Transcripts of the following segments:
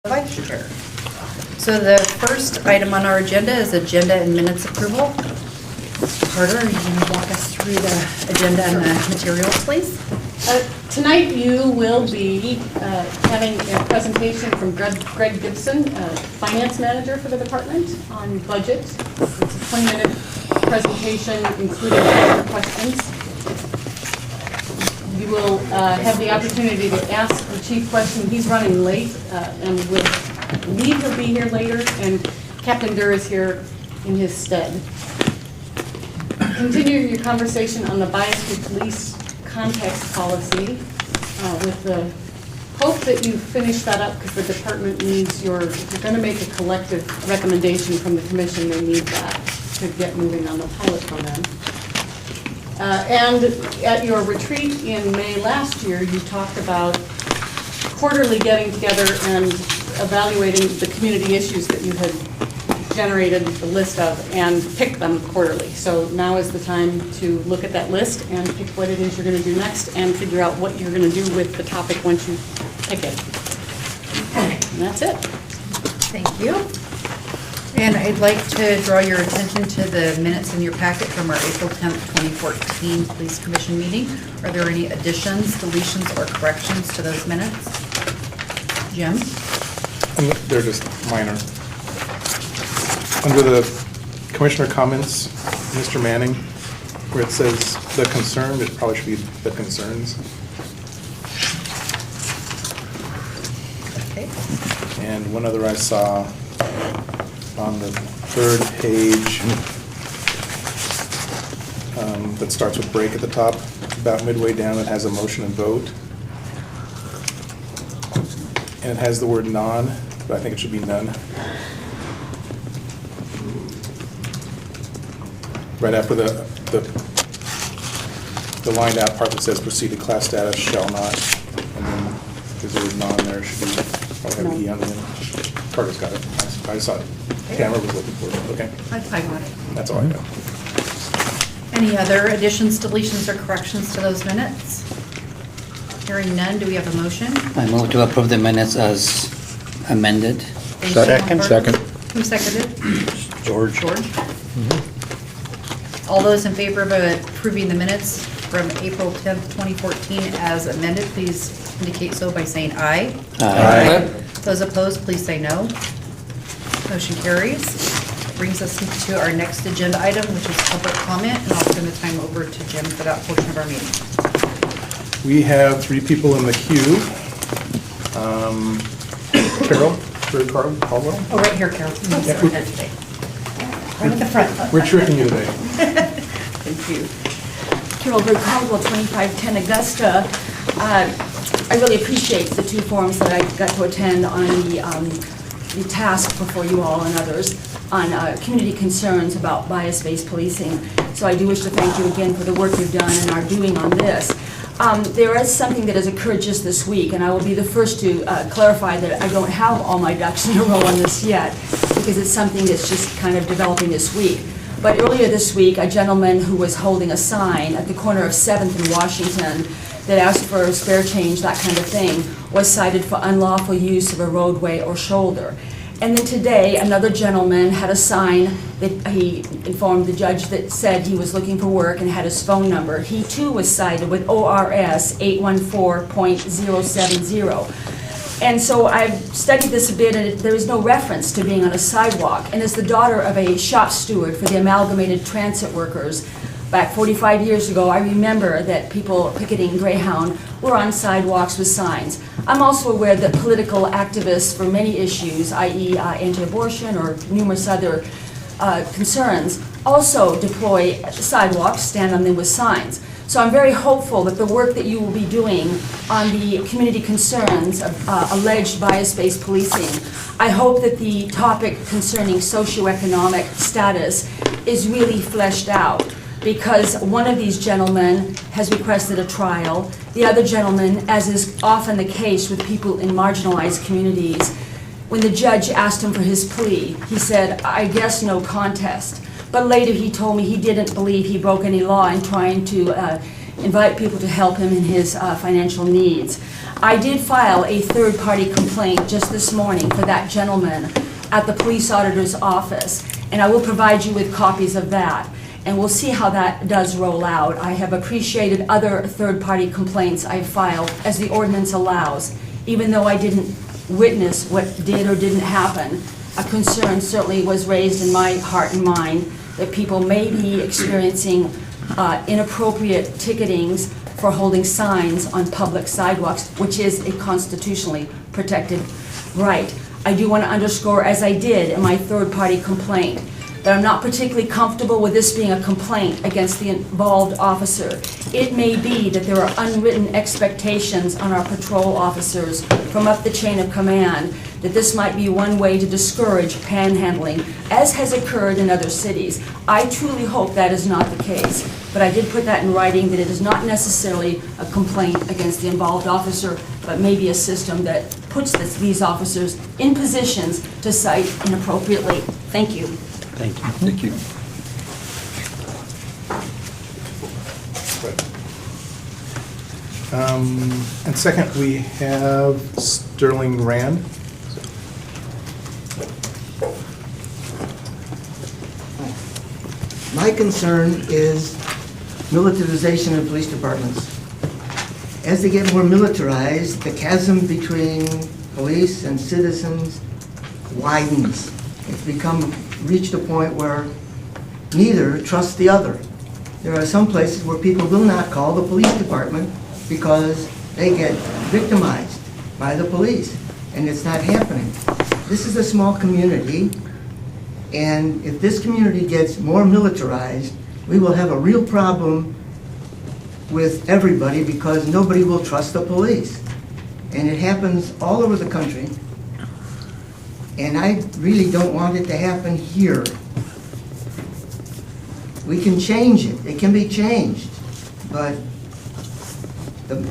Vice Chair. So the first item on our agenda is agenda and minutes approval. Carter, are you going to walk us through the agenda and the materials, please? Tonight you will be having a presentation from Greg Gibson, Finance Manager for the department, on budget. It's a 20-minute presentation including other questions. You will have the opportunity to ask the chief question. He's running late and will leave. He'll be here later, and Captain Durr is here in his stead. Continue your conversation on the bias-free police context policy with the hope that you finish that up, because the department needs if you're going to make a collective recommendation from the commission, they need that to get moving on the pilot program. And at your retreat in May last year, you talked about quarterly getting together and evaluating the community issues that you had generated the list of and pick them quarterly. So now is the time to look at that list and pick what it is you're going to do next and figure out what you're going to do with the topic once you pick it. And that's it. Thank you. And I'd like to draw your attention to the minutes in your packet from our April 10th, 2014 Police Commission meeting. Are there any additions, deletions, or corrections to those minutes? Jim? They're just minor. Under the commissioner comments, Mr. Manning, where it says the concern, it probably should be the concerns. Okay. And one other I saw on the third page that starts with break at the top, about midway down, it has a motion and vote. And it has the word non, but I think it should be none. Right after the lined out part that says proceed to class status shall not, and then there's the word non there, should be, probably have an E on the end. Carter's got it. I saw it. Camera was looking for it. Okay. I got it. That's all I got. Any other additions, deletions, or corrections to those minutes? Hearing none, do we have a motion? I move to approve the minutes as amended. Thank you. Second. Who seconded? George. George. All those in favor of approving the minutes from April 10th, 2014 as amended, please indicate so by saying aye. Aye. Those opposed, please say no. Motion carries. Brings us to our next agenda item, which is public comment, and I'll turn the time over to Jim for that portion of our meeting. We have 3 people in the queue. Carol, Carl Caldwell. Oh, right here, Carol. Yeah. Right today. Right at the front. We're tricking you today. Thank you. Carol Bird Caldwell, 2510 Augusta. I really appreciate the 2 forums that I got to attend on the task before you all and others on community concerns about bias-based policing. So I do wish to thank you again for the work you've done and are doing on this. There is something that has occurred just this week, and I will be the first to clarify that I don't have all my ducks in a row on this yet, because it's something that's just kind of developing this week. But earlier this week, a gentleman who was holding a sign at the corner of 7th and Washington that asked for spare change, that kind of thing, was cited for unlawful use of a roadway or shoulder. And then today, another gentleman had a sign that he informed the judge that said he was looking for work and had his phone number. He too was cited with ORS 814.070. And so I've studied this a bit, and there is no reference to being on a sidewalk. And as the daughter of a shop steward for the Amalgamated Transit Workers, back 45 years ago, I remember that people picketing Greyhound were on sidewalks with signs. I'm also aware that political activists for many issues, i.e. anti-abortion or numerous other concerns, also deploy sidewalks, stand on them with signs. So I'm very hopeful that the work that you will be doing on the community concerns of alleged bias-based policing, I hope that the topic concerning socioeconomic status is really fleshed out, because one of these gentlemen has requested a trial. The other gentleman, as is often the case with people in marginalized communities, when the judge asked him for his plea, he said, I guess no contest. But later he told me he didn't believe he broke any law in trying to invite people to help him in his financial needs. I did file a third-party complaint just this morning for that gentleman at the police auditor's office, and I will provide you with copies of that, and we'll see how that does roll out. I have appreciated other third-party complaints I've filed as the ordinance allows, even though I didn't witness what did or didn't happen. A concern certainly was raised in my heart and mind that people may be experiencing inappropriate ticketings for holding signs on public sidewalks, which is a constitutionally protected right. I do want to underscore, as I did in my third-party complaint, that I'm not particularly comfortable with this being a complaint against the involved officer. It may be that there are unwritten expectations on our patrol officers from up the chain of command that this might be one way to discourage panhandling, as has occurred in other cities. I truly hope that is not the case, but I did put that in writing, that it is not necessarily a complaint against the involved officer, but maybe a system that puts these officers in positions to cite inappropriately. Thank you. Thank you. Thank you. And second, we have Sterling Rand. My concern is militarization of police departments. As they get more militarized, the chasm between police and citizens widens. It's reached a point where neither trusts the other. There are some places where people will not call the police department because they get victimized by the police, and it's not happening. This is a small community, and if this community gets more militarized, we will have a real problem with everybody because nobody will trust the police. And it happens all over the country, and I really don't want it to happen here. We can change it. It can be changed, but the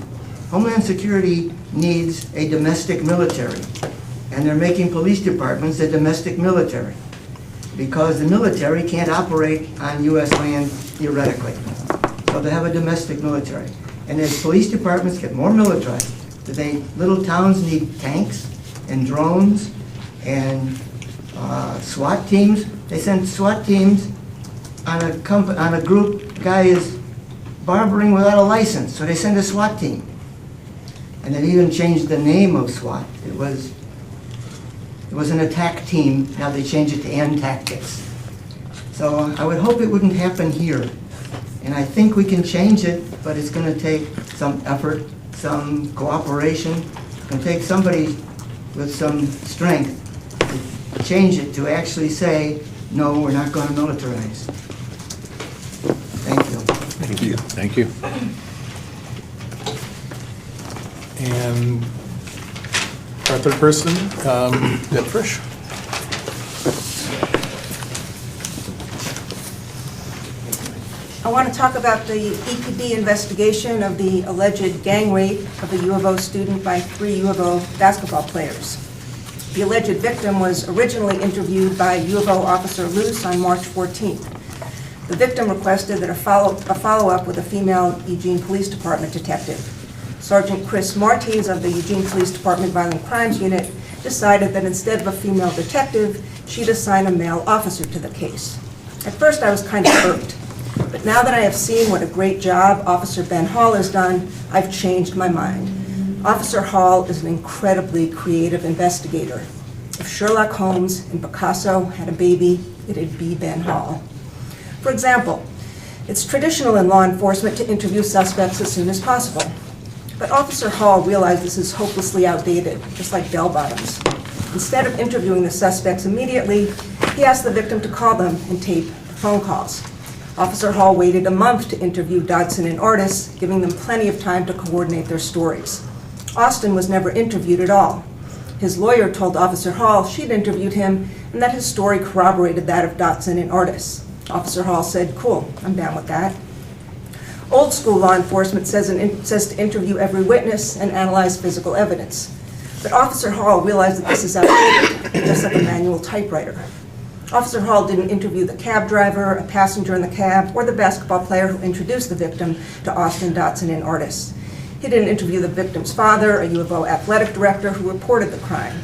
Homeland Security needs a domestic military, and they're making police departments a domestic military because the military can't operate on U.S. land theoretically. So they have a domestic military. And as police departments get more militarized, little towns need tanks and drones and SWAT teams. They send SWAT teams on a group. Guy is barbering without a license, so they send a SWAT team. And they even changed the name of SWAT. It was an attack team. Now they changed it to end tactics. So I would hope it wouldn't happen here. And I think we can change it, but it's going to take some effort, some cooperation. It's going to take somebody with some strength to change it, to actually say, no, we're not going to militarize. Thank you. Thank you. Thank you. And our third person, Deb Frisch. I want to talk about the EPD investigation of the alleged gang rape of a U of O student by 3 U of O basketball players. The alleged victim was originally interviewed by U of O Officer Luce on March 14th. The victim requested that a follow-up with a female Eugene Police Department detective. Sergeant Chris Martins of the Eugene Police Department Violent Crimes Unit decided that instead of a female detective, she'd assign a male officer to the case. At first I was kind of irked, but now that I have seen what a great job Officer Ben Hall has done, I've changed my mind. Officer Hall is an incredibly creative investigator. If Sherlock Holmes and Picasso had a baby, it'd be Ben Hall. For example, it's traditional in law enforcement to interview suspects as soon as possible. But Officer Hall realized this is hopelessly outdated, just like bell-bottoms. Instead of interviewing the suspects immediately, he asked the victim to call them and tape the phone calls. Officer Hall waited a month to interview Dodson and Artis, giving them plenty of time to coordinate their stories. Austin was never interviewed at all. His lawyer told Officer Hall she'd interviewed him and that his story corroborated that of Dodson and Artis. Officer Hall said, "Cool, I'm down with that." Old school law enforcement says to interview every witness and analyze physical evidence. But Officer Hall realized that this is outdated, just like a manual typewriter. Officer Hall didn't interview the cab driver, a passenger in the cab, or the basketball player who introduced the victim to Austin, Dodson, and Artis. He didn't interview the victim's father, a U of O athletic director who reported the crime.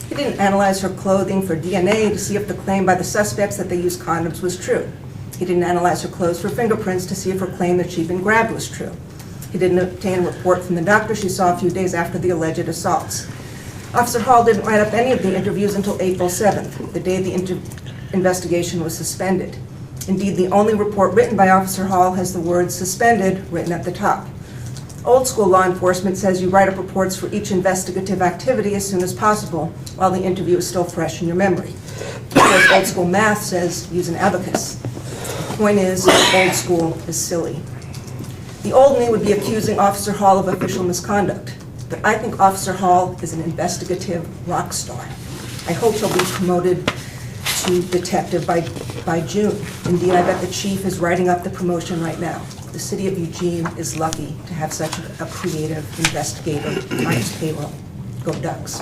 He didn't analyze her clothing for DNA to see if the claim by the suspects that they used condoms was true. He didn't analyze her clothes for fingerprints to see if her claim that she'd been grabbed was true. He didn't obtain a report from the doctor she saw a few days after the alleged assaults. Officer Hall didn't write up any of the interviews until April 7th, the day the investigation was suspended. Indeed, the only report written by Officer Hall has the word "suspended" written at the top. Old school law enforcement says you write up reports for each investigative activity as soon as possible, while the interview is still fresh in your memory. Because old school math says use an abacus. The point is, old school is silly. The old me would be accusing Officer Hall of official misconduct, but I think Officer Hall is an investigative rock star. I hope he'll be promoted to detective by June. Indeed, I bet the chief is writing up the promotion right now. The city of Eugene is lucky to have such a creative investigator on its payroll. Go Ducks.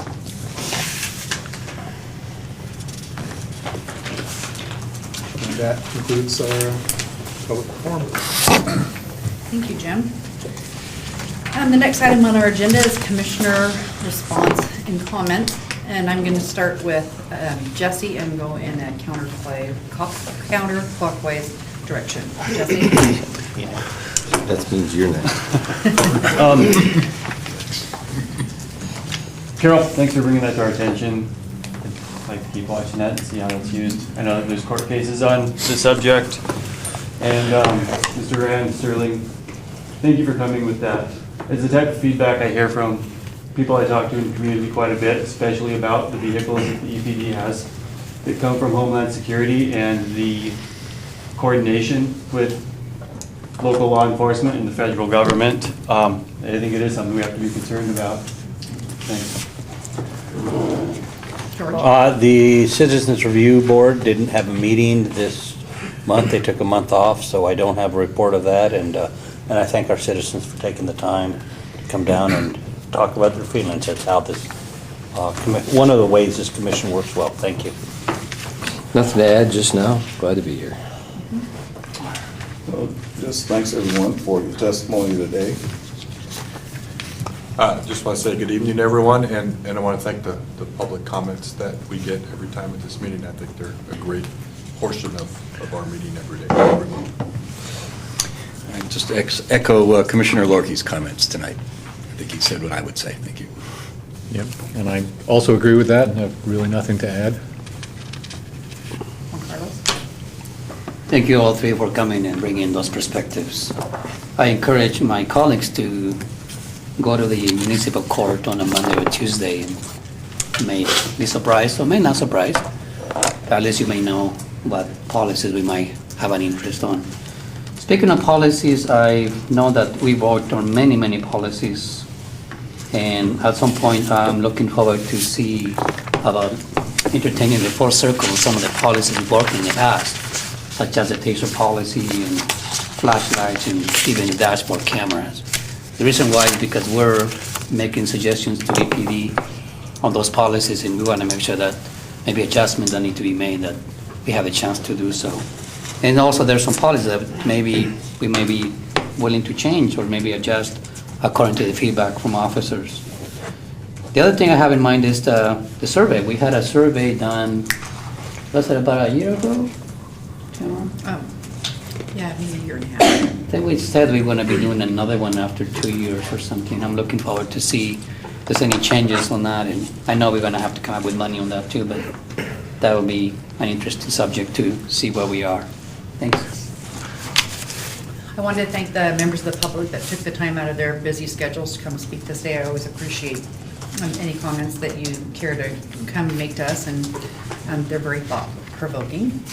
And that concludes our public forum. Thank you, Jim. The next item on our agenda is commissioner response and comment. And I'm going to start with Jesse and go in a counterclockwise direction. Jesse? That means you're next. Carol, thanks for bringing that to our attention. I'd like to keep watching that and see how that's used. I know that there's court cases on the subject. And Mr. Rand Sterling, thank you for coming with that. It's the type of feedback I hear from people I talk to in the community quite a bit, especially about the vehicles that the EPD has that come from Homeland Security and the coordination with local law enforcement and the federal government. I think it is something we have to be concerned about. Thanks. George? The Citizens Review Board didn't have a meeting this month. They took a month off, so I don't have a report of that. And I thank our citizens for taking the time to come down and talk about their feelings. That's how this, one of the ways this commission works well. Thank you. Nothing to add just now. Glad to be here. Well, just thanks everyone for your testimony today. Just want to say good evening, everyone, and I want to thank the public comments that we get every time at this meeting. I think they're a great portion of our meeting every day. I just echo Commissioner Lorke's comments tonight. I think he said what I would say. Thank you. Yep, and I also agree with that, and have really nothing to add. Juan Carlos? Thank you all three for coming and bringing those perspectives. I encourage my colleagues to go to the municipal court on a Monday or Tuesday and may be surprised or may not surprised. At least you may know what policies we might have an interest on. Speaking of policies, I know that we worked on many, many policies. And at some point, I'm looking forward to see about entertaining the full circle of some of the policies we worked in the past, such as the taser policy and flashlights and even the dashboard cameras. The reason why is because we're making suggestions to EPD on those policies, and we want to make sure that maybe adjustments that need to be made, that we have a chance to do so. And also, there's some policies that maybe we may be willing to change or maybe adjust according to the feedback from officers. The other thing I have in mind is the survey. We had a survey done, was it about a year ago? Yeah, maybe a year and a half. I think we said we were going to be doing another one after 2 years or something. I'm looking forward to see if there's any changes on that. And I know we're going to have to come up with money on that too, but that will be an interesting subject to see where we are. Thanks. I wanted to thank the members of the public that took the time out of their busy schedules to come speak this day. I always appreciate any comments that you care to come and make to us, and they're very thought-provoking.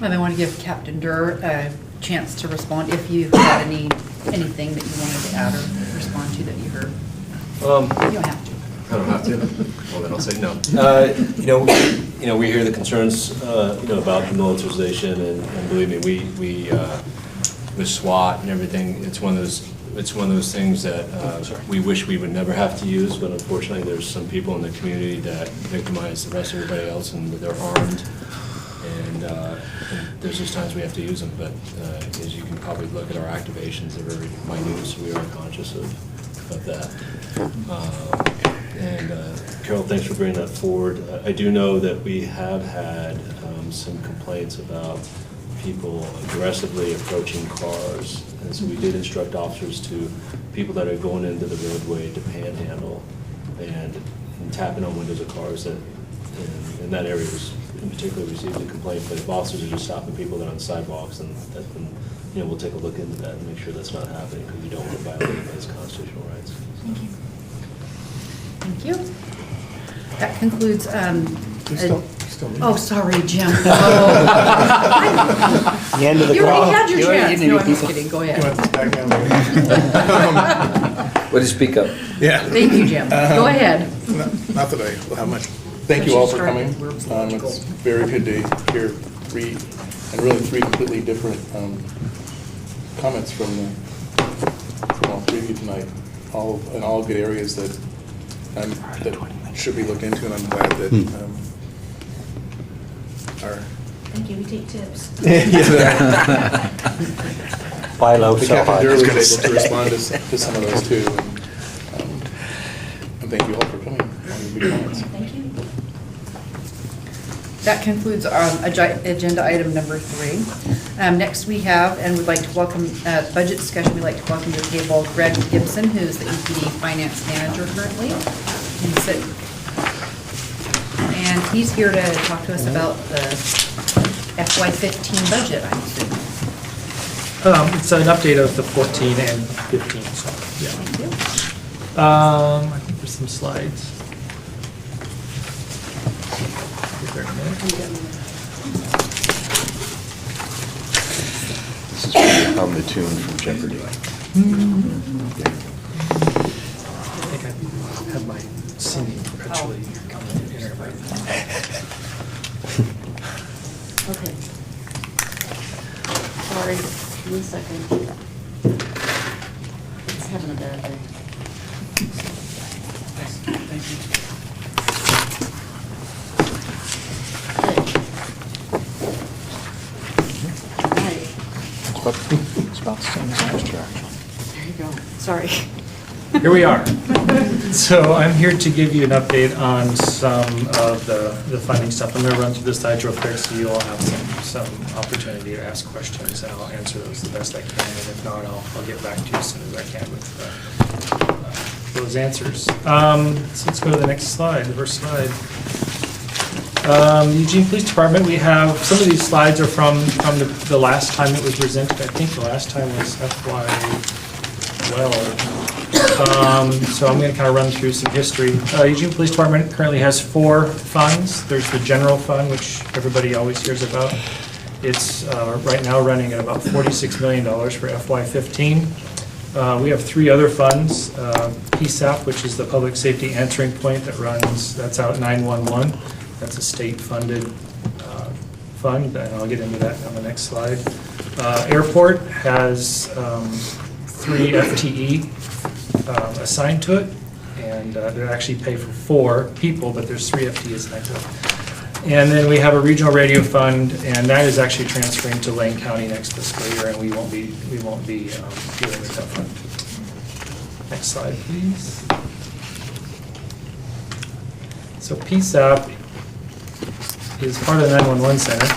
And I want to give Captain Durr a chance to respond if you had anything that you wanted to add or respond to that you heard. You don't have to. I don't have to. Well, then I'll say no. We hear the concerns, about the militarization, and believe me, we with SWAT and everything, it's one of those things that we wish we would never have to use, but unfortunately, there's some people in the community that victimize the rest of everybody else, and they're armed, and there's just times we have to use them. But as you can probably look at our activations, they're very minute, so we are conscious of of that. And Carol, thanks for bringing that forward. I do know that we have had some complaints about people aggressively approaching cars. And so we did instruct officers to people that are going into the roadway to panhandle and tapping on windows of cars that in that area was in particular received a complaint. But if officers are just stopping people that are on sidewalks, then that's been, we'll take a look into that and make sure that's not happening because we don't want to violate anybody's constitutional rights. Thank you. Thank you. That concludes, oh, sorry, Jim. Oh. The end of the You already call. had your You already chance. did No, it. I'm just kidding. Go ahead. What did you speak up? Yeah. Thank you, Jim. Go ahead. Not that I will have much. Thank you all for coming. It's very good to hear three completely different comments from all three of you tonight, in all good areas that should be looked into, and I'm glad that our Thank you, we take tips. Buy low, the sell Captain high. Durley was able to respond to some of those too. And thank you all for coming. Good comments. Thank you. That concludes agenda item number 3. Next we have, and we'd like to welcome, budget discussion, we'd like to welcome to the table Greg Gibson, who's the EPD Finance Manager currently. And he's here to talk to us about the FY15 budget, I'm assuming. It's an update of the 14 and 15, so, yeah. Thank you. I think there's some slides. Is there a minute? This is where you hum the tune from Jeopardy. I think I have my singing perpetually coming in here. Okay. Sorry, 1 second. It's having a bad day. Thank you. It's about the same as last year, actually. There you go. Sorry. Here we are. So I'm here to give you an update on some of the funding stuff. I'm going to run through the slides real quick so you all have some opportunity to ask questions, and I'll answer those the best I can. And if not, I'll get back to you as soon as I can with those answers. So let's go to the next slide, the first slide. The Eugene Police Department, we have, some of these slides are from the last time it was presented. I think the last time was FY12. So I'm going to kind of run through some history. Eugene Police Department currently has 4 funds. There's the general fund, which everybody always hears about. It's right now running at about $46 million for FY15. We have 3 other funds. PSAP, which is the Public Safety Answering Point that runs, that's out 911. That's a state-funded fund, and I'll get into that on the next slide. Airport has 3 FTE assigned to it, and they actually pay for 4 people, but there's 3 FTE assigned to it. And then we have a regional radio fund, and that is actually transferring to Lane County next fiscal year, and we won't be dealing with that fund. Next slide, please. So PSAP is part of the 911 center.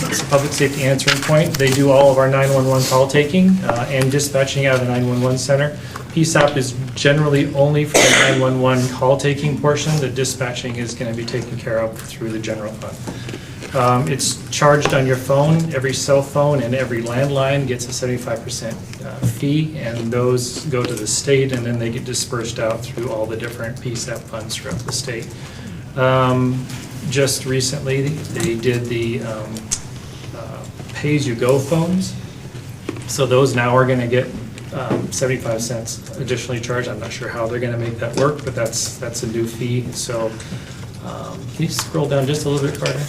It's a public safety answering point. They do all of our 911 call taking and dispatching out of the 911 center. PSAP is generally only for the 911 call taking portion. The dispatching is going to be taken care of through the general fund. It's charged on your phone. Every cell phone and every landline gets a 75% fee, and those go to the state, and then they get dispersed out through all the different PSAP funds throughout the state. Just recently, they did the pay-as-you-go phones. So those now are going to get 75 cents additionally charged. I'm not sure how they're going to make that work, but that's a new fee. So can you scroll down just a little bit, Carter?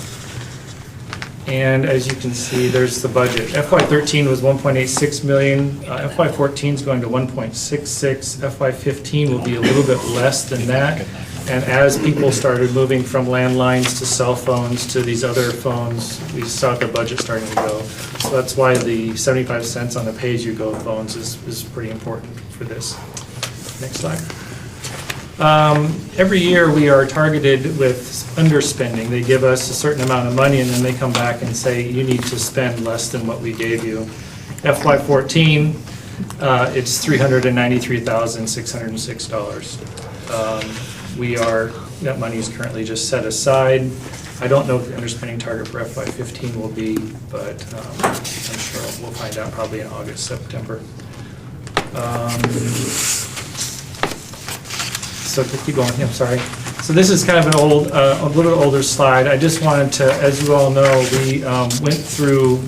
And as you can see, there's the budget. FY13 was 1.86 million. FY14 is going to 1.66. FY15 will be a little bit less than that. And as people started moving from landlines to cell phones to these other phones, we saw the budget starting to go. So that's why the 75 cents on the pay-as-you-go phones is pretty important for this. Next slide. Every year, we are targeted with underspending. They give us a certain amount of money, and then they come back and say, you need to spend less than what we gave you. FY14, it's $393,606. That money is currently just set aside. I don't know what the underspending target for FY15 will be, but I'm sure we'll find out probably in August, September. So to keep going, I'm sorry. So this is kind of an old, a little older slide. I just wanted to, as you all know, we went through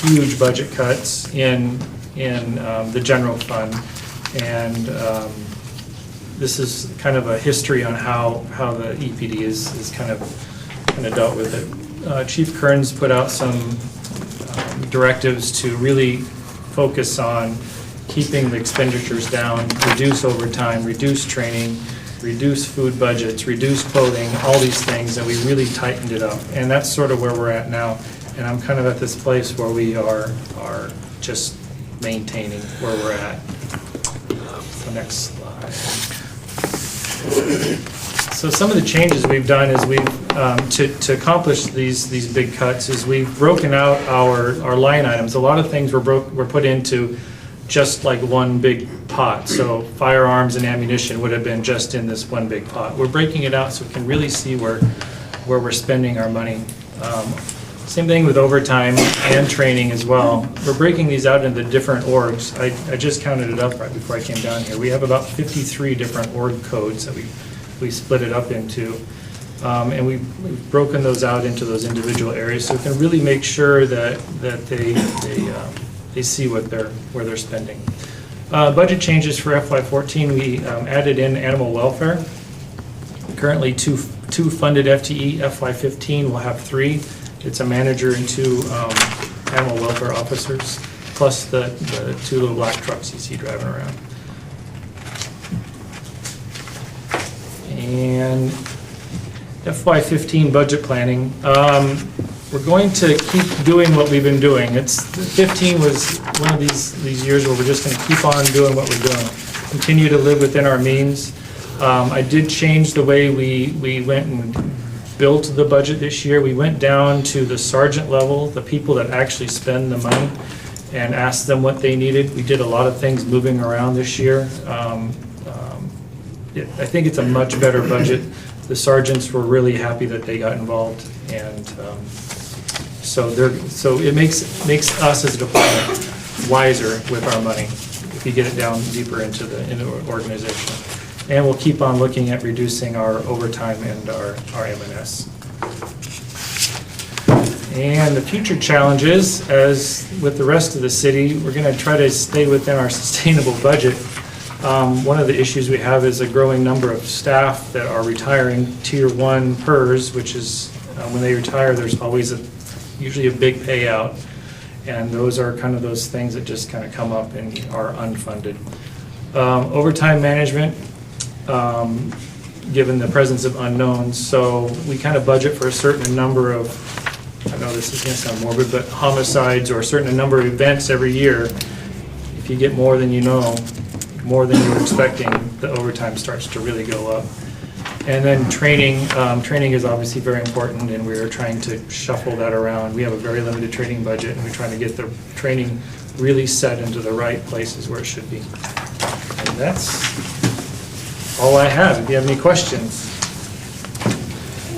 huge budget cuts in the general fund, and this is kind of a history on how the EPD is kind of dealt with it. Chief Kearns put out some directives to really focus on keeping the expenditures down, reduce overtime, reduce training, reduce food budgets, reduce clothing, all these things, and we really tightened it up. And that's sort of where we're at now. And I'm kind of at this place where we are just maintaining where we're at. So next slide. So some of the changes we've done is we've, to accomplish these big cuts, is we've broken out our line items. A lot of things were put into just like one big pot. So firearms and ammunition would have been just in this one big pot. We're breaking it out so we can really see where we're spending our money. Same thing with overtime and training as well. We're breaking these out into different orgs. I just counted it up right before I came down here. We have about 53 different org codes that we split it up into. And we've broken those out into those individual areas so we can really make sure that they see where they're spending. Budget changes for FY14, we added in animal welfare. Currently two funded FTE. FY15 will have 3. It's a manager and 2 animal welfare officers, plus the 2 little black trucks you see driving around. And FY15 budget planning. We're going to keep doing what we've been doing. 15 was one of these years where we're just going to keep on doing what we're doing. Continue to live within our means. I did change the way we went and built the budget this year. We went down to the sergeant level, the people that actually spend the money, and asked them what they needed. We did a lot of things moving around this year. I think it's a much better budget. The sergeants were really happy that they got involved, and so it makes us as a department wiser with our money if you get it down deeper into the organization. And we'll keep on looking at reducing our overtime and our M&S. And the future challenges, as with the rest of the city, we're going to try to stay within our sustainable budget. One of the issues we have is a growing number of staff that are retiring Tier 1 PERS, which is when they retire, there's always usually a big payout. And those are kind of those things that just kind of come up and are unfunded. Overtime management, given the presence of unknowns, so we kind of budget for a certain number of, I know this is going to sound morbid, but homicides or a certain number of events every year. If you get more than you know, more than you're expecting, the overtime starts to really go up. And then training is obviously very important, and we're trying to shuffle that around. We have a very limited training budget, and we're trying to get the training really set into the right places where it should be. And that's all I have. If you have any questions.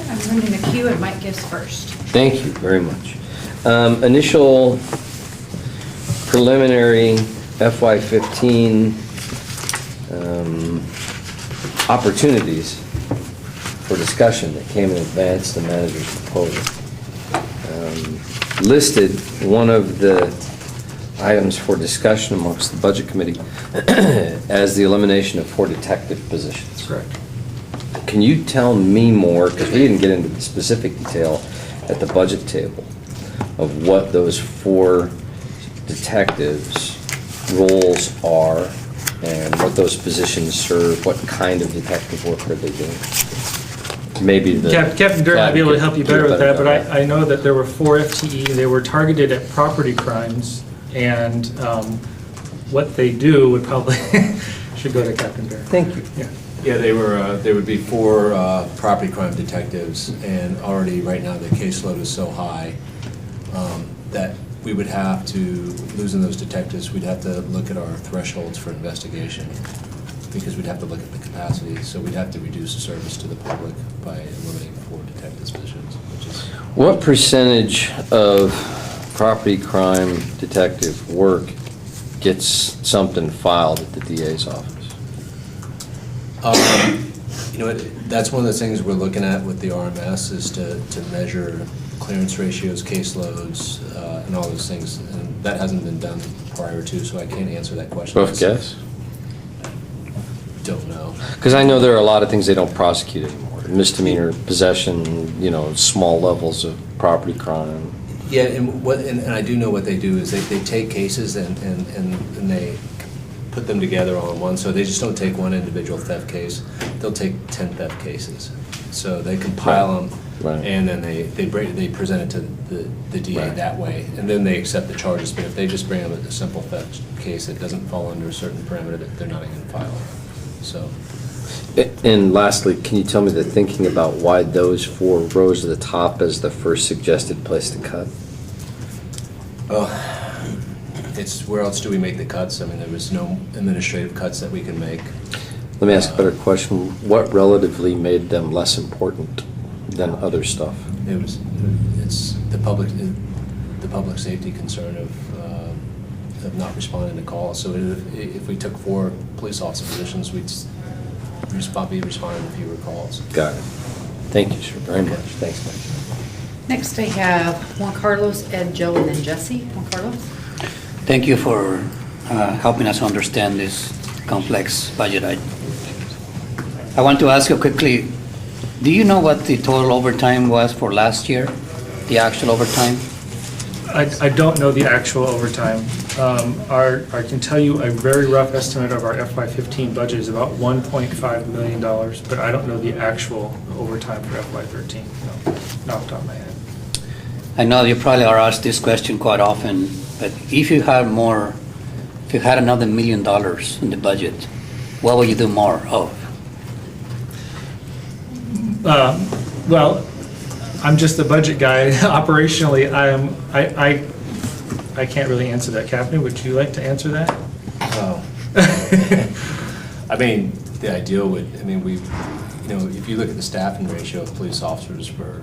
I'm running the queue, and Mike gives first. Thank you very much. Initial preliminary FY15 opportunities for discussion that came in advance of the manager's proposal. Listed one of the items for discussion amongst the budget committee as the elimination of 4 detective positions. Correct. Can you tell me more, because we didn't get into the specific detail at the budget table, of what those 4 detectives' roles are and what those positions serve, what kind of detective work are they doing? Maybe the... Captain Durr might be able to help you better with that, but I know that there were 4 FTE. They were targeted at property crimes, and what they do would probably Should go to Captain Bear. Thank you. Yeah. Yeah, there would be 4 property crime detectives, and already right now the caseload is so high that we would have to, losing those detectives, we'd have to look at our thresholds for investigation, because we'd have to look at the capacity, so we'd have to reduce the service to the public by eliminating 4 detective positions, which is... What percentage of property crime detective work gets something filed at the DA's office? You know, that's one of the things we're looking at with the RMS, is to measure clearance ratios, caseloads, and all those things. And that hasn't been done prior to, so I can't answer that question. Rough guess? Don't know. Because I know there are a lot of things they don't prosecute anymore. Misdemeanor possession, you know, small levels of property crime. Yeah, and I do know what they do is they take cases and they put them together all in one, so they just don't take one individual theft case, they'll take 10 theft cases. So they compile them, Right. and then they present it to the DA Right. that way, and then they accept the charges. But if they just bring them a simple theft case that doesn't fall under a certain parameter, they're not even going to file it. So, And lastly, can you tell me the thinking about why those 4 rows at the top is the first suggested place to cut? it's, where else do we make the cuts? I mean, there was no administrative cuts that we can make. Let me ask a better question. What relatively made them less important than other stuff? It's the public safety concern of not responding to calls. So if we took 4 police officer positions, we'd be responding to fewer calls. Got it. Thank you, sir, very much. Thanks, Mike. Next, I have Juan Carlos, Ed, Joe, and then Jesse. Juan Carlos? Thank you for helping us understand this complex budget item. I want to ask you quickly, do you know what the total overtime was for last year? The actual overtime? I don't know the actual overtime. I can tell you a very rough estimate of our FY15 budget is about $1.5 million, but I don't know the actual overtime for FY13, no, not off the top of my head. I know you probably are asked this question quite often, but if you had another $1 million in the budget, what would you do more of? Well, I'm just the budget guy. Operationally, I can't really answer that. Captain, would you like to answer that? Oh. I mean, the ideal would, I mean, if you look at the staffing ratio of police officers for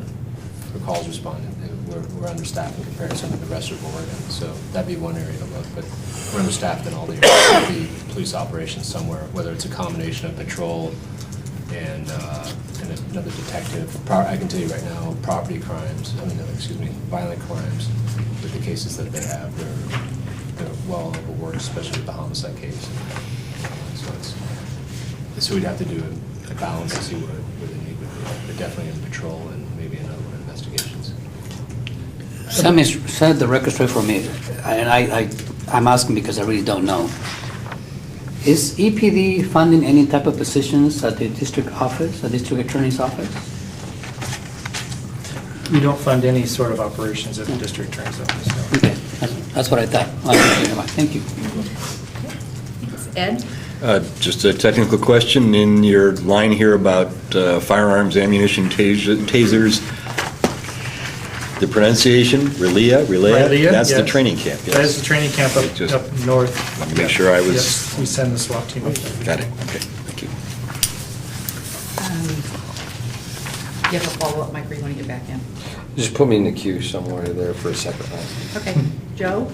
calls responded, we're understaffed in comparison to the rest of Oregon. So that'd be one area to look, but we're understaffed in all the areas of the police operations somewhere, whether it's a combination of patrol and another detective. I can tell you right now, property crimes, violent crimes, with the cases that they have, they're well overworked, especially with the homicide case. So we'd have to do a balance to see where the need would be, but definitely in patrol and maybe another one in investigations. Set the record straight for me, and I'm asking because I really don't know. Is EPD funding any type of positions at the district office, the district attorney's office? We don't fund any sort of operations at the district attorney's office, no. Okay, that's what I thought. Thank you. Ed? Just a technical question. In your line here about firearms, ammunition, tasers, the pronunciation, Relea? That's the yes. training camp, yes. That is the training camp Just up north. Let me make sure I was... Yes, we send the SWAT team up there. Got it, okay, thank you. You have a follow-up, Mike, or you want to get back in? Just put me in the queue somewhere there for a second. Okay. Joe?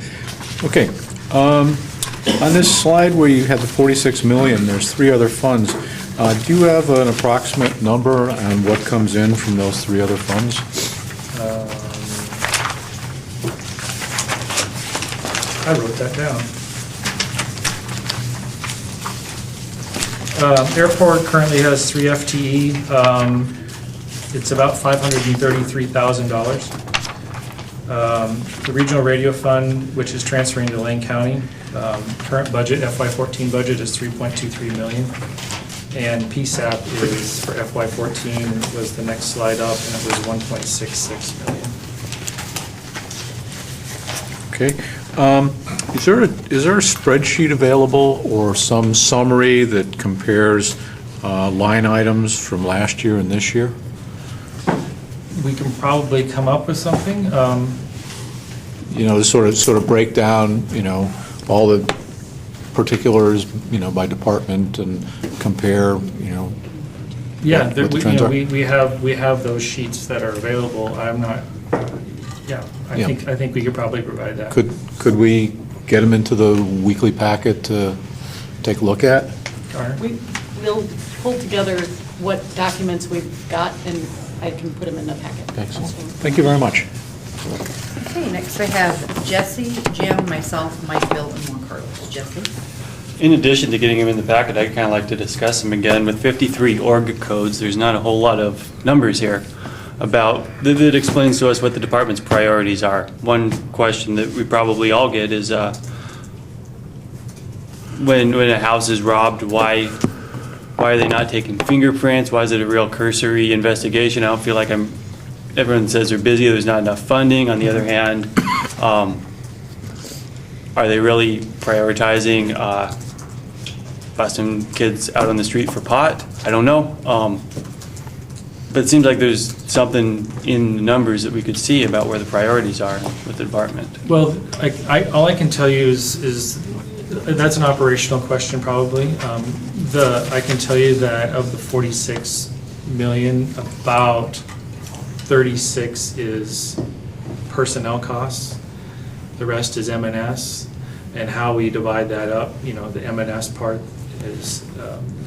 Okay. On this slide where you have the 46 million, there's 3 other funds. Do you have an approximate number on what comes in from those 3 other funds? I wrote that down. Airport currently has 3 FTE. It's about $533,000. The Regional Radio Fund, which is transferring to Lane County, current budget, FY14 budget is $3.23 million. And PSAP is, for FY14, was the next slide up, and it was $1.66 million. Okay. Is there a spreadsheet available or some summary that compares line items from last year and this year? We can probably come up with something. You know, sort of break down, you know, all the particulars, you know, by department and compare, you know. Yeah, what the trends are. we have those sheets that are available. I'm not, yeah, I Yeah. think we could probably provide that. Could we get them into the weekly packet to take a look at? Garner? We'll pull together what documents we've got, and I can put them in the packet. Excellent. Thank you very much. Okay, next I have Jesse, Jim, myself, Mike, Bill, and Juan Carlos. Jesse? In addition to getting them in the packet, I'd kind of like to discuss them again. With 53 org codes, there's not a whole lot of numbers here about, that explains to us what the department's priorities are. One question that we probably all get is, when a house is robbed, why are they not taking fingerprints? Why is it a real cursory investigation? I don't feel like everyone says they're busy, there's not enough funding. On the other hand, are they really prioritizing busting kids out on the street for pot? I don't know. But it seems like there's something in the numbers that we could see about where the priorities are with the department. Well, all I can tell you is that's an operational question probably. I can tell you that of the 46 million, about 36 is personnel costs. The rest is M&S, and how we divide that up, you know, the M&S part is,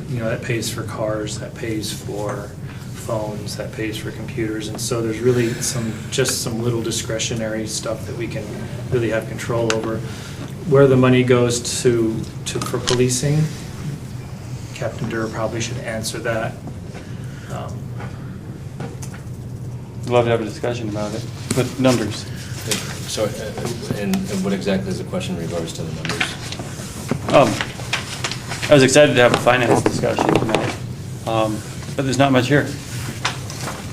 you know, that pays for cars, that pays for phones, that pays for computers, and so there's really just some little discretionary stuff that we can really have control over. Where the money goes for policing, Captain Durr probably should answer that. I'd love to have a discussion about it with numbers. So, and what exactly is the question in regards to the numbers? I was excited to have a finance discussion tonight, but there's not much here.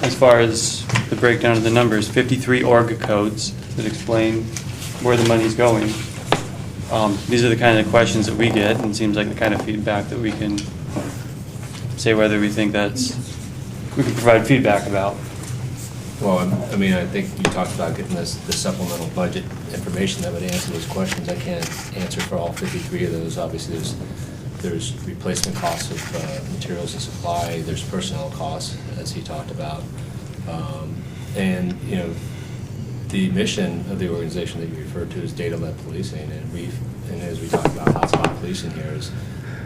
As far as the breakdown of the numbers, 53 org codes that explain where the money's going. These are the kind of questions that we get, and it seems like the kind of feedback that we can say whether we think we can provide feedback about. Well, I mean, I think you talked about getting the supplemental budget information that would answer those questions. I can't answer for all 53 of those. Obviously, there's replacement costs of materials and supply, there's personnel costs, as he talked about. And, you know, the mission of the organization that you referred to is data-led policing, and as we talked about hotspot policing here,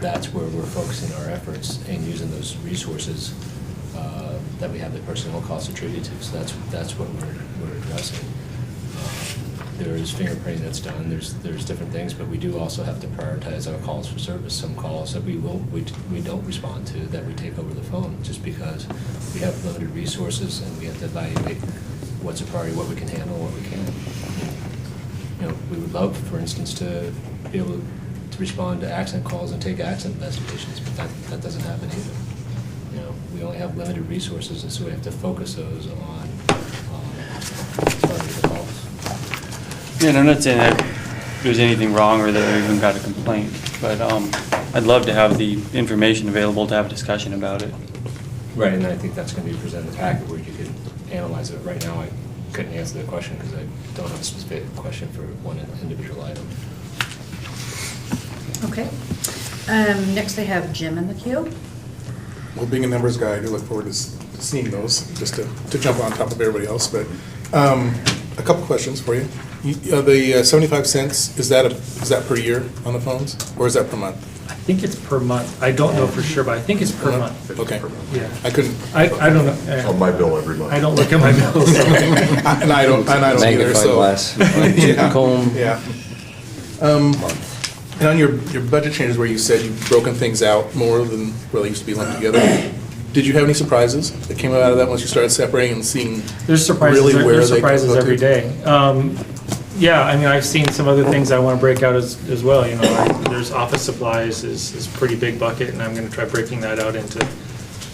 that's where we're focusing our efforts and using those resources that we have the personnel costs attributed to. So that's what we're addressing. There is fingerprinting that's done. There's different things, but we do also have to prioritize our calls for service. Some calls that we don't respond to, that we take over the phone, just because we have limited resources and we have to evaluate what's a priority, what we can handle, what we can't. You know, we would love, for instance, to be able to respond to accident calls and take accident investigations, but that doesn't happen either. You know, we only have limited resources, and so we have to focus those on targeted calls. Yeah, and I'm not saying that there's anything wrong or that we even got a complaint, but I'd love to have the information available to have a discussion about it. Right, and I think that's going to be presented in the packet where you can analyze it. Right now, I couldn't answer the question because I don't have a specific question for one individual item. Okay. Next I have Jim in the queue. Well, being a numbers guy, I do look forward to seeing those, just to jump on top of everybody else. But a couple questions for you. The 75 cents, is that per year on the phones, or is that per month? I think it's per month. I don't know for sure, but I think it's per month. Okay. Yeah. I couldn't. I don't know. On my bill every month. I don't look at my bills. And I don't either. Magnifying So glass, yeah. comb. Yeah. And on your budget changes where you said you've broken things out more than really used to be lumped together, did you have any surprises that came out of that once you started separating and seeing There's surprises. really where There's they surprises go to? every day. Yeah, I mean, I've seen some other things I want to break out as well. You know, there's office supplies is a pretty big bucket, and I'm going to try breaking that out into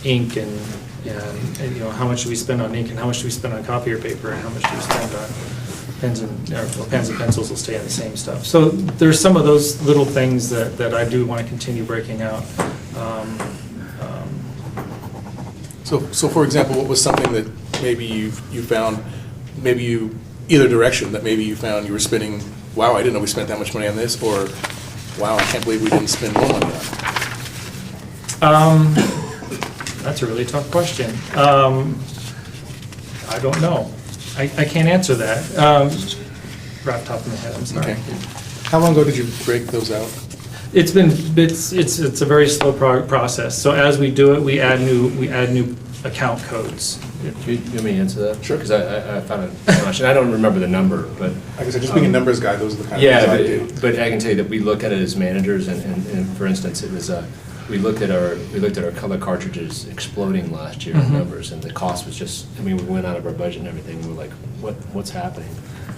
ink and you know, how much do we spend on ink and how much do we spend on copier paper and how much do we spend on pens and pencils will stay in the same stuff. So there's some of those little things that I do want to continue breaking out. So for example, what was something that maybe you found, either direction, that maybe you found you were spending, wow, I didn't know we spent that much money on this, or wow, I can't believe we didn't spend more money on it? That's a really tough question. I don't know. I can't answer that. Right off the top of my head, I'm sorry. Okay. How long ago did you break those out? It's a very slow process. So as we do it, we add new account codes. You want me to answer that? Sure. Because I found it so much, and I don't remember the number, but. Like I said, just being a numbers guy, those are the kind of Yeah, things I do. but I can tell you that we look at it as managers, and for instance, it was, we looked at our color cartridges exploding last year in numbers, and the cost was just, I mean, we went out of our budget and everything, and we're like, what's happening?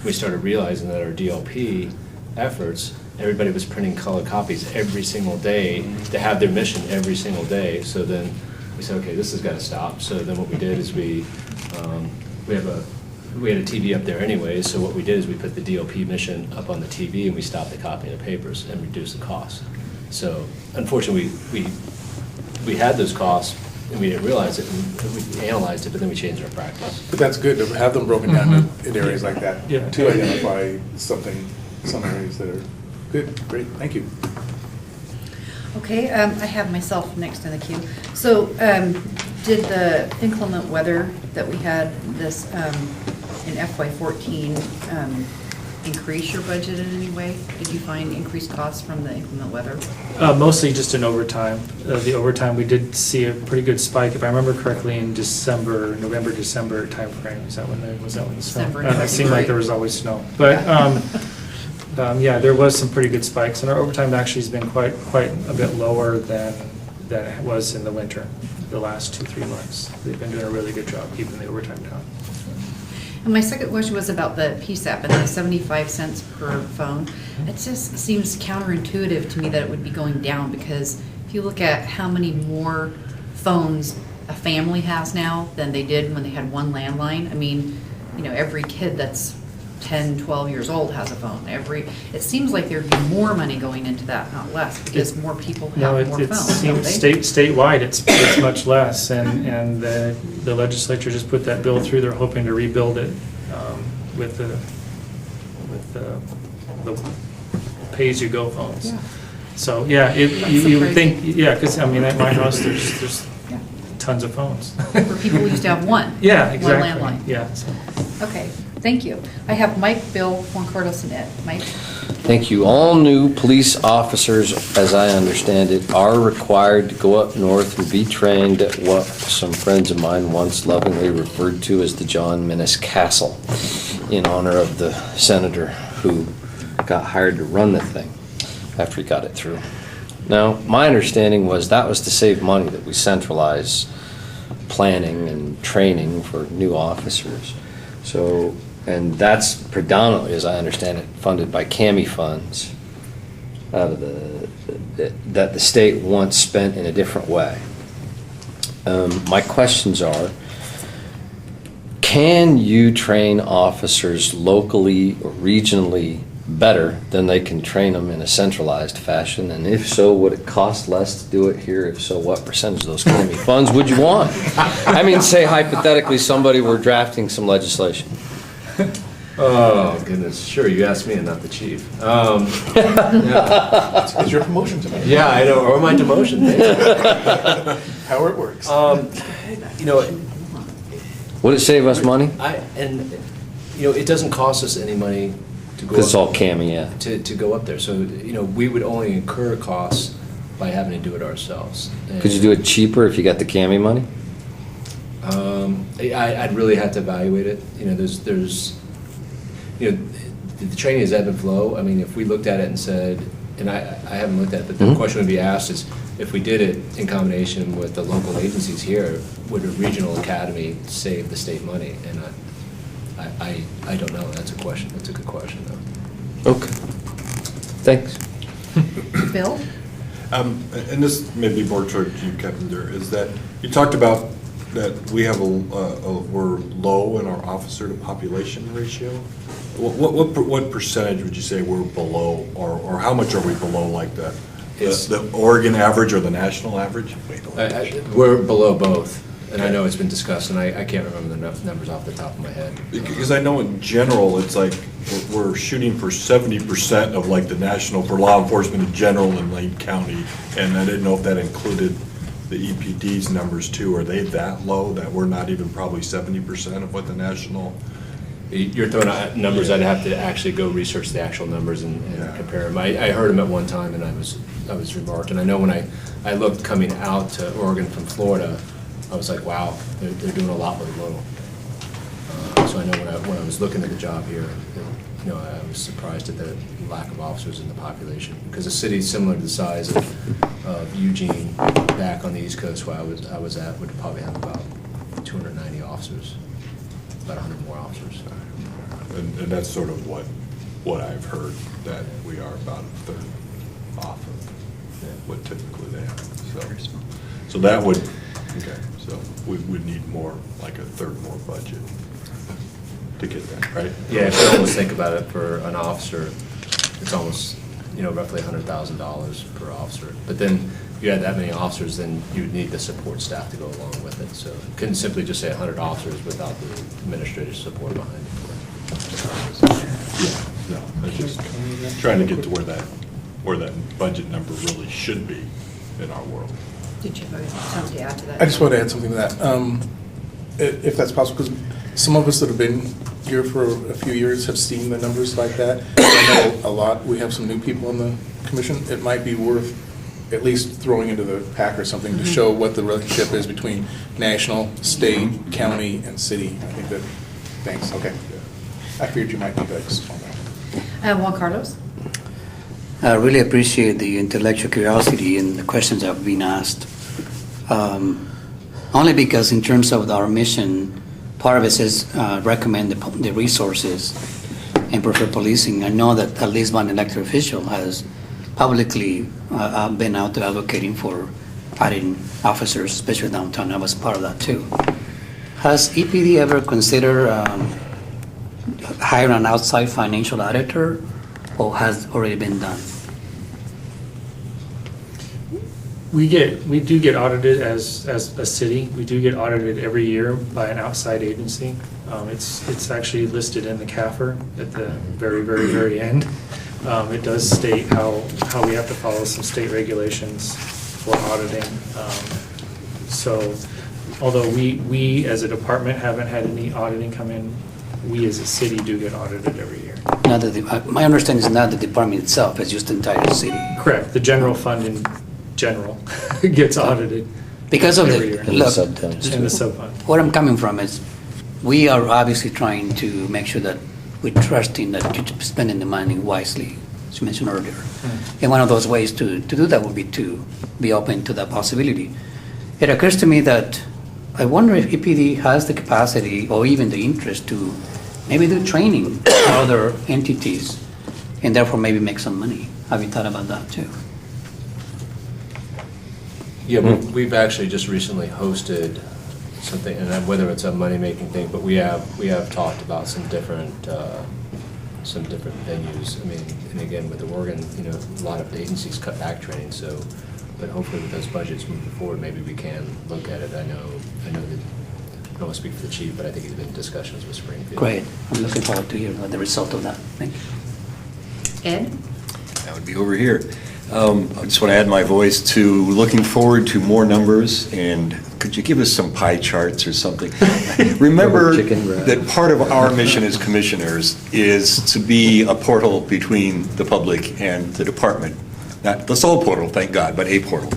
We started realizing that our DLP efforts, everybody was printing color copies every single day to have their mission every single day. So then we said, okay, this has got to stop. So then what we did is we had a TV up there anyway. So what we did is we put the DLP mission up on the TV, and we stopped the copying of papers and reduced the cost. So unfortunately, we had those costs and we didn't realize it, and we analyzed it, but then we changed our practice. But that's good to have them broken down in areas like that, Yeah. to identify some areas that are good. Great, thank you. Okay, I have myself next in the queue. So, did the inclement weather that we had this, in FY14, increase your budget in any way? Did you find increased costs from the inclement weather? Mostly just in overtime. The overtime, we did see a pretty good spike, if I remember correctly, in November, December timeframe. Was that when the snow? December, It seemed like there was always snow. But, yeah, there was some pretty good spikes, and our overtime actually has been quite a bit lower than it was in the winter, the last 2-3 months. They've been doing a really good job keeping the overtime down. And my second question was about the PSAP and the 75 cents per phone. It just seems counterintuitive to me that it would be going down, because if you look at how many more phones a family has now than they did when they had one landline, I mean, every kid that's 10, 12 years old has a phone. It seems like there'd be more money going into that, not less, because more people have more it phones, don't seems they? statewide, it's much less, and the legislature just put that bill through. They're hoping to rebuild it with the pay-as-you-go phones. Yeah. So, yeah, you would think, yeah, because, I mean, at my house, there's Yeah. tons of phones. For people who used to have one. Yeah, exactly. One landline. Yeah. So. Okay, thank you. I have Mike, Bill, Juan Carlos, and Ed. Mike? Thank you. All new police officers, as I understand it, are required to go up north and be trained at what some friends of mine once lovingly referred to as the John Minnis Castle, in honor of the senator who got hired to run the thing after he got it through. Now, my understanding was that was to save money, that we centralize planning and training for new officers. So, and that's predominantly, as I understand it, funded by CAMI funds out of that the state once spent in a different way. My questions are, can you train officers locally or regionally better than they can train them in a centralized fashion? And if so, would it cost less to do it here? If so, what percentage of those CAMI funds would you want? I mean, say hypothetically somebody were drafting some legislation. Oh, goodness, sure, you asked me and not the chief. Yeah. It's your promotion tonight. Yeah, I know, or my demotion, thank you. How it works. Would it save us money? It doesn't cost us any money to go. Because it's all up- CAMI, yeah. To go up there, so, we would only incur costs by having to do it ourselves. Could you do it cheaper if you got the CAMI money? I'd really have to evaluate it. The training is ebb and flow. I mean, if we looked at it and said, and I haven't looked at it, but the question would be asked is, if we did it in combination with the local agencies here, would a regional academy save the state money? And I don't know. That's a question. That's a good question, though. Okay. Thanks. Bill? And this may be more toward you, Captain Durr, is that you talked about that we have we're low in our officer to population ratio. What percentage would you say we're below, or how much are we below, like It's- the Oregon average or the national average? We're below both, and I know it's been discussed, and I can't remember the numbers off the top of my head. Because I know in general, it's like, we're shooting for 70% of like the national, for law enforcement in general in Lane County, and I didn't know if that included the EPD's numbers too. Are they that low that we're not even probably 70% of what the national? You're throwing out numbers, I'd have to actually go research the actual numbers and Yeah. compare them. I heard them at one time, and I was remarked, and I know when I looked coming out to Oregon from Florida, I was like, wow, they're doing a lot with little. So I know when I was looking at the job here, you know, I was surprised at the lack of officers in the population, because a city similar to the size of Eugene, back on the East Coast where I was at, would probably have about 290 officers, about 100 more officers. And that's sort of what I've heard, that we are about a third off of what typically they have. So that would, okay, so we would need more, like a third more budget to get that, right? Yeah, if you almost think about it, for an officer, it's almost, you know, roughly $100,000 per officer. But then, if you had that many officers, then you would need the support staff to go along with it. So you couldn't simply just say 100 officers without the administrative support behind it. No, it's just trying to get to where that budget number really should be in our world. Did you have something to add to that? I just want to add something to that, if that's possible, because some of us that have been here for a few years have seen the numbers like that. I know a lot, we have some new people on the commission. It might be worth at least throwing into the pack or something to show what the relationship is between national, state, county, and city. I think that, thanks, okay. I figured you might need that on that. Juan Carlos? I really appreciate the intellectual curiosity and the questions that have been asked. Only because in terms of our mission, part of it says recommend the resources and prefer policing. I know that at least one elected official has publicly been out there advocating for adding officers, especially downtown. I was part of that too. Has EPD ever considered hiring an outside financial auditor, or has already been done? We do get audited as a city. We do get audited every year by an outside agency. It's actually listed in the CAFR at the very, very, very end. It does state how we have to follow some state regulations for auditing. So although we as a department haven't had any auditing come in, we as a city do get audited every year. Not that my understanding is not the department itself, it's just the entire city. Correct. The general fund in general gets audited Because of every year. the, look, And the sub-fund. where I'm coming from is, we are obviously trying to make sure that we're trusting that you're spending the money wisely, as you mentioned earlier. And one of those ways to do that would be to be open to that possibility. It occurs to me that I wonder if EPD has the capacity or even the interest to maybe do training for other entities and therefore maybe make some money. Have you thought about that too? Yeah, we've actually just recently hosted something, and whether it's a money-making thing, but we have talked about some different venues. I mean, and again, with the Oregon, you know, a lot of agencies cut back training, so, but hopefully with those budgets moving forward, maybe we can look at it. I know that, I don't want to speak for the chief, but I think he's been in discussions with Springfield. Great. I'm looking forward to hearing the result of that. Thank you. Ed? That would be over here. I just want to add my voice to looking forward to more numbers, and could you give us some pie charts or something? Remember that part of our mission as commissioners is to be a portal between the public and the department. Not the sole portal, thank God, but a portal,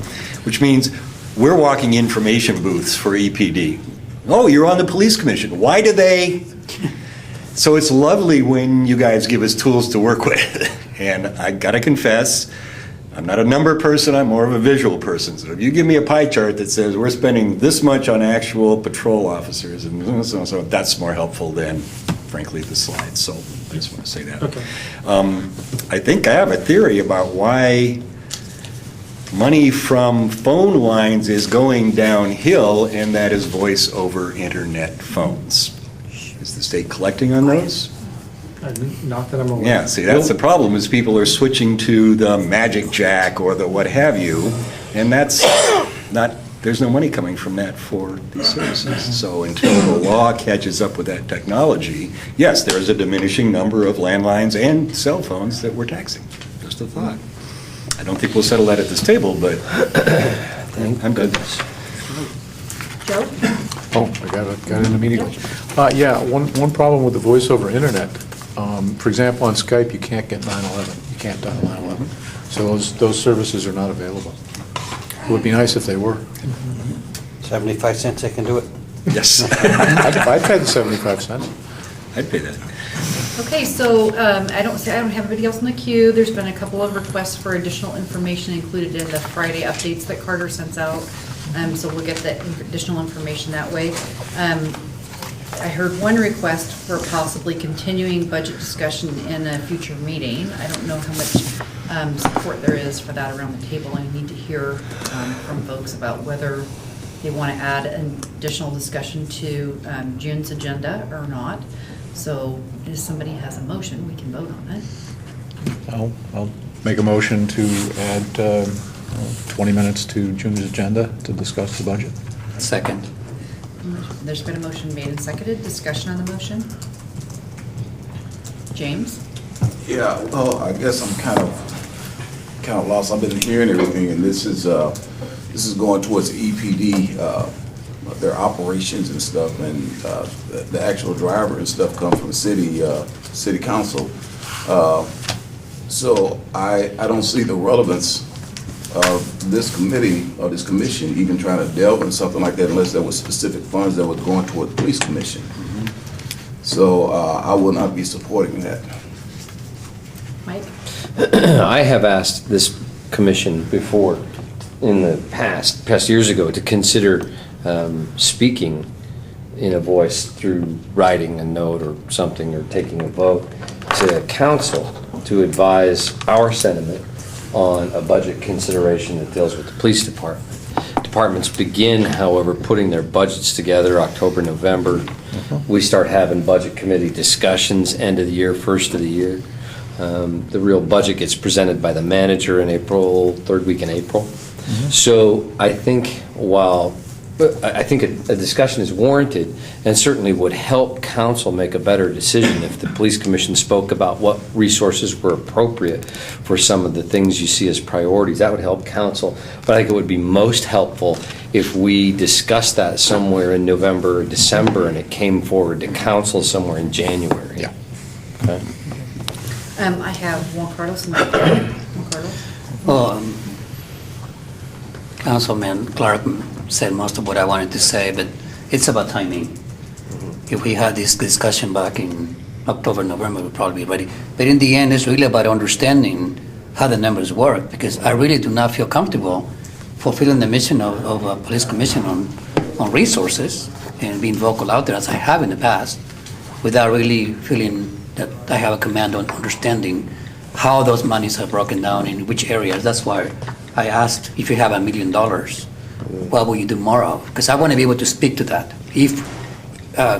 which means we're walking information booths for EPD. Oh, you're on the police commission. Why do they? So it's lovely when you guys give us tools to work with. And I gotta confess, I'm not a number person, I'm more of a visual person. So if you give me a pie chart that says we're spending this much on actual patrol officers, and so that's more helpful than, frankly, the slides. So I just want to say that. Okay. I think I have a theory about why money from phone lines is going downhill, and that is voice over internet phones. Is the state collecting on those? Not that I'm aware. Yeah, see, that's the problem, is people are switching to the Magic Jack or the what have you, and that's not, there's no money coming from that for these services. So until the law catches up with that technology, yes, there is a diminishing number of landlines and cell phones that we're taxing. Just a thought. I don't think we'll settle that at this table, but I'm good. Joe? Oh, I got it in the meeting. Yeah, one problem with the voice over internet, for example, on Skype, you can't get 911. You can't dial 911. So those services are not available. It would be nice if they were. 75 cents, I can do it. Yes. I'd pay the 75 cents. I'd pay that. Okay, so I don't have anybody else in the queue. There's been a couple of requests for additional information included in the Friday updates that Carter sends out. So we'll get that additional information that way. I heard one request for possibly continuing budget discussion in a future meeting. I don't know how much support there is for that around the table. I need to hear from folks about whether they want to add an additional discussion to June's agenda or not. So if somebody has a motion, we can vote on it. I'll make a motion to add 20 minutes to June's agenda to discuss the budget. Second. There's been a motion made and seconded. Discussion on the motion? James? Yeah, well, I guess I'm kind of lost. I've been hearing everything, and this is going towards the EPD, their operations and stuff, and the actual driver and stuff come from the city council. So I don't see the relevance of this committee or this commission even trying to delve into something like that unless there were specific funds that were going toward the police commission. So I will not be supporting that. Mike? I have asked this commission before in the past years ago, to consider speaking in a voice through writing a note or something, or taking a vote to council to advise our sentiment on a budget consideration that deals with the police department. Departments begin, however, putting their budgets together October, November. We start having budget committee discussions end of the year, first of the year. The real budget gets presented by the manager in April, third week in April. So I think a discussion is warranted, and certainly would help council make a better decision if the police commission spoke about what resources were appropriate for some of the things you see as priorities. That would help council, but I think it would be most helpful if we discussed that somewhere in November or December, and it came forward to council somewhere in January. Yeah. Okay. I have Juan Carlos and Juan Carlos. Well, Councilman Clark said most of what I wanted to say, but it's about timing. If we had this discussion back in October, November, we'd probably be ready. But in the end, it's really about understanding how the numbers work, because I really do not feel comfortable fulfilling the mission of a police commission on resources and being vocal out there, as I have in the past, without really feeling that I have a command on understanding how those monies are broken down in which areas. That's why I asked, if you have $1 million, what will you do more of? Because I want to be able to speak to that. If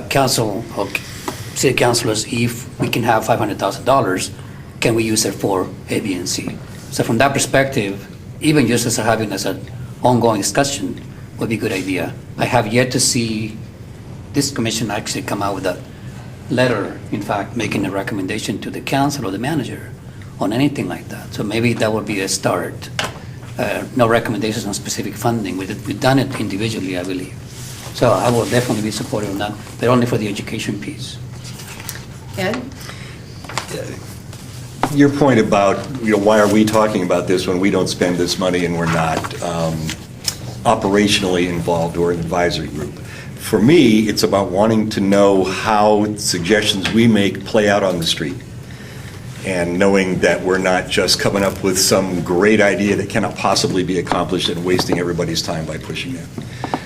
council or city councilors, if we can have $500,000, can we use it for A, B, and C? So from that perspective, even just as having as an ongoing discussion would be a good idea. I have yet to see this commission actually come out with a letter, in fact, making a recommendation to the council or the manager on anything like that. So maybe that would be a start. No recommendations on specific funding. We've done it individually, I believe. So I will definitely be supportive of that, but only for the education piece. Ed? Your point about, why are we talking about this when we don't spend this money and we're not operationally involved or an advisory group? For me, it's about wanting to know how suggestions we make play out on the street, and knowing that we're not just coming up with some great idea that cannot possibly be accomplished and wasting everybody's time by pushing it.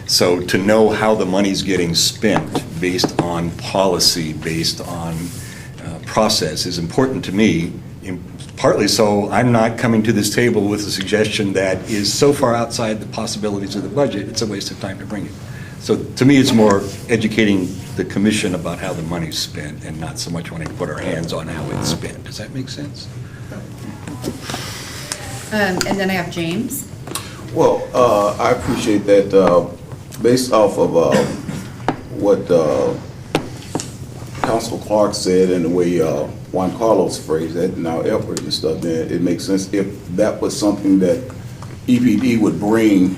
So to know how the money's getting spent based on policy, based on process is important to me, partly so I'm not coming to this table with a suggestion that is so far outside the possibilities of the budget, it's a waste of time to bring it. So to me, it's more educating the commission about how the money's spent and not so much wanting to put our hands on how it's spent. Does that make sense? And then I have James. Well, I appreciate that, based off of what Council Clark said and the way Juan Carlos phrased it, and our efforts and stuff, then it makes sense if that was something that EPD would bring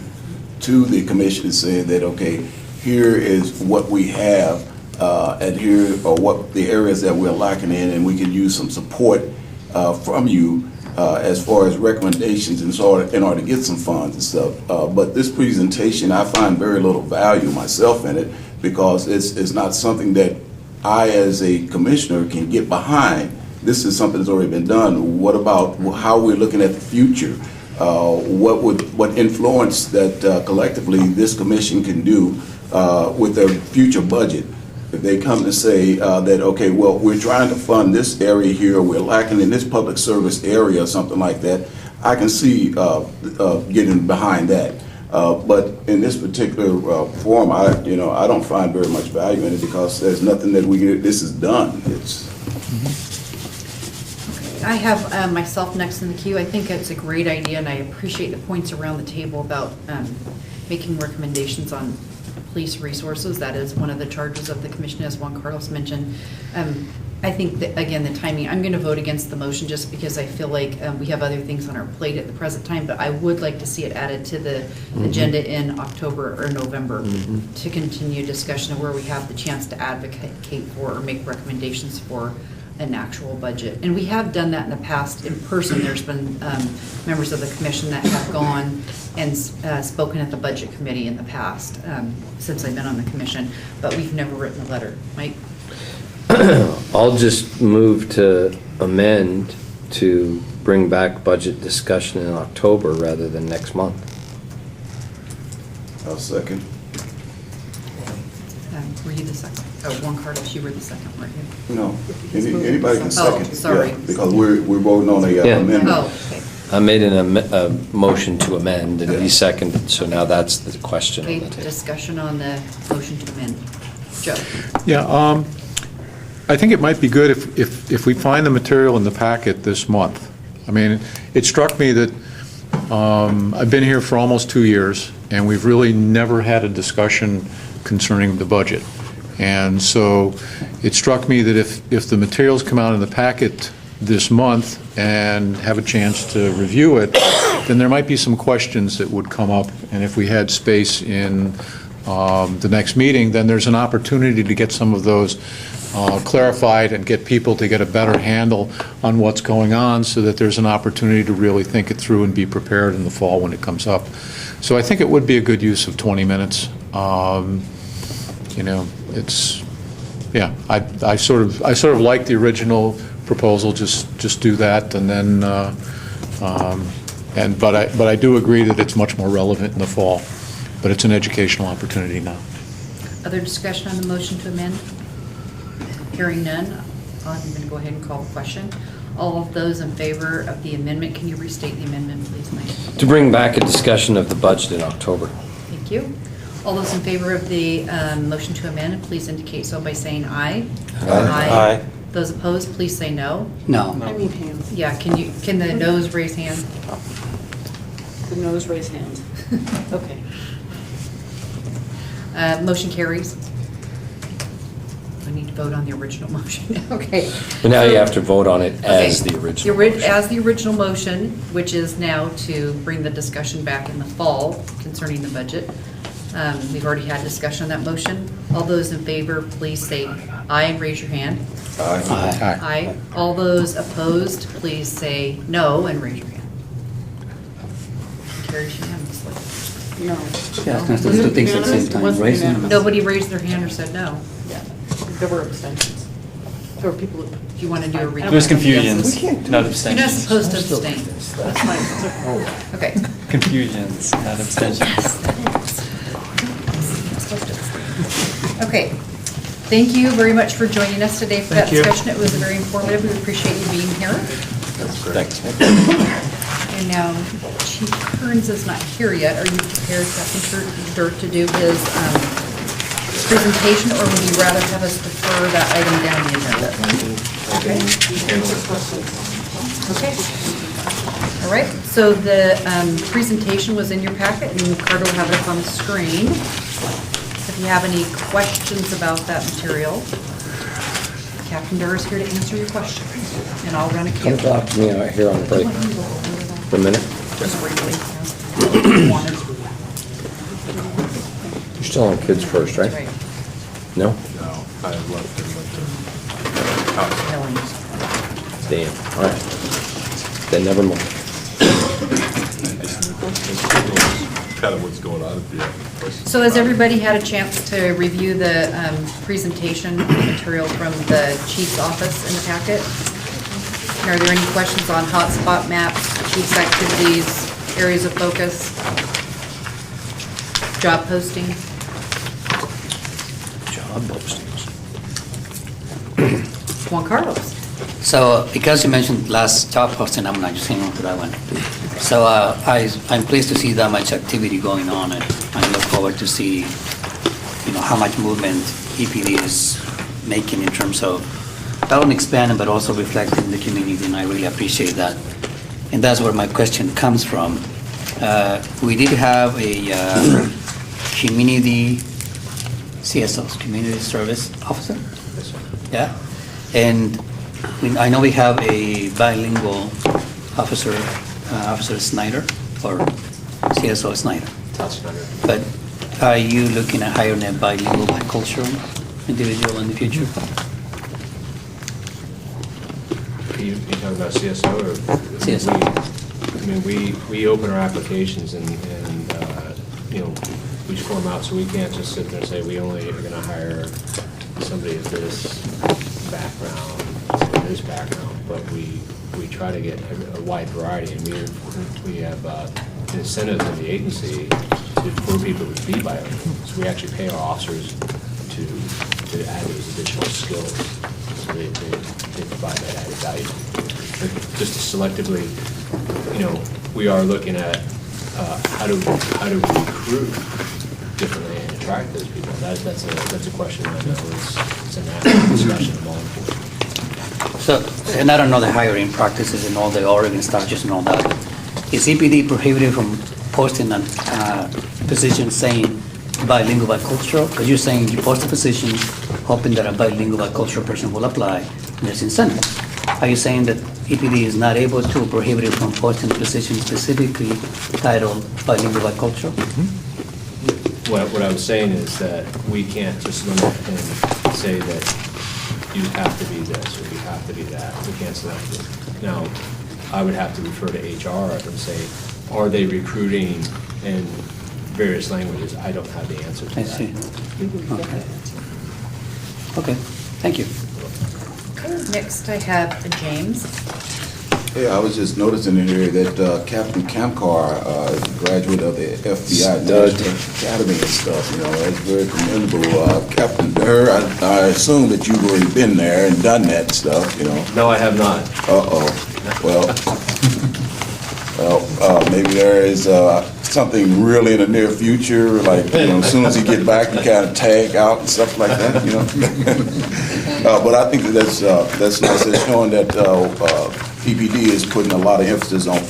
to the commission and say that, okay, here is what we have, and here are what the areas that we're lacking in, and we can use some support from you as far as recommendations in order to get some funds and stuff. But this presentation, I find very little value myself in it, because it's not something that I, as a commissioner, can get behind. This is something that's already been done. What about how we're looking at the future? What influence that collectively this commission can do with their future budget? If they come to say that, okay, well, we're trying to fund this area here, we're lacking in this public service area or something like that, I can see getting behind that. But in this particular forum, I don't find very much value in it, because there's nothing that this is done. I have myself next in the queue. I think it's a great idea, and I appreciate the points around the table about making recommendations on police resources. That is one of the charges of the commission, as Juan Carlos mentioned. I think that, again, the timing, I'm going to vote against the motion just because I feel like we have other things on our plate at the present time, but I would like to see it added to the agenda in October or November to continue discussion of where we have the chance to advocate for or make recommendations for an actual budget. And we have done that in the past in person. There's been members of the commission that have gone and spoken at the budget committee in the past since I've been on the commission, but we've never written a letter. Mike? I'll just move to amend to bring back budget discussion in October rather than next month. I'll second. Were you the second? Oh, Juan Carlos, you were the second, weren't you? No, anybody can second. Oh, sorry. Yeah, because we're voting on a amendment. Oh, okay. I made a motion to amend, and he seconded, so now that's the question on Okay, the table. discussion on the motion to amend. Joe? Yeah, I think it might be good if we find the material in the packet this month. I mean, it struck me that I've been here for almost 2 years, and we've really never had a discussion concerning the budget. And so it struck me that if the materials come out in the packet this month and have a chance to review it, then there might be some questions that would come up. And if we had space in the next meeting, then there's an opportunity to get some of those clarified and get people to get a better handle on what's going on, so that there's an opportunity to really think it through and be prepared in the fall when it comes up. So I think it would be a good use of 20 minutes. It's, yeah, I sort of like the original proposal. Just do that, and then but I do agree that it's much more relevant in the fall. But it's an educational opportunity now. Other discussion on the motion to amend? Hearing none, I'm going to go ahead and call the question. All of those in favor of the amendment, can you restate the amendment, please, Mike? To bring back a discussion of the budget in October. Thank you. All those in favor of the motion to amend, please indicate so by saying aye. Aye. Those opposed, please say no. No. I need hands. Yeah, can the noes raise hand? The nose raise hand. Okay. Motion carries. We need to vote on the original motion. Okay. But now you have to vote on it as Okay. the original motion. As the original motion, which is now to bring the discussion back in the fall concerning the budget. We've already had discussion on that motion. All those in favor, please say aye and raise your hand. Aye. Aye. All those opposed, please say no and raise your hand. Carries unanimously. No. Yeah, let's do two things at the same time. Wasn't Raise them. unanimous. Nobody raised their hand or said no. Yeah. There were abstentions. There were people who. Do you want to do a recap? There's confusions, not You're not abstentions. supposed to abstain. That's fine. Okay. Confusions, not abstentions. Okay. Thank you very much for joining us today for that Thank you. discussion. It was very informative. We appreciate you being here. Thanks. And now Chief Kearns is not here yet. Are you prepared, Captain Dirk, to do his presentation, or would you rather have us defer that item down the agenda? Okay. All right, so the presentation was in your packet, and Carter will have it up on the screen. If you have any questions about that material, Captain Durr is here to answer your questions, and I'll run a queue. Come talk to me out here on the break for a minute. Just briefly. You're still on kids first, right? Right. No? No, I left and went to Damn, all right. Then never mind. kind of what's going on at the end. So has everybody had a chance to review the presentation material from the chief's office in the packet? And are there any questions on hotspot maps, chief's activities, areas of focus, job posting? Job postings. Juan Carlos? So because you mentioned last job posting, I'm not just hanging on to that one. So I'm pleased to see that much activity going on, and I look forward to see, how much movement EPD is making in terms of not only expanding but also reflecting the community, and I really appreciate that. And that's where my question comes from. We did have a community CSOs, community service officer. Yeah, and I know we have a bilingual officer, Officer Snyder, or CSO Snyder. But are you looking at hiring a bilingual, bicultural individual in the future? You talking about CSO or? CSO. We open our applications and we score them out, so we can't just sit there and say, we only are gonna hire somebody of this background, this background, but we try to get a wide variety, and we have incentives in the agency for people to be bilingual. So we actually pay our officers to add those additional skills, so they provide that added value. But just selectively, we are looking at how do we recruit differently and attract those people. That's a question I know it's an active discussion among. So, and I don't know the hiring practices and all the Oregon statutes and all that. Is EPD prohibited from posting a position saying bilingual, bicultural? Because you're saying you post a position hoping that a bilingual, bicultural person will apply, and there's incentives. Are you saying that EPD is not able to prohibit it from posting a position specifically titled bilingual, bicultural? What I was saying is that we can't just limit and say that you have to be this or you have to be that. We can't select it. Now, I would have to refer to HR and say, are they recruiting in various languages? I don't have the answer to that. I see. Okay, thank you. Okay, next I have James. Yeah, I was just noticing in here that Captain Kamkar is a graduate of the FBI National Academy and stuff, that's very commendable. Captain Durr, I assume that you've already been there and done that stuff, No, I have not. Uh-oh, well, maybe there is something really in the near future, like, as soon as you get back, you kind of tag out and stuff like that, But I think that's nice. It's showing that EPD is putting a lot of emphasis on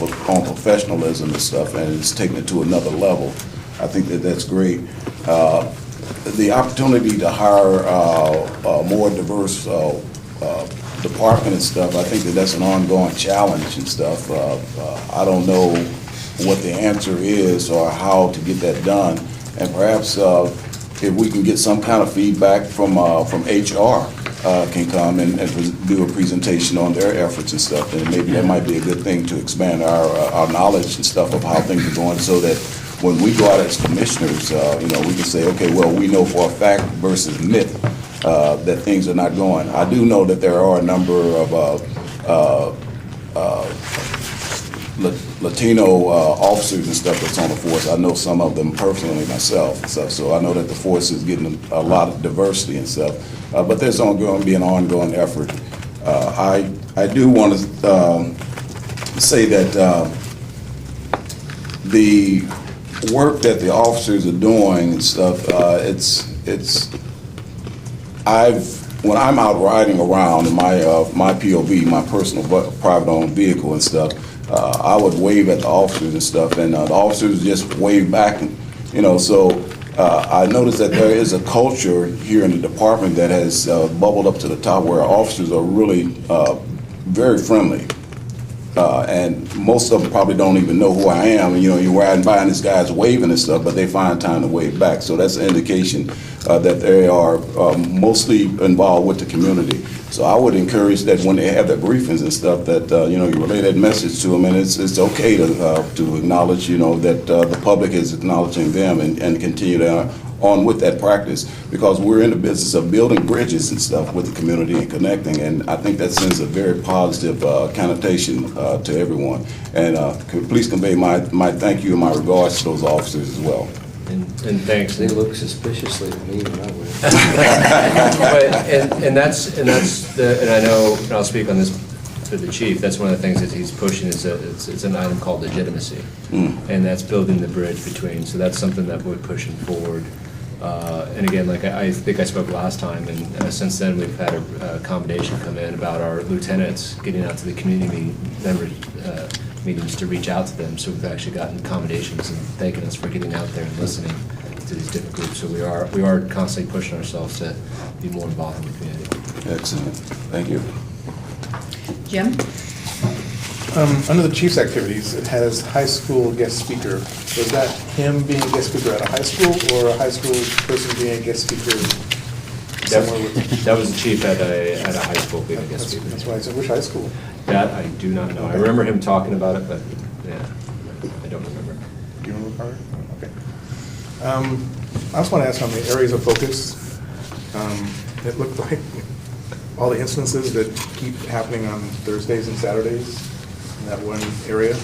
professionalism and stuff, and it's taking it to another level. I think that's great. The opportunity to hire a more diverse department and stuff, I think that's an ongoing challenge and stuff. I don't know what the answer is or how to get that done, and perhaps if we can get some kind of feedback from HR. Can come and do a presentation on their efforts and stuff, and maybe that might be a good thing to expand our knowledge and stuff of how things are going, so that when we go out as commissioners, we can say, okay, well, we know for a fact versus myth that things are not going. I do know that there are a number of Latino officers and stuff that's on the force. I know some of them personally myself and stuff, so I know that the force is getting a lot of diversity and stuff. But there's going to be an ongoing effort. I do want to say that the work that the officers are doing and stuff, when I'm out riding around in my POV, my personal private owned vehicle and stuff, I would wave at the officers and stuff, and the officers just wave back, so I noticed that there is a culture here in the department that has bubbled up to the top where officers are really very friendly. And most of them probably don't even know who I am. And, you're riding by and this guy's waving and stuff, but they find time to wave back. So that's an indication that they are mostly involved with the community. So I would encourage that when they have their briefings and stuff, that you relay that message to them, and it's okay to acknowledge, that the public is acknowledging them and continue on with that practice, because we're in the business of building bridges and stuff with the community and connecting, and I think that sends a very positive connotation to everyone. And please convey my thank you and my regards to those officers as well. And thanks. They look suspiciously to me that way. And I know, and I'll speak on this to the chief, that's one of the things that he's pushing is it's an item called legitimacy. And that's building the bridge between, so that's something that we're pushing forward. And again, like I think I spoke last time, and since then we've had a accommodation come in about our lieutenants getting out to the community member meetings to reach out to them. So we've actually gotten accommodations and thanking us for getting out there and listening to these different groups. So we are constantly pushing ourselves to be more involved in the community. Excellent. Thank you. Jim? Under the chief's activities, it has high school guest speaker. Was that him being a guest speaker at a high school, or a high school person being a guest speaker somewhere with? That was the chief at a high school being a guest speaker. That's why I said, which high school? That I do not know. I remember him talking about it, but yeah, I don't remember. Do you remember, Carter? Okay. I just want to ask on the areas of focus. It looked like all the instances that keep happening on Thursdays and Saturdays in that one area.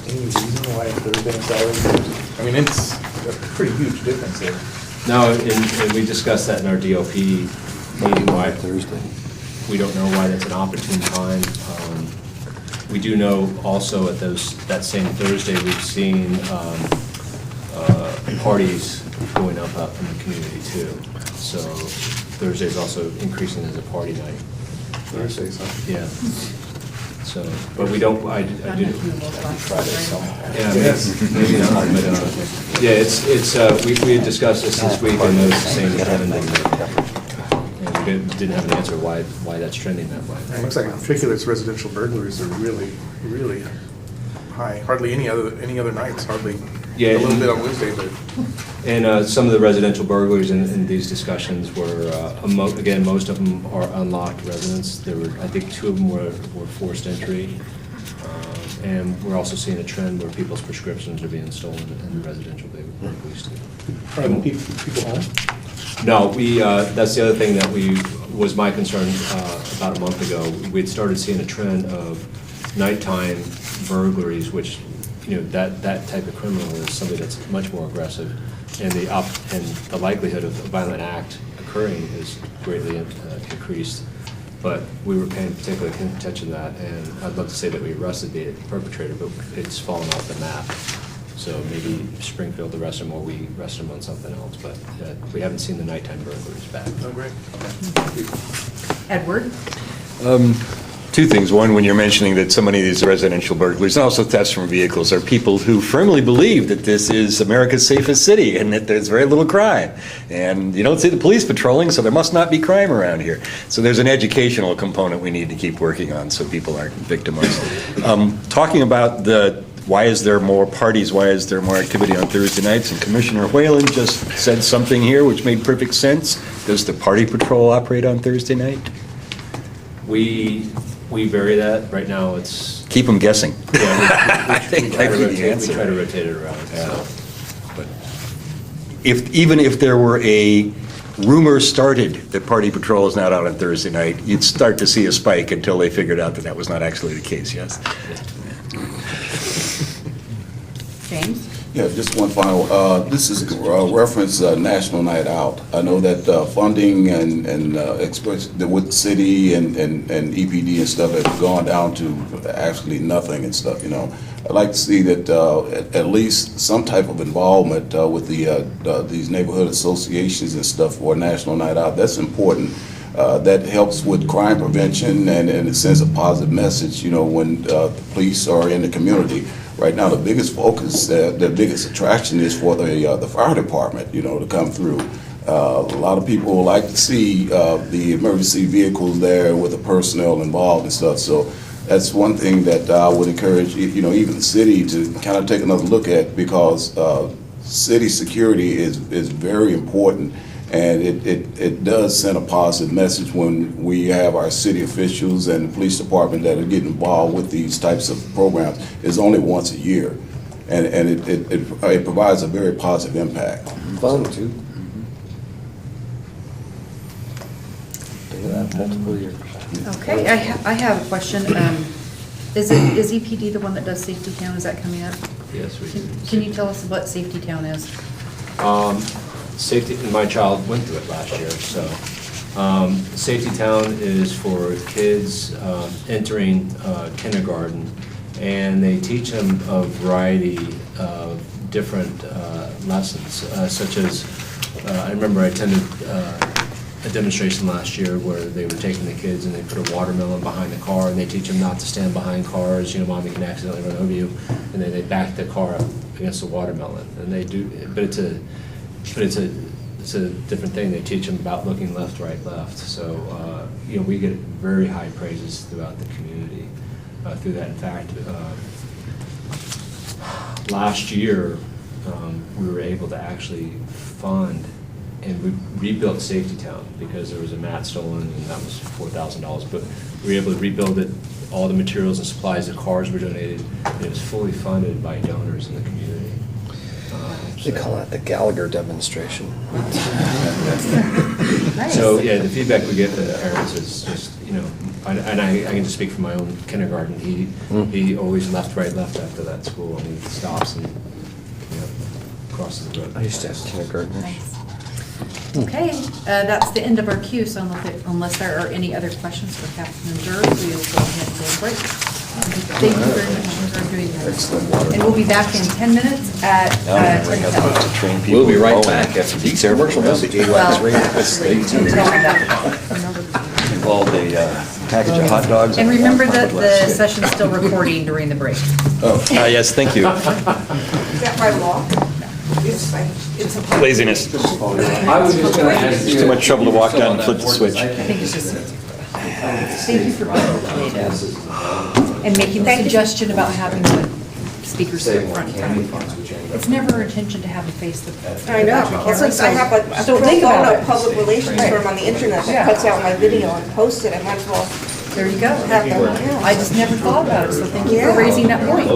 Any reason why Thursday and Saturday? I mean, it's a pretty huge difference there. No, and we discussed that in our DOP meeting. Why Thursday? We don't know why that's an opportune time. We do know also at that same Thursday, we've seen parties going up in the community too. So Thursday is also increasing as a party night. Thursdays, huh? Yeah. So, but we don't, I do. Yeah, maybe not, but, yeah, we had discussed this week, and it was the same trend, and we didn't have an answer why that's trending that way. It looks like in particular it's residential burglaries are really, really high. Hardly any other nights, hardly. Yeah, a little bit on Wednesday, but. And some of the residential burglaries in these discussions were, again, most of them are unlocked residents. There were, I think, 2 of them were forced entry. And we're also seeing a trend where people's prescriptions are being stolen in residential burglaries too. Are the people home? No, that's the other thing that was my concern about a month ago. We'd started seeing a trend of nighttime burglaries, which, that type of criminal is somebody that's much more aggressive, and the likelihood of a violent act occurring is greatly increased. But we were paying particular attention to that, and I'd love to say that we arrested the perpetrator, but it's fallen off the map. So maybe Springfield arrested him, or we arrested him on something else, but we haven't seen the nighttime burglaries back. Oh, great. Okay. Edward? 2 things. One, when you're mentioning that so many of these residential burglaries, and also thefts from vehicles, are people who firmly believe that this is America's safest city and that there's very little crime. And you don't see the police patrolling, so there must not be crime around here. So there's an educational component we need to keep working on so people aren't victimized. Talking about why is there more parties, why is there more activity on Thursday nights, and Commissioner Whalen just said something here which made perfect sense. Does the party patrol operate on Thursday night? We vary that. Right now, it's... Keep them guessing. Yeah, I think that'd be the answer. We try to rotate it around. Yeah. So. But even if there were a rumor started that party patrol is not out on Thursday night, you'd start to see a spike until they figured out that was not actually the case, yes? James? Yeah, just one final, this is reference National Night Out. I know that funding and express with the city and EPD and stuff have gone down to actually nothing and stuff, you know. I'd like to see that at least some type of involvement with these neighborhood associations and stuff for National Night Out. That's important. That helps with crime prevention and it sends a positive message, you know, when the police are in the community. Right now, the biggest focus, the biggest attraction is for the fire department, you know, to come through. A lot of people like to see the emergency vehicles there with the personnel involved and stuff. So that's one thing that I would encourage, you know, even the city to kind of take another look at, because city security is very important. And it does send a positive message when we have our city officials and the police department that are getting involved with these types of programs. It's only once a year, and it provides a very positive impact. Fun, too. Think of that, multiple years. Okay, I have a question. Is EPD the one that does Safety Town? Is that coming up? Yes, we do. Can you tell us what Safety Town is? Safety, my child went through it last year, so. Safety Town is for kids entering kindergarten, and they teach them a variety of different lessons, such as, I remember I attended a demonstration last year where they were taking the kids and they put a watermelon behind the car, and they teach them not to stand behind cars, you know, mommy can accidentally run over you, and then they back the car up against the watermelon, and they do, but it's a different thing. They teach them about looking left, right, left. So, you know, we get very high praises throughout the community through that. In fact, last year, we were able to actually fund, and we rebuilt Safety Town because there was a mat stolen, and that was $4,000. But we were able to rebuild it. All the materials and supplies, the cars were donated. And it was fully funded by donors in the community. They call that the Gallagher demonstration. So, yeah, the feedback we get from the parents is just, you know, and I can just speak from my own kindergarten. He always left, right, left after that school, and he stops and, you know, crosses the road. I used to have kindergartners. Nice. Okay, that's the end of our queue, so unless there are any other questions for Captain and Jurors, we will go ahead and go to break. Thank you very much for doing that. And we'll be back in 10 minutes at 10:10. We'll be right back after these commercial messages. Well, actually, until that. Involved a package of hot dogs. And remember that the session's still recording during the break. Yes, thank you. Is that by law? It's like, it's a. Laziness. It's too much trouble to walk down and flip the switch. I think it's just, thank you for being creative and making the suggestion about having the speakers in front. It's never our intention to have them face the. I know, it's like, I have a Don't think pro about bono it. public relations firm on the internet Yeah. that cuts out my video and posts it, I might as well There you go. have them, yeah. I just never thought about it, so thank you for Yeah. raising that point.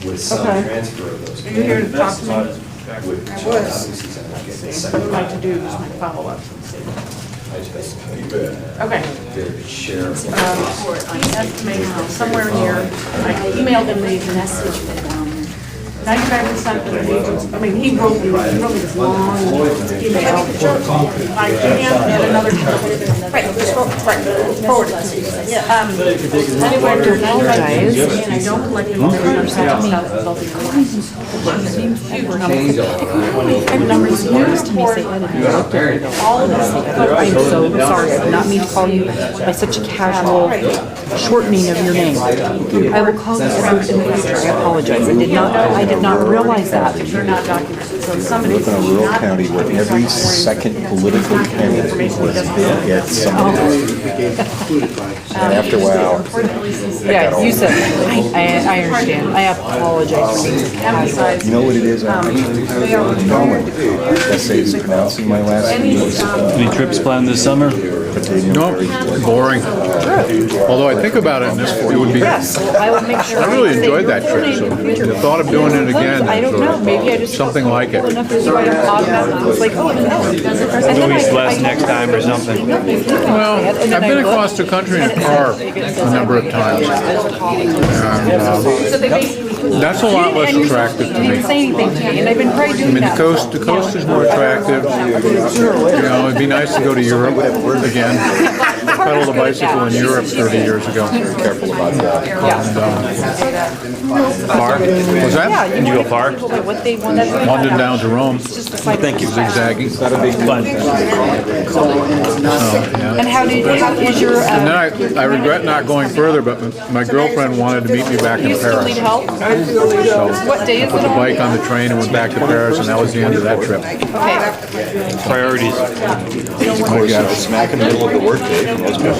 With some Okay. transfer of those. Are you here to talk to me? I I was. What I'd like to do is my follow-up. Okay. He's estimating somewhere near, I emailed him the message. 99% of the agents, I mean, he wrote me this long email. I and another. Right, just forward it to me. Yeah. Anyway, to apologize, and I don't collect the numbers. Numbers used to me say all of this. I'm so sorry, I did not mean to call you by such a casual shortening of your name. I will call you Ruth in the future, I apologize, I did not realize that. They're not documented, so somebody. Live in a rural county where every second political candidate was get somebody. And after a while, Yeah, you said, I understand, I apologize for being casual. you know what it is? That's pronouncing my last name. Any trips planned this summer? No, boring. Although I think about it, and this it would be. Yes, I will make sure. I really enjoyed that trip. So the thought of doing it again, I don't know, maybe I just. something like it. Enough to write a blog about it, and it's like, oh, no. Louis less next time or something. Well, I've been across the country in a car a number of times. And that's a lot less attractive to You me. didn't say anything to me, and I've been probably I doing mean, that. the coast is more attractive. You know, it'd be nice to go to Europe again. I pedaled a bicycle in Europe 30 years ago. Careful about that. Far? Was that? Did you go far? What they want. London down to Rome. Thank you. Zigzagging. Fun. And how is your, And then I regret not going further, but my girlfriend wanted to meet me back in you still need Paris. help? So What day is put it the on? bike on the train and went back to Paris, and that was the end of that trip. Okay. Priorities. I guess. Smack in the middle of the workday for most people.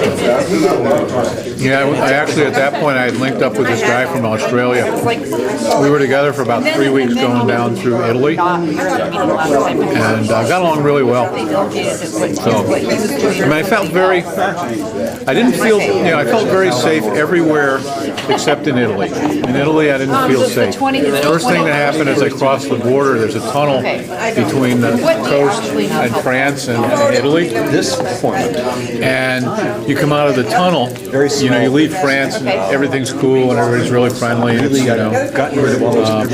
Yeah, I actually, at that point, I had linked up with this guy from Australia. We were together for about 3 weeks going down through Italy, and got along really well. So, I mean, I felt very, I didn't feel, you know, I felt very safe everywhere except in Italy. In Italy, I didn't feel safe. First thing that happened is I crossed the border, there's a tunnel between the coast and France and Italy. This point, And you come out of the tunnel, you know, you leave France and everything's cool and everybody's really friendly. And it's, you know,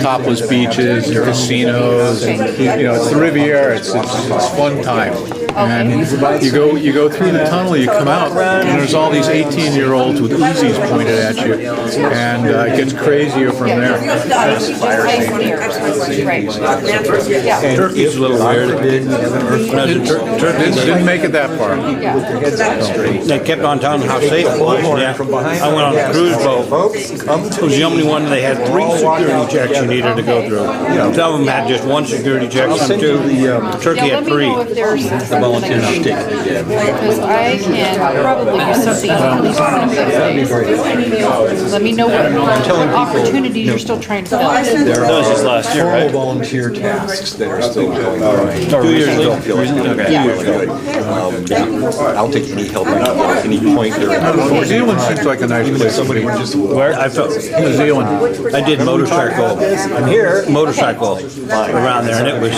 topless beaches and casinos and, you know, it's the Riviera, it's fun time. And you go through the tunnel, you come out, and there's all these 18-year-olds with Uzis pointed at you, and it gets crazier from there. Turkey's a little weird. Didn't make it that far. They kept on telling how safe it was. Yeah. I went on a cruise boat. It was the only one that they had 3 security checks you needed to go through. Some of them had just 1 security check, some 2. Turkey had 3. Because I can probably do something at least one of those days. Let me know what opportunities you're still trying to fill. there That was just are last year, formal right? volunteer tasks that are still going on. 2 years ago. I'll take any help I can get, any pointer. New Zealand seems like a nice place to be. Where I felt, New Zealand. I did motorcycle. I'm here. Motorcycle around there, and it was.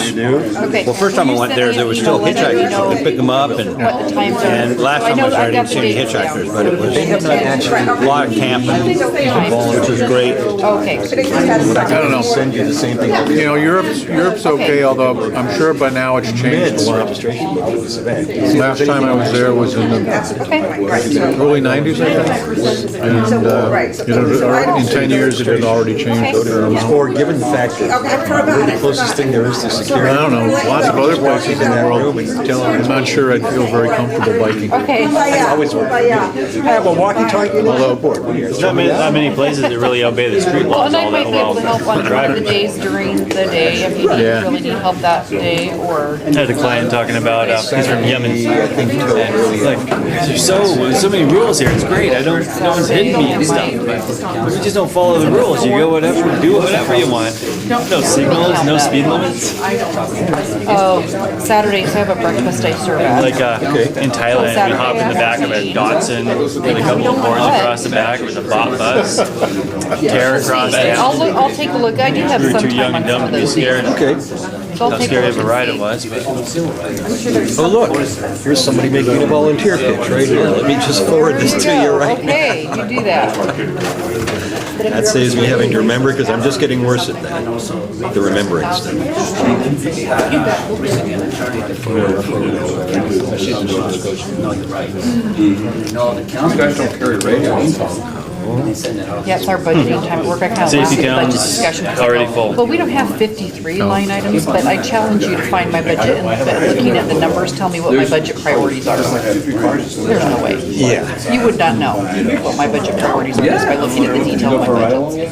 Okay. Well, first time I went there was still hitchhikers. They pick them up, and last time I was there, I didn't see any hitchhikers, but it was a lot of camping, which was great. Okay. I don't know. Send you the same thing. You know, Europe's okay, although I'm sure by now it's changed a lot. Registration for this event. Last time I was there was in the early 90s, I think. And, you know, in 10 years it had already changed. Or given the fact that we're the closest thing there is to I security. don't know, lots of other places in the world, I'm not sure I'd feel very comfortable biking. Okay. I always I have a walkie-talkie. There's not many places that really obey the street Well, laws and I all might that be able to well. help on one of the days during the day if you Yeah. really need help that day, or. I had a client talking about, he's from Yemen, and like, there's so many rules here, it's great, no one's hitting me and stuff, but we just don't follow the rules, you go whatever, do whatever you want. No signals, no speed limits. Oh, Saturdays I have a breakfast I serve at. Like in Thailand, we hop in the back of a Datsun with a couple of boards across the back, it was a bot bus, tear across town. I'll take a look. I do have We were some too time young and on some dumb of to be those. scared. So I'll How take a scary look of a and ride see. it was, but Oh, look, here's somebody making a volunteer pitch right here. Let me just forward this to you right now. Okay, you do that. That saves me having to remember, because I'm just getting worse at that, the remembering stuff. You guys don't carry radios. Yeah, it's our budgeting time at work. I kind of Safety lost budget counts discussion. already full. Well, we don't have 53 line items, but I challenge you to find my budget and looking at the numbers, tell me what my budget priorities are. There's no way. Yeah. You would not know what my budget priorities are just by looking at the detail of my budget.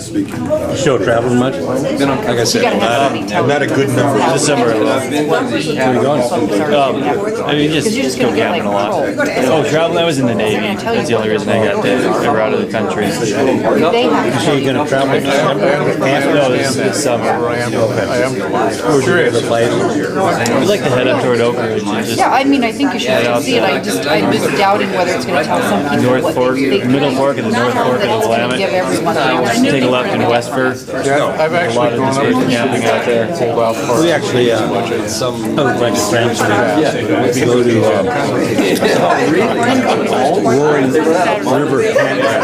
Still traveling much? Like I said, You gotta have the detail. I'm not a good number. December 11th. Where are you going? I mean, just Because you're just go gonna get like camping a lot. control. Oh, traveling, I was in the Navy, gonna tell you that's the only what reason I got you're ever out of the country. So you're gonna travel to No, this summer. I am curious. We'd like to head up toward Oak Ridge and just Yeah, I mean, I think you should see it, I'm just doubting whether it's gonna tell some people North what Fork, they Middle Fork and the North Fork of the That it's gonna give Willamette. everyone. Take a left in Westford. I've A lot actually of gone up dispersed camping out there. Pulled out far. We actually, a bunch of friends, we go to Roaring River Campground.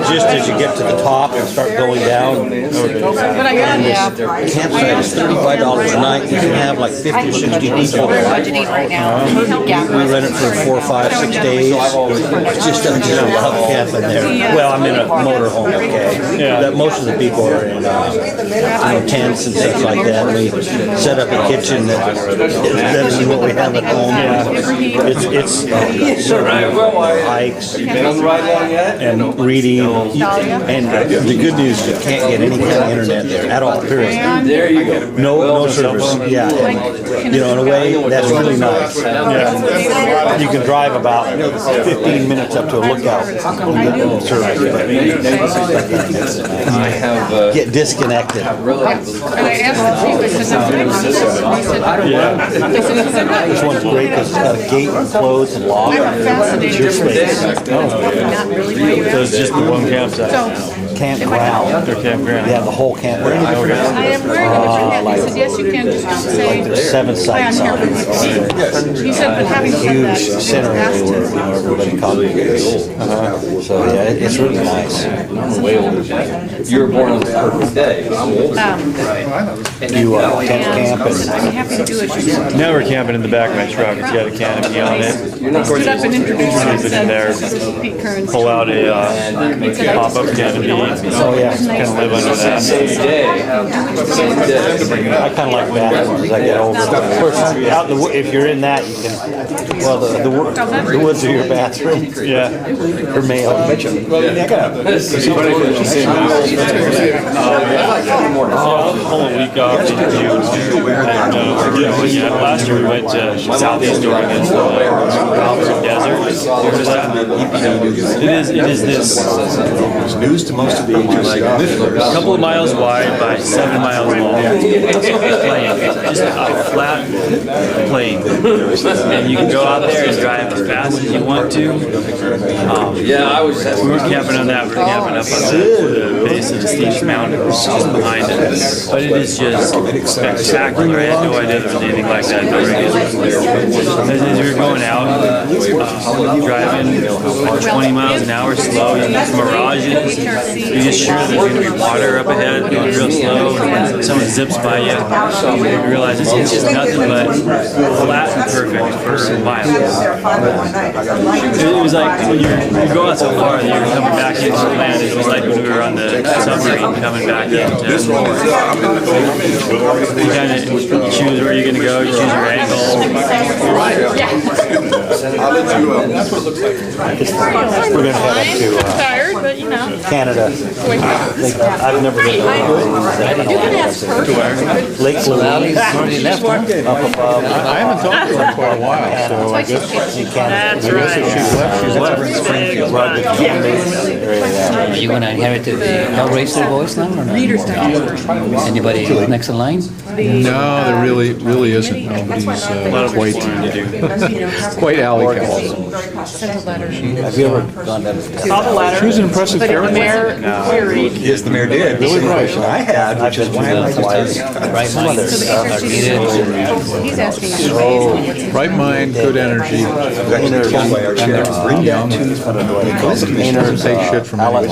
Just as you get to the top and start going down, campsite is $35 a night, you can have like 50 or 60 people. We're budgeting right now. We rent it for 4, 5, 6 days. It's just a love camping there. Well, I'm in a motorhome, okay? Yeah. That most of the people are in, tents and things like that. We set up a kitchen that is better than what we have at home. It's sort of hikes and reading. And the good news is you can't get any kind of internet there at all, period. There you go. No service, yeah. And, in a way, that's really nice. Yeah. You can drive about 15 minutes up to a lookout and get no service. I have, Get disconnected. And I asked you because I'm doing this, and he said, This one's great because it's got a gate closed and locked. I'm fascinated. It's your space. Not really where you're So it's at. just the one campsite. Campground. Or campground. Yeah, the whole campground. I am wearing a different hat. He said, yes, you can, just don't say. There's 7 sites on it. He said, but having said that, Huge center area where everybody congregates. So, yeah, it's really nice. you were born on the perfect day. You camp I said, I'm happy to do it. Now we're camping in the back of my truck. It's got a canopy on it. I stood up and introduced Sleep in myself. there. This is Pete Kearns. Pull out a pop-up canopy. Oh, yeah. Kind of live under that. Same day. I kind of like bathrooms as I get older. Of course, out in the, if you're in that, you can, well, the woods are your bathroom. Yeah. For male. Whole week off in June. And, last year we went to Southeast Oregon, the desert. It is this. It's news to most of the A couple of miles wide by 7 miles long. Plain, just a flat plain. And you can go out there and drive as fast as you want to. We were camping on that. We were camping up on the base of the steep mountain just behind it. But it is just spectacular. I had no idea there was anything like that in Oregon. As we were going out, driving 20 miles an hour slow, you get mirages. You're just sure there's going to be water up ahead, going real slow, and someone zips by you. You realize it's just nothing but flat and perfect for miles. It was like when you go out so far that you're coming back into the land. It was like when we were on the submarine coming back into. You kind of choose where you're going to go. You choose your angle. That's what it looks like. We're going to head up to Tired, but you know. Canada. I've never been to Lake Louise. Up above. I haven't talked to her in quite a while, so I guess In Canada. That's right. She's left Springfield. Rugged, area. Are you gonna inherit the Hellraiser voice now or not? Anybody next in line? no, there really isn't. Nobody's quite alley cal. Send a letter. Have you ever gone down to Saw the letter. She was an impressive But if the character. mayor queried, Yes, the mayor did. Really nice. I had, which is why I twice. Right mind. so the HRC, he's asking us to raise what's in. Right mind, good energy. Bring down to Doesn't take shit from anyone.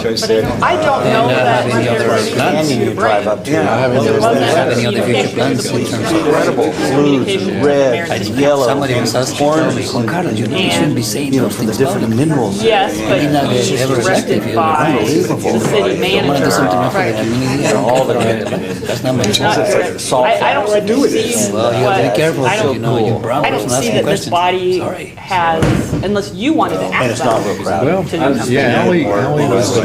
I don't know that Any other there's plans? Canyon you drive up to. Have any other future plans in terms of? Incredible blues, reds, yellows, Somebody was asking told me, oranges, "Oh, Carlos, you know, you shouldn't be saying those from the things about different him." minerals. Yes, but He's not he's ever directed active. by the city I want to do manager. something else for the community. And all the That's not my salt. I don't see Well, you have to be careful, I so you know, you browse I don't and see ask that this questions. body Sorry. has, unless you wanted to And act it's not on real it. crowded. Well, yeah, Ally was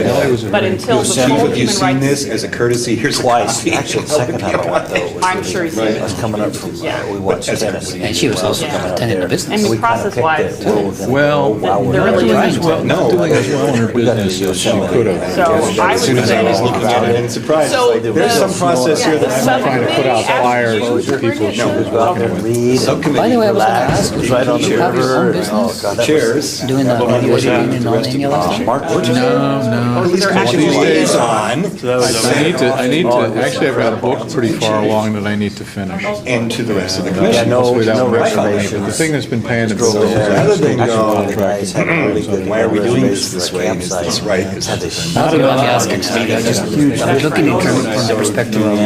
a But until the Chief, full have you human seen this rights, as a courtesy? Here's a Twice. copy. Actually, the second time I went though. I'm sure he's seen I it. was coming up from, we watched tennis. And she was also attending the business. And the process was realized Well, that there not really doing isn't. as well, not doing as well in her business as she could have. So I As soon as I was looking at it. surprised. So There's some process here that I'm trying to put out flyers with the people she was working with. By the way, I was gonna ask, you right on the have your own river. business? Chairs. Doing that radio union and all any of that stuff? No. They're actually These days, on. I need to, actually, I've got a book pretty far along that I need to finish. And to the rest of the Yeah, commission. mostly that one makes it. The thing that's been paying the bills is Rather than contracting. why are we doing this way? Is this right? Not at all asking, Steve, I'm just looking in terms from the perspective of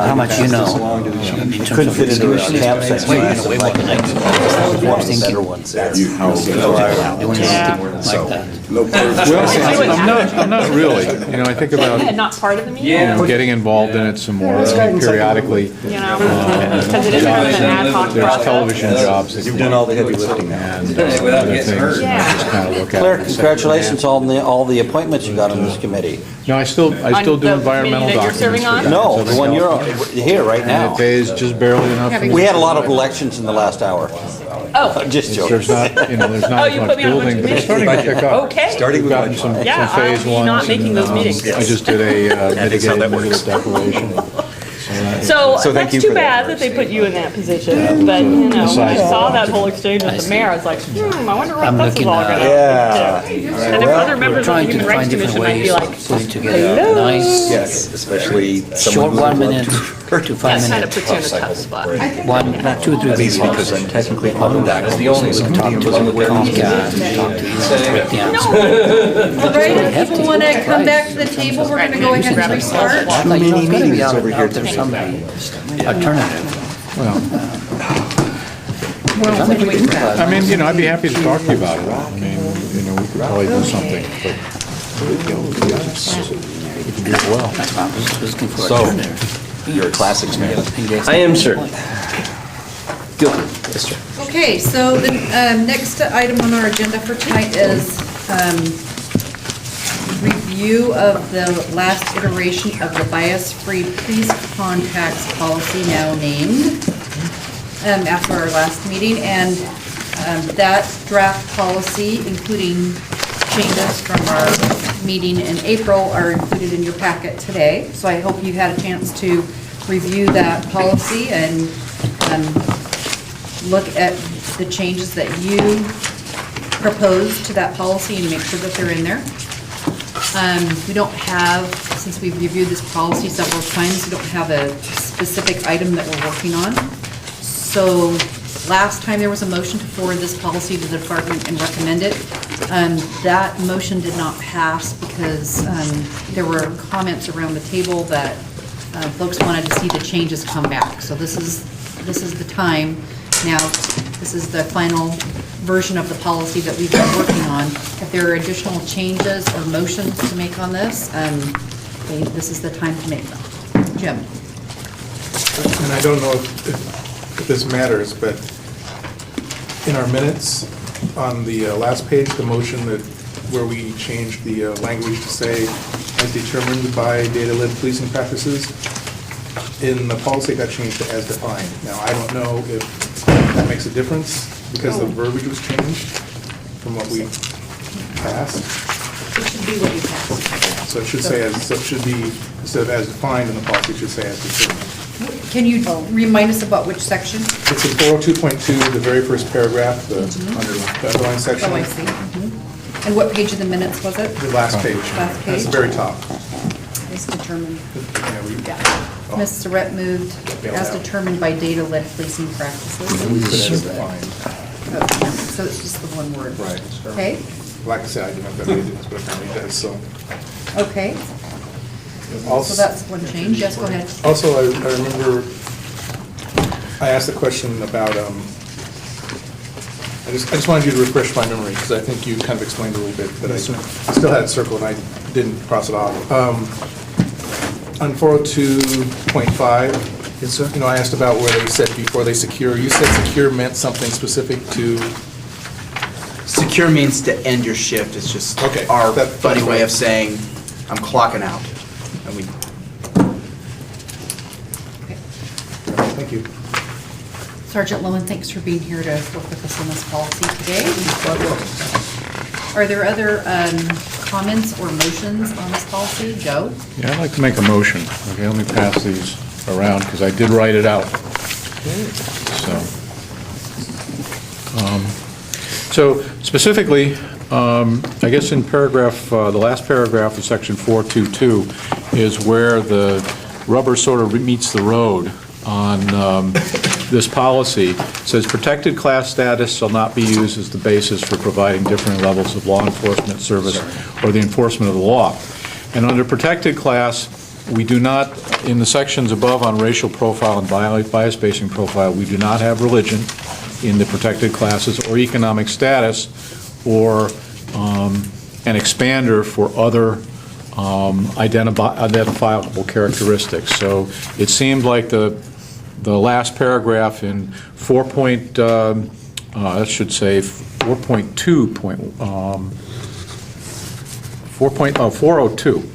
how much you know. In terms of extinguishing this, wait, wait, what the next one? I was thinking, doing something like that. Well, I'm not really. You know, I think about, And not part of the meeting? getting involved in it some more periodically. You know, because it is kind of an ad hoc There's process. television jobs that You've done all the heavy lifting now. and other things, and I just kind of look at it. Claire, and say, congratulations on all the appointments you got on this committee. No, I still do the environmental committee that you're documents. serving for on? them, No, Southern the one you're California. here right And now. it pays just barely enough. for We had a lot of me. elections in the last hour. Oh, Just joking. There's not, there's Oh, not as you much put me on a bunch building, of but it's committees. starting to pick up. Okay. Starting We've with gotten some Yeah, phase I'll be ones. not making and, those meetings. I just did a mitigated negative declaration. So So thank that's you too for that. bad that they put you in that position, but, you know, when I saw that whole exchange with the mayor, I was like, I wonder what I'm this is looking all at- gonna Yeah. do. And if other members of the Trying to Human Rights find different Commission might ways be like, of putting together a nice, Yes, especially short 1 minute to 5 that kind of minutes. puts you in a tough spot. 2 or 3 people. because I'm technically on that as the only Talk to committee them with Comcast, talk to them. All right, if people want to come back to the table, we're going to go ahead and restart. I thought, you know, it's gotta be out there somebody alternative. I mean, you know, I'd be happy to talk to you about it. I mean, you know, we could probably do something, but, you know, we could do it well. That's why I was looking for So, alternative. You're a classics man. I am, sir. Guilty, yes, sir. Okay, so the next item on our agenda for tonight is review of the last iteration of the bias-free police contacts policy, now named, after our last meeting. And that draft policy, including changes from our meeting in April, are included in your packet today. So I hope you had a chance to review that policy and look at the changes that you proposed to that policy and make sure that they're in there. We don't have, since we've reviewed this policy several times, we don't have a specific item that we're working on. So last time there was a motion to forward this policy to the department and recommend it. That motion did not pass because there were comments around the table that folks wanted to see the changes come back. So this is the time. Now, this is the final version of the policy that we've been working on. If there are additional changes or motions to make on this, this is the time to make them. Jim? And I don't know if this matters, but in our minutes, on the last page, the motion that, where we changed the language to say, as determined by data-led policing practices, in the policy it got changed to as defined. Now, I don't know if that makes a difference, because the verbiage was changed from what we passed. It should be what you passed. So it should say, so it should be, instead of as defined in the policy, it should say as determined. Can you remind us about which section? It's in 402.2, the very first paragraph, the underline section. Oh, I see. Mhm. And what page of the minutes was it? The last page. Last page? That's the very top. As determined. Yeah, we- oh. Ms. Surratt moved as determined by data-led policing practices. We put as defined. Oh, so it's just the one word. Right. Okay, Like I said, I didn't know if that made a difference, but apparently it does, so. okay. So Also, that's one change. Yes, go ahead. also, I remember, I asked the question about, I just wanted you to refresh my memory, because I think you kind of explained a little bit, but I still had it circled and I didn't cross it off. On 402.5, Yes, sir. you know, I asked about where they said before they secure. You said secure meant something specific to, Secure means to end your shift. It's just Okay, our that's funny way right. of saying, I'm clocking out. And we, thank you. Sergeant Lowen, thanks for being here to work with us on this policy today. Are there other comments or motions on this policy? Joe? Yeah, I'd like to make a motion. Okay, let me pass these around, because I did write it out. So specifically, I guess in paragraph, the last paragraph of section 422 is where the rubber sort of meets the road on this policy. It says protected class status shall not be used as the basis for providing different levels of law enforcement service or the enforcement of the law. And under protected class, we do not, in the sections above on racial profile and bias-basing profile, we do not have religion in the protected classes, or economic status, or an expander for other identifiable characteristics. So it seemed like the last paragraph in 4.2,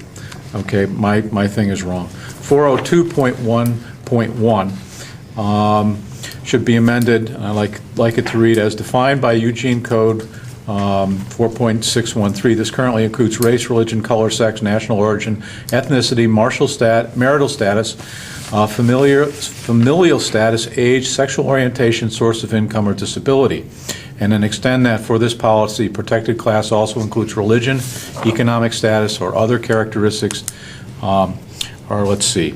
okay, my thing is wrong. 402.1.1 should be amended, and I like it to read, as defined by Eugene Code 4.613. This currently includes race, religion, color, sex, national origin, ethnicity, marital status, familial status, age, sexual orientation, source of income, or disability. And then extend that for this policy, protected class also includes religion, economic status, or other characteristics, or let's see,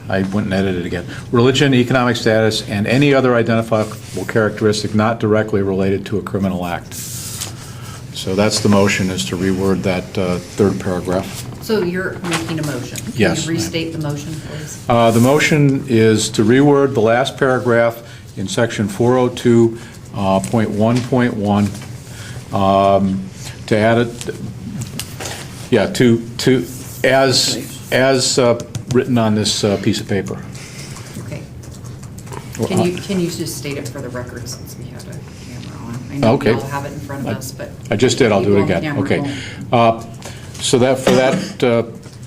I went and edited it again. Religion, economic status, and any other identifiable characteristic not directly related to a criminal act. So that's the motion, is to reword that third paragraph. So you're making a motion? Yes. Can you restate the motion, please? The motion is to reword the last paragraph in section 402.1.1 to add it, yeah, to as written on this piece of paper. Okay. Can you just state it for the record, since we have a camera on? I know we Okay. all have it in front of us, but. I just did, I'll do it people on again. camera Okay. won't. So that, for that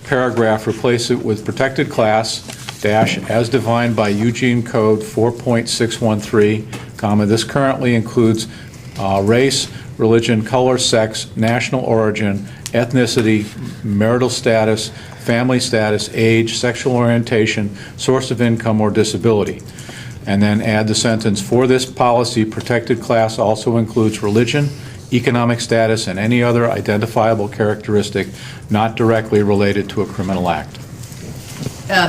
paragraph, replace it with protected class, dash, as defined by Eugene Code 4.613, comma, this currently includes race, religion, color, sex, national origin, ethnicity, marital status, family status, age, sexual orientation, source of income, or disability. And then add the sentence, for this policy, protected class also includes religion, economic status, and any other identifiable characteristic not directly related to a criminal act.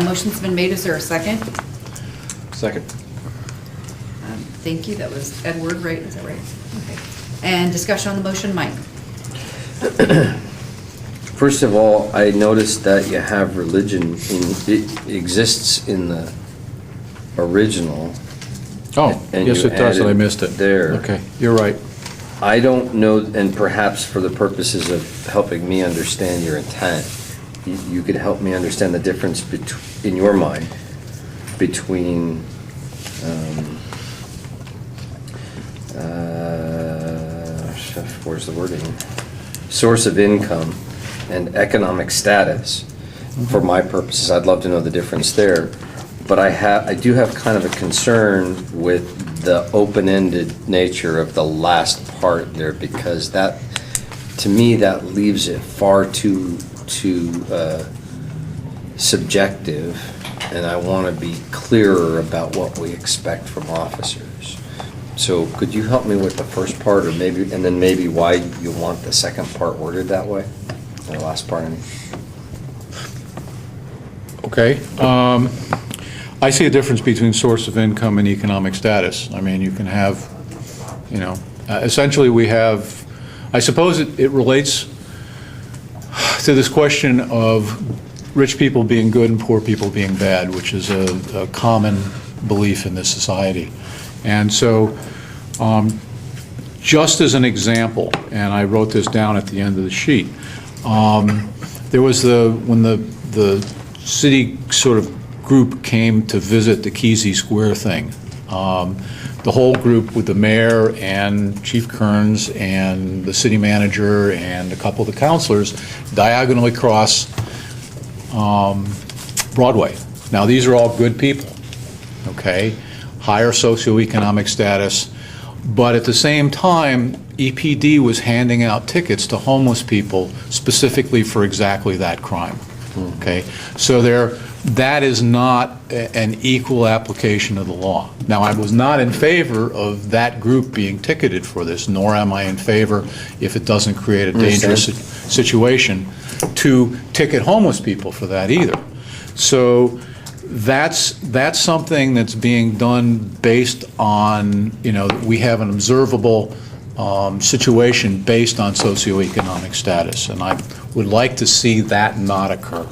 Motion's been made. Is there a second? Second. Thank you. That was Edward, right? Is that right? Okay. And discussion on the motion, Mike? First of all, I noticed that you have religion, it exists in the original. Oh, and yes, you it does, and I added missed it. there. Okay, you're right. I don't know, and perhaps for the purposes of helping me understand your intent, you could help me understand the difference in your mind between where's the wording? Source of income and economic status. For my purposes, I'd love to know the difference there. But I do have kind of a concern with the open-ended nature of the last part there, because that, to me, that leaves it far too subjective, and I want to be clearer about what we expect from officers. So could you help me with the first part, or maybe, and then maybe why you want the second part worded that way? The last part, I mean. Okay. I see a difference between source of income and economic status. I mean, you can have, you know, essentially we have, I suppose it relates to this question of rich people being good and poor people being bad, which is a common belief in this society. And so, just as an example, and I wrote this down at the end of the sheet, there was when the city sort of group came to visit the Kesey Square thing. The whole group with the mayor and Chief Kearns and the city manager and a couple of the councilors diagonally across Broadway. Now, these are all good people, okay? higher socioeconomic status, but at the same time, EPD was handing out tickets to homeless people specifically for exactly that crime. Okay? So that is not an equal application of the law. Now, I was not in favor of that group being ticketed for this, nor am I in favor, if it doesn't create a dangerous situation, to ticket homeless people for that either. So that's something that's being done based on, we have an observable situation based on socioeconomic status, and I would like to see that not occur.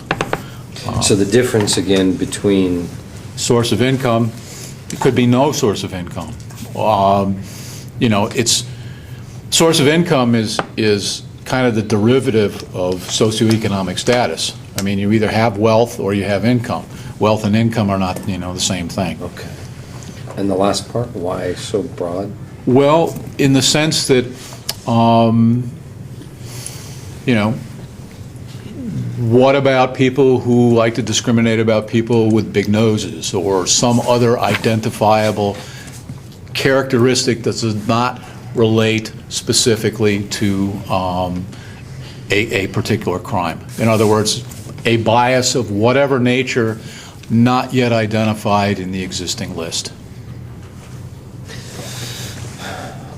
So the difference again between source of income, it could be no source of income. It's source of income is kind of the derivative of socioeconomic status. I mean, you either have wealth or you have income. Wealth and income are not, the same thing. Okay. And the last part, why so broad? Well, in the sense that, what about people who like to discriminate about people with big noses or some other identifiable characteristic that does not relate specifically to a particular crime? In other words, a bias of whatever nature not yet identified in the existing list.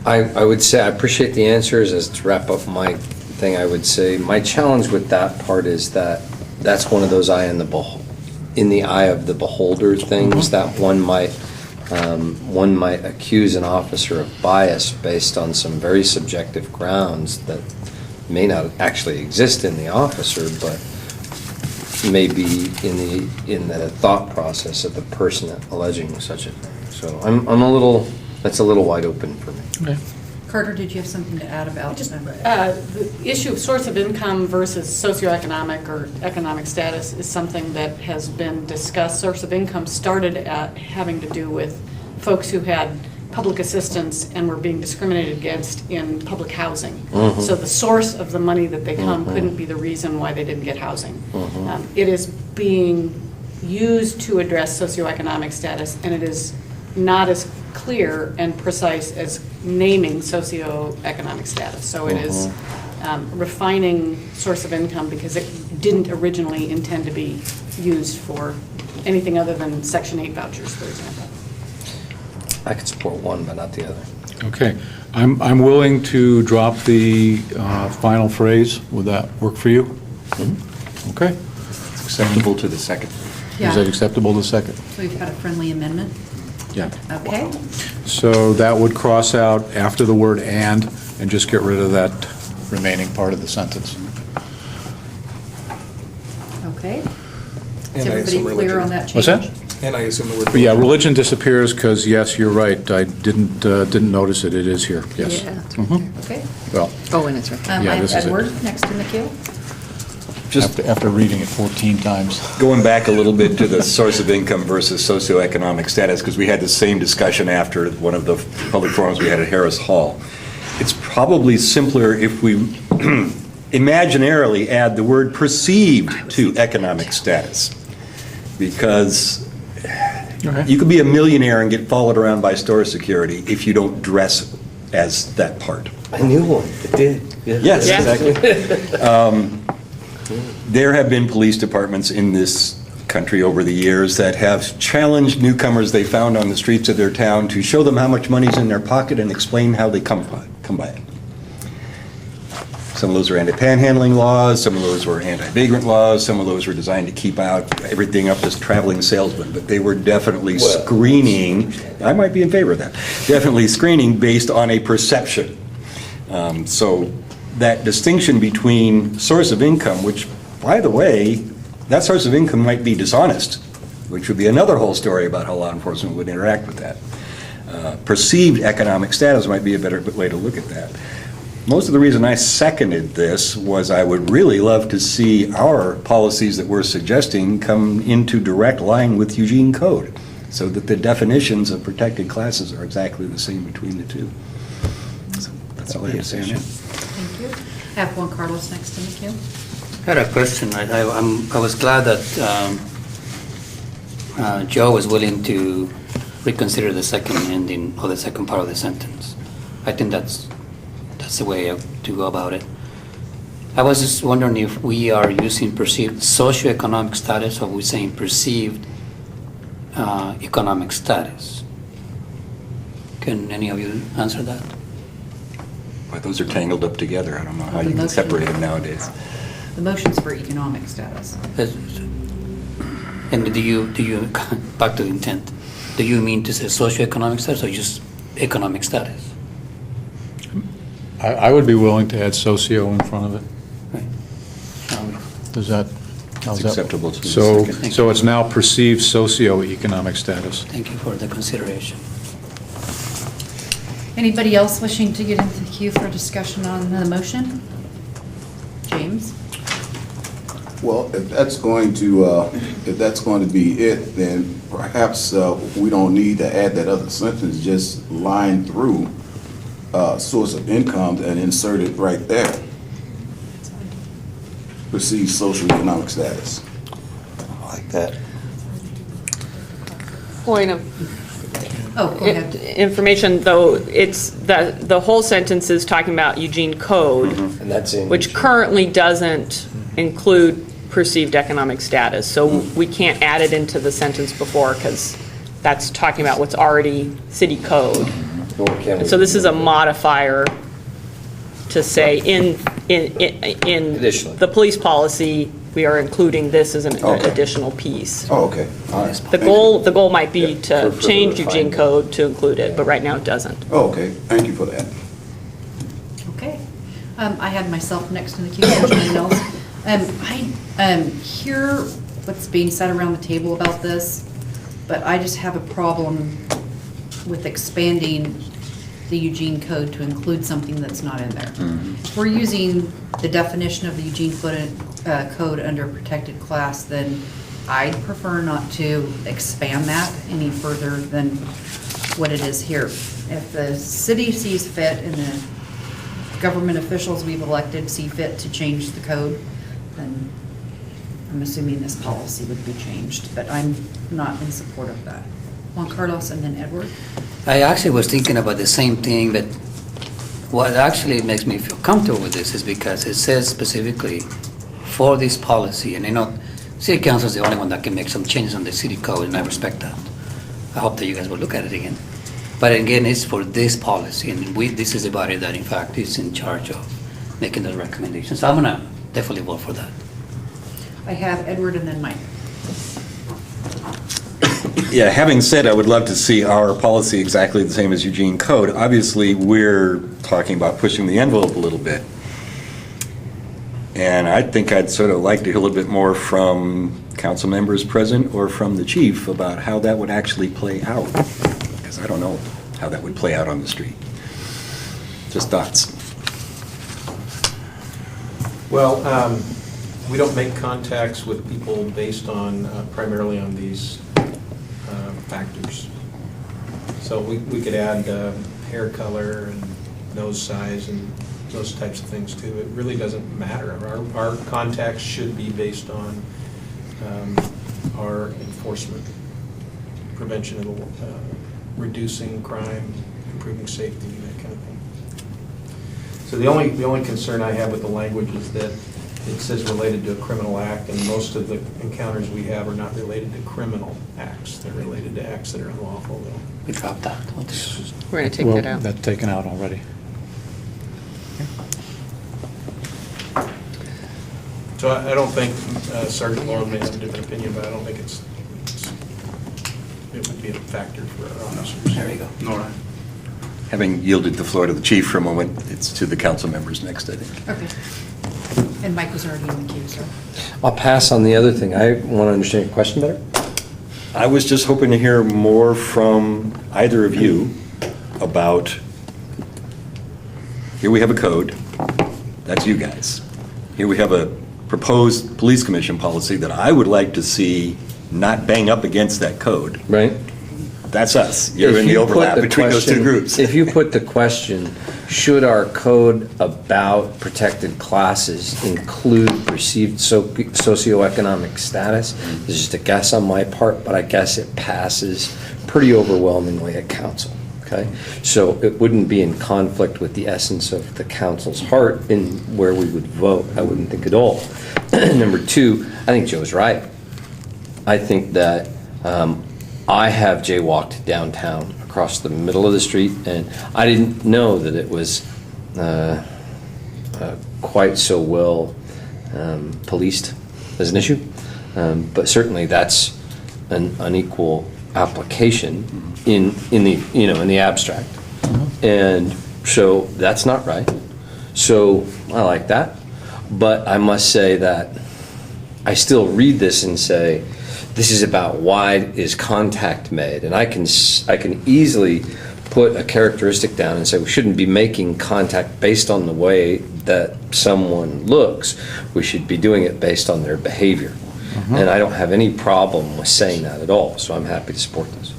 I would say I appreciate the answers. As to wrap up my thing, I would say my challenge with that part is that that's one of those in the eye of the beholder things that one might accuse an officer of bias based on some very subjective grounds that may not actually exist in the officer, but may be in the thought process of the person alleging such a thing. So that's a little wide open for me. Okay. Carter, did you have something to add about The issue of source of income versus socioeconomic or economic status is something that has been discussed. Source of income started at having to do with folks who had public assistance and were being discriminated against in public housing. Mm-hmm. So the source of the money that they come couldn't be the reason why they didn't get housing. It is being used to address socioeconomic status, and it is not as clear and precise as naming socioeconomic status. So it is refining source of income because it didn't originally intend to be used for anything other than Section 8 vouchers, for example. I could support one, but not the other. Okay. I'm willing to drop the final phrase. Would that work for you? Okay. Acceptable to the second. Yeah. Is that acceptable to second? So we've got a friendly amendment? Yeah. Okay. So that would cross out after the word and just get rid of that remaining part of the sentence. Okay. And Is I assume everybody clear religion. on that change? What's that? And I assume the word. But yeah, religion disappears because, yes, you're right. I didn't notice it. It is here. Yes. Yeah. Okay. Well, Oh, and it's right. Yeah, I have this is it. Edward next in the queue. Just after reading it 14 times. going back a little bit to the source of income versus socioeconomic status, because we had the same discussion after one of the public forums we had at Harris Hall. It's probably simpler if we imaginarily add the word perceived to economic status, because you could be a millionaire and get followed around by store security if you don't dress as that part. I knew one that did. Yeah. Yes, exactly. There have been police departments in this country over the years that have challenged newcomers they found on the streets of their town to show them how much money's in their pocket and explain how they come by it. Some of those are anti-panhandling laws, some of those were anti-vagrant laws, some of those were designed to keep out everything up as traveling salesmen, but they were definitely screening, I might be in favor of that, definitely screening based on a perception. So that distinction between source of income, which, by the way, that source of income might be dishonest, which would be another whole story about how law enforcement would interact with that. Perceived economic status might be a better way to look at that. Most of the reason I seconded this was I would really love to see our policies that we're suggesting come into direct line with Eugene Code, so that the definitions of protected classes are exactly the same between the two. So that's all I have to say on that. Thank you. I have Juan Carlos next in the queue. I had a question. I was glad that Joe was willing to reconsider the second ending or the second part of the sentence. I think that's the way to go about it. I was just wondering if we are using perceived socioeconomic status or we're saying perceived economic status. Can any of you answer that? But those are tangled up together. I don't know how The you can motion. separate them nowadays. The motion's for economic status. And do you, back to the intent, do you mean to say socioeconomic status or just economic status? I would be willing to add socio in front of it. Does that? how's It's that? acceptable to the So, second. so it's now perceived socio-economic status. Thank you for the consideration. Anybody else wishing to get into the queue for discussion on the motion? James? Well, if that's going to be it, then perhaps we don't need to add that other sentence, just line through source of income and insert it right there. Perceived social economic status. I like that. Point of Oh, go ahead. information, though, it's, the whole sentence is talking about Eugene Code, And that's in. which currently doesn't include perceived economic status. So we can't add it into the sentence before because that's talking about what's already city code. Nor can we- So this is a modifier to say in Additionally. the police policy, we are including this as an Okay. additional piece. Oh, okay, all right. The goal might be for to further change Eugene refinement. Code to include it, but right now it doesn't. Oh, okay, thank you for that. Okay. I had myself next in the queue, Benjamin Mills. I hear what's being said around the table about this, but I just have a problem with expanding the Eugene Code to include something that's not in there. If we're using the definition of the Eugene Code under protected class, then I'd prefer not to expand that any further than what it is here. If the city sees fit and the government officials we've elected see fit to change the code, then I'm assuming this policy would be changed, but I'm not in support of that. Juan Carlos and then Edward. I actually was thinking about the same thing, but what actually makes me feel comfortable with this is because it says specifically for this policy, and I know city council is the only one that can make some changes on the city code, and I respect that. I hope that you guys will look at it again. But again, it's for this policy, and this is the body that in fact is in charge of making those recommendations. So I'm gonna definitely vote for that. I have Edward and then Mike. Yeah, having said, I would love to see our policy exactly the same as Eugene Code. Obviously, we're talking about pushing the envelope a little bit. And I think I'd sort of like to hear a little bit more from council members present or from the chief about how that would actually play out. Because I don't know how that would play out on the street. Just thoughts. Well, we don't make contacts with people based on, primarily on these factors. So we could add hair color and nose size and those types of things too. It really doesn't matter. Our contacts should be based on our enforcement, prevention of reducing crime, improving safety, that kind of thing. So the only concern I have with the language is that it says related to a criminal act, and most of the encounters we have are not related to criminal acts. They're related to acts that are unlawful, though. We dropped that. We're going to take Well, that out. that's taken out already. So I don't think, Sergeant Lauren may have a different opinion, but I don't think it would be a factor for our officers. There you go. Nora. Having yielded the floor to the chief for a moment, it's to the council members next, I think. Okay. And Mike was already in the queue, so. I'll pass on the other thing. I want to understand your question better. I was just hoping to hear more from either of you about, here we have a code, that's you guys. Here we have a proposed police commission policy that I would like to see not bang up against that code. Right. That's us. You're If in the you put overlap the between those two question- groups. If you put the question, should our code about protected classes include perceived socioeconomic status? This is just a guess on my part, but I guess it passes pretty overwhelmingly at council, okay? So it wouldn't be in conflict with the essence of the council's heart in where we would vote, I wouldn't think at all. Number two, I think Joe's right. I think that I have jaywalked downtown across the middle of the street, and I didn't know that it was quite so well policed as an issue. But certainly that's an unequal application in the abstract. And so that's not right. So I like that. But I must say that I still read this and say, this is about why is contact made. And I can easily put a characteristic down and say we shouldn't be making contact based on the way that someone looks. We should be doing it based on their behavior. And I don't have any problem with saying that at all, so I'm happy to support this.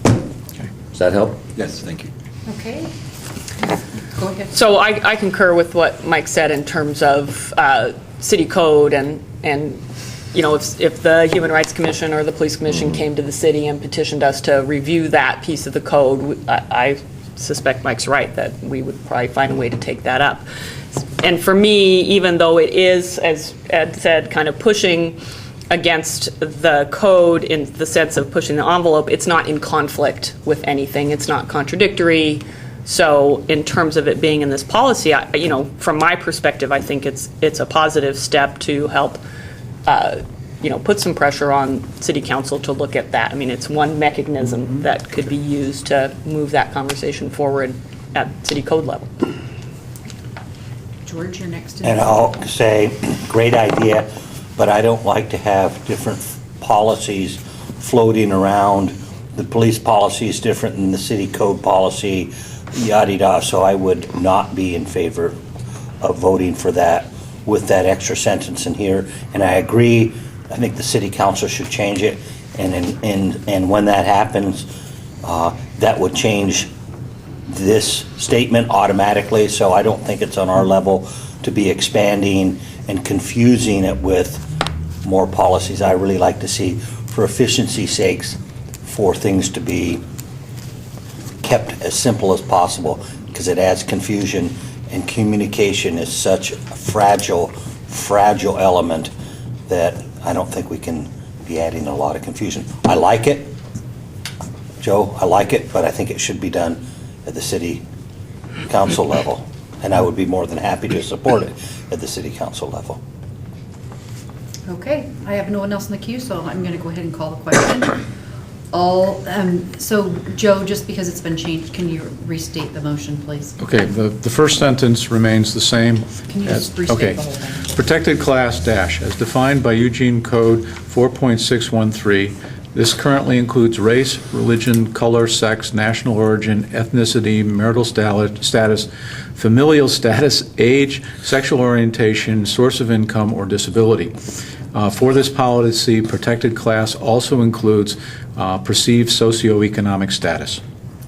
Okay. Does that help? Yes, thank you. Okay. Go ahead. So I concur with what Mike said in terms of city code and you know, if the Human Rights Commission or the Police Commission came to the city and petitioned us to review that piece of the code, I suspect Mike's right that we would probably find a way to take that up. And for me, even though it is, as Ed said, kind of pushing against the code in the sense of pushing the envelope, it's not in conflict with anything. It's not contradictory. So in terms of it being in this policy, you know, from my perspective, I think it's a positive step to help you know, put some pressure on City Council to look at that. I mean, it's one mechanism that could be used to move that conversation forward at city code level. George, you're next. And I'll say, great idea, but I don't like to have different policies floating around. The police policy is different than the city code policy, yada-yada, so I would not be in favor of voting for that with that extra sentence in here. And I agree, I think the city council should change it, and when that happens, that would change this statement automatically, so I don't think it's on our level to be expanding and confusing it with more policies. I really like to see, for efficiency's sakes, for things to be kept as simple as possible, because it adds confusion, and communication is such a fragile element that I don't think we can be adding a lot of confusion. I like it, Joe, I like it, but I think it should be done at the city council level, and I would be more than happy to support it at the city council level. Okay, I have no one else in the queue, so I'm going to go ahead and call the question. So Joe, just because it's been changed, can you restate the motion, please? Okay, the first sentence remains the same. Can you just restate the whole thing? Protected class dash, as defined by Eugene Code 4.613, this currently includes race, religion, color, sex, national origin, ethnicity, marital status, familial status, age, sexual orientation, source of income, or disability. For this policy, protected class also includes perceived socioeconomic status.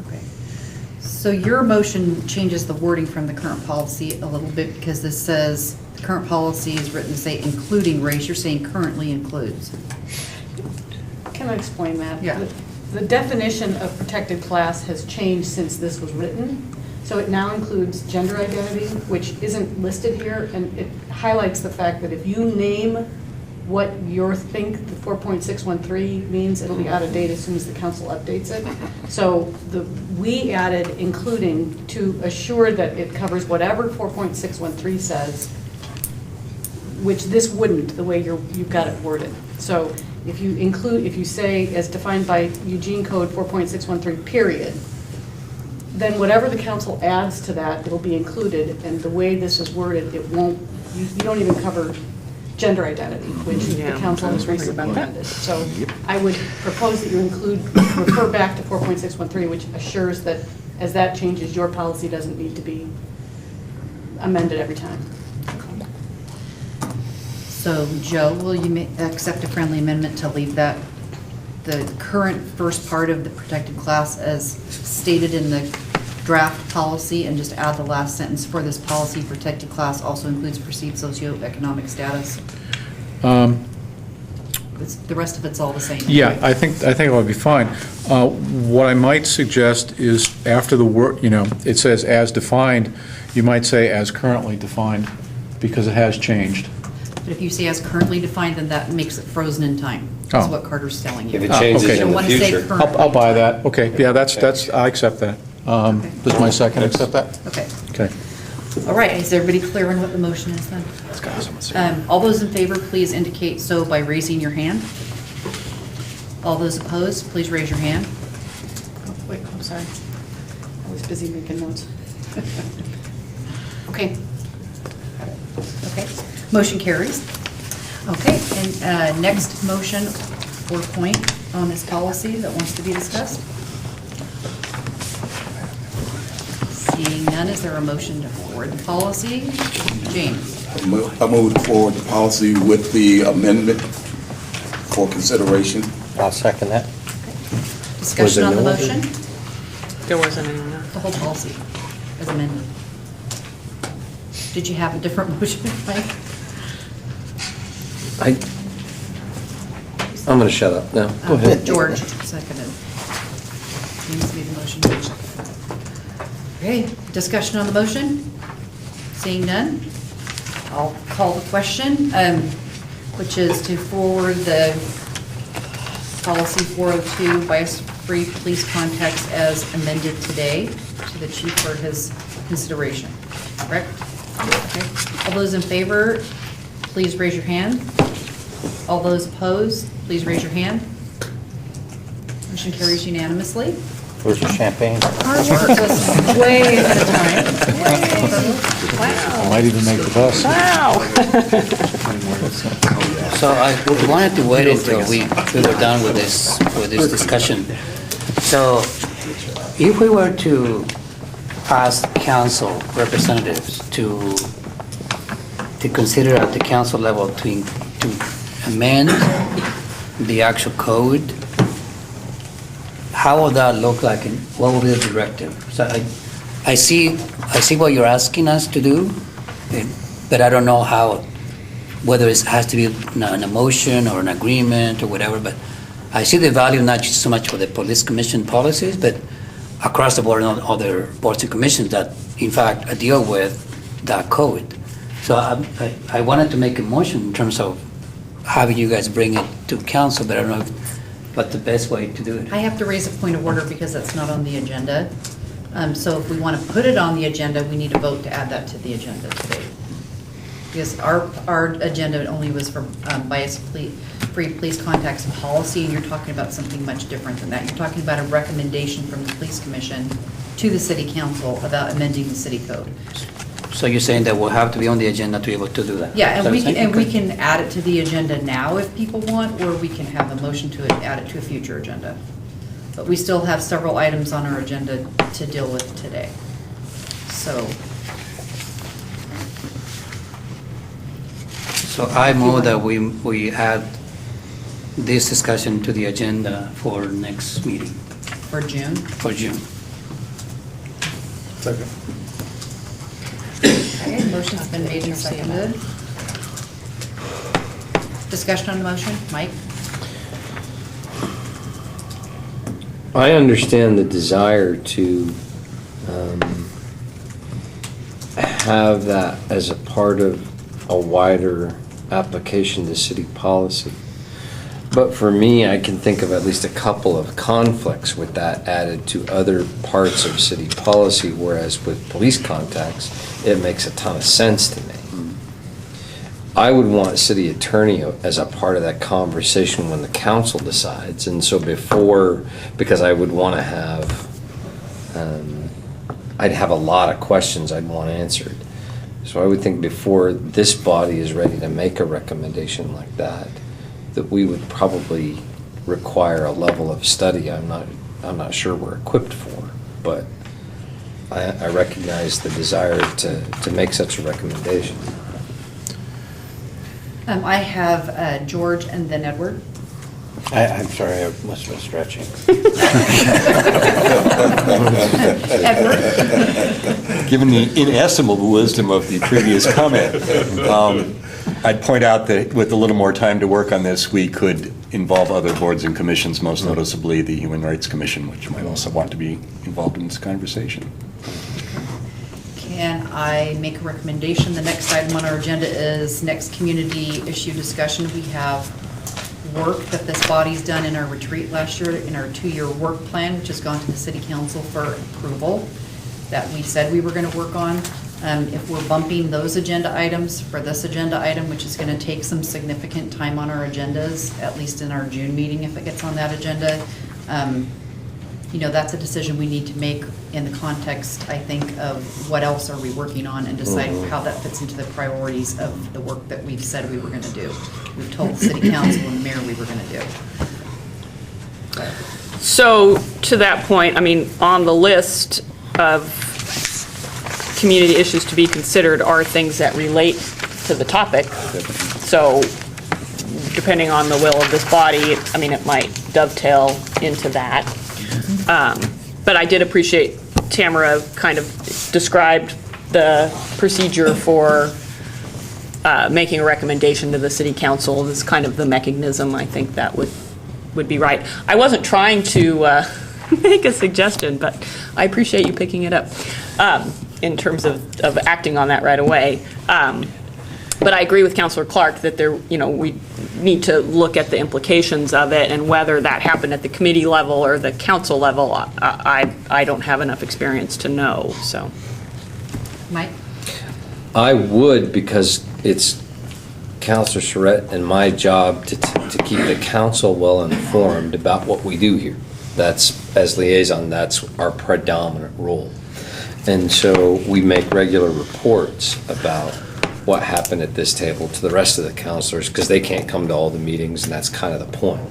Okay. So your motion changes the wording from the current policy a little bit, because this says, the current policy is written to say including race, you're saying currently includes. Can I explain that? Yeah. The definition of protected class has changed since this was written. So it now includes gender identity, which isn't listed here, and it highlights the fact that if you name what you think the 4.613 means, it'll be out of date as soon as the council updates it. So we added including to assure that it covers whatever 4.613 says, which this wouldn't, the way you've got it worded. So if you say, as defined by Eugene Code 4.613, period, then whatever the council adds to that, it'll be included, and the way this is worded, it won't, you don't even cover gender identity, which the council has recently amended. So I would propose that you refer back to 4.613, which assures that as that changes, your policy doesn't need to be amended every time. So Joe, will you accept a friendly amendment to leave that, the current first part of the protected class as stated in the draft policy, and just add the last sentence, for this policy, protected class also includes perceived socioeconomic status? the rest of it's all the same. Yeah, I think it would be fine. What I might suggest is after the word, it says as defined, you might say as currently defined, because it has changed. But if you say as currently defined, then that makes it frozen in time. That's Oh. what Carter's telling you. If it changes okay. You in don't the want to say future. currently. I'll buy that. Okay, yeah, I accept that. Does my second accept that? Okay. Okay. All right, is everybody clear on what the motion is then? All those in favor, please indicate so by raising your hand. All those opposed, please raise your hand. Oh, wait, I'm sorry. I was busy making notes. Okay. Okay, motion carries. Okay, and next motion or point on this policy that wants to be discussed? Seeing none, is there a motion to forward the policy? James? I move forward the policy with the amendment for consideration. I'll second that. Discussion on the motion? There wasn't any, no. The whole policy as amended. Did you have a different motion, Mike? I'm going to shut up now. Go ahead. George seconded. James made the motion. Okay, discussion on the motion? Seeing none, I'll call the question, which is to forward the policy 402, bias-free police contacts as amended today to the chief for his consideration. Correct? Okay. All those in favor, please raise your hand. All those opposed, please raise your hand. Motion carries unanimously. Where's your champagne? Our work was way ahead of time. I might even make the bus. So I wanted to wait until we were done with this discussion. So if we were to ask council representatives to consider at the council level to amend the actual code, how would that look like and what would be the directive? So I see what you're asking us to do, but I don't know how, whether it has to be an emotion or an agreement or whatever, but I see the value not just so much for the police commission policies, but across the board on other boards and commissions that, in fact, deal with that code. So I wanted to make a motion in terms of having you guys bring it to council, but I don't know what the best way to do it. I have to raise a point of order because that's not on the agenda. So if we want to put it on the agenda, we need a vote to add that to the agenda today. Because our agenda only was for bias-free police contacts and policy, and you're talking about something much different than that. You're talking about a recommendation from the police commission to the city council about amending the city code. So you're saying that we'll have to be on the agenda to be able to do that? Yeah, and Is that what we you're saying? can add it to the agenda now if people want, or we can have a motion to add it to a future agenda. But we still have several items on our agenda to deal with today. So I move that we add this discussion to the agenda for next meeting, For June? for June. Second. Okay, motion's been made and seconded. Discussion on the motion, Mike? I understand the desire to have that as a part of a wider application to city policy. But for me, I can think of at least a couple of conflicts with that added to other parts of city policy, whereas with police contacts, it makes a ton of sense to me. I would want city attorney as a part of that conversation when the council decides, and so because I would want to have, I'd have a lot of questions I'd want answered. So I would think before this body is ready to make a recommendation like that we would probably require a level of study I'm not sure we're equipped for, but I recognize the desire to make such a recommendation. I have George and then Edward. I'm sorry, I must have been stretching. Given the inestimable wisdom of the previous comment, I'd point out that with a little more time to work on this, we could involve other boards and commissions, most noticeably the Human Rights Commission, which might also want to be involved in this conversation. Can I make a recommendation? The next item on our agenda is next community issue discussion. We have work that this body's done in our retreat last year, in our 2-year work plan, which has gone to the city council for approval, that we said we were going to work on. If we're bumping those agenda items for this agenda item, which is going to take some significant time on our agendas, at least in our June meeting if it gets on that agenda, that's a decision we need to make in the context, I think, of what else are we working on and decide how that fits into the priorities of the work that we've said we were going to do. We've told the city council and the mayor we were going to do. So, to that point, I mean, on the list of community issues to be considered are things that relate to the topic. So, depending on the will of this body, I mean, it might dovetail into that. But I did appreciate Tamara kind of described the procedure for making a recommendation to the city council. This is kind of the mechanism. I think that would be right. I wasn't trying to make a suggestion, but I appreciate you picking it up in terms of acting on that right away. But I agree with Councilor Clark that we need to look at the implications of it, and whether that happened at the committee level or the council level, I don't have enough experience to know, so. Mike? I would, because it's Councilor Charette and my job to keep the council well informed about what we do here. That's, as liaison, that's our predominant role. And so we make regular reports about what happened at this table to the rest of the counselors, because they can't come to all the meetings, and that's kind of the point.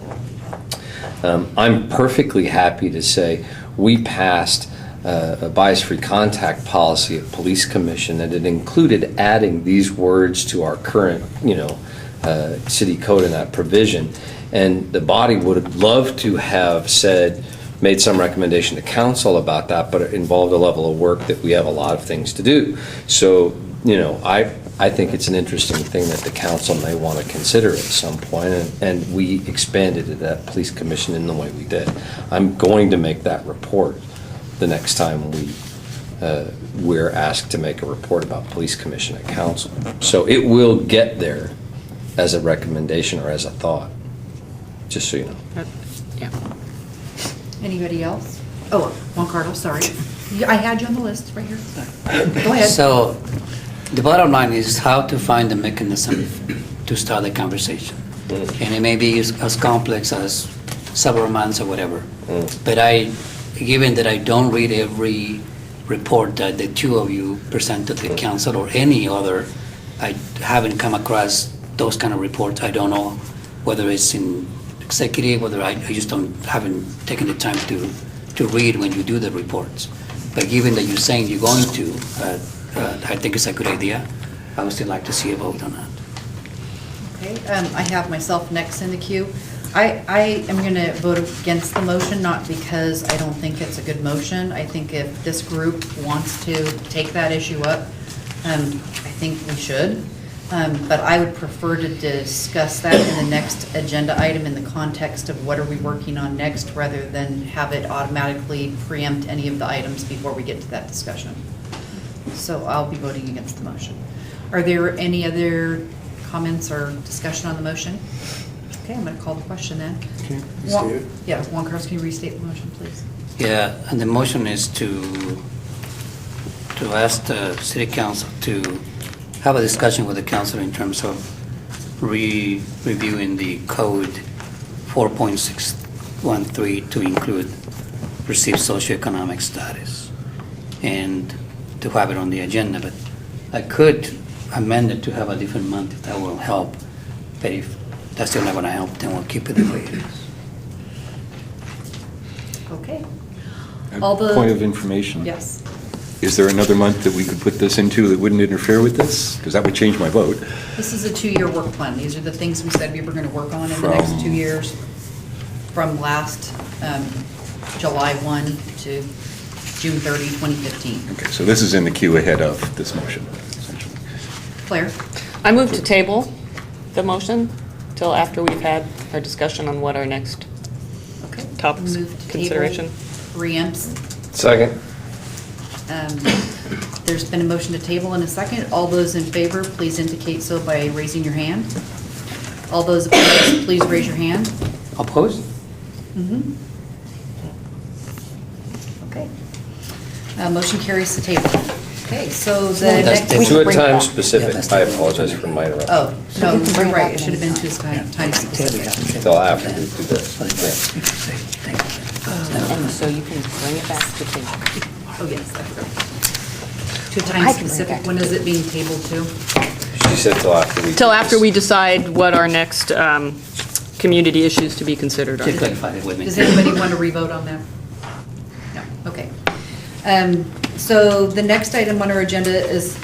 I'm perfectly happy to say we passed a bias-free contact policy at Police Commission, and it included adding these words to our current, city code in that provision. And the body would have loved to have made some recommendation to council about that, but it involved a level of work that we have a lot of things to do. So, I think it's an interesting thing that the council may want to consider at some point, and we expanded it at Police Commission in the way we did. I'm going to make that report the next time we're asked to make a report about Police Commission at council. So it will get there as a recommendation or as a thought, just so you know. Yeah. Anybody else? Oh, Juan Carlos, sorry. I had you on the list right here. Go ahead. So, the bottom line is how to find the mechanism to start the conversation. And it may be as complex as several months or whatever. But given that I don't read every report that the two of you present to the council or any other, I haven't come across those kind of reports. I don't know whether it's in executive, whether I just haven't taken the time to read when you do the reports. But given that you're saying you're going to, I think it's a good idea. I would still like to see a vote on that. Okay, I have myself next in the queue. I am going to vote against the motion, not because I don't think it's a good motion. I think if this group wants to take that issue up, I think we should. But I would prefer to discuss that in the next agenda item in the context of what are we working on next, rather than have it automatically preempt any of the items before we get to that discussion. So I'll be voting against the motion. Are there any other comments or discussion on the motion? Okay, I'm going to call the question then. Can you restate it? Yeah, Juan Carlos, can you restate the motion, please? Yeah, and the motion is to ask the city council to have a discussion with the council in terms of reviewing the code 4.613 to include perceived socioeconomic status, and to have it on the agenda. But I could amend it to have a different month if that will help. But if that's still not going to help, then we'll keep it the way it is. Okay. Point of information. Yes. Is there another month that we could put this into that wouldn't interfere with this? Because that would change my vote. This is a 2-year work plan. These are the things we said we were going to work on in the next 2 years, from last July 1 to June 30, 2015. Okay, so this is in the queue ahead of this motion, essentially. Claire? I move to table the motion till after we've had our discussion on what our next Okay. topics Move to consideration. table Preempts. Second. There's been a motion to table in a second. All those in favor, please indicate so by raising your hand. All those opposed, please raise your hand. Opposed? Mhm. Okay. Motion carries to table. Okay, so the next. To a time specific, I apologize for my interruption. Oh, no, you're right, it should have been to a time specific. Until after we do this. And so you can bring it back to table. Oh, yes, that's right. To a time I can bring it back specific, to when is it being tabled to? She said till after we. Till after we decide what our next community issues to be considered are. Just clarify it with me. Does anybody want to revote on that? No, okay. So the next item on our agenda is,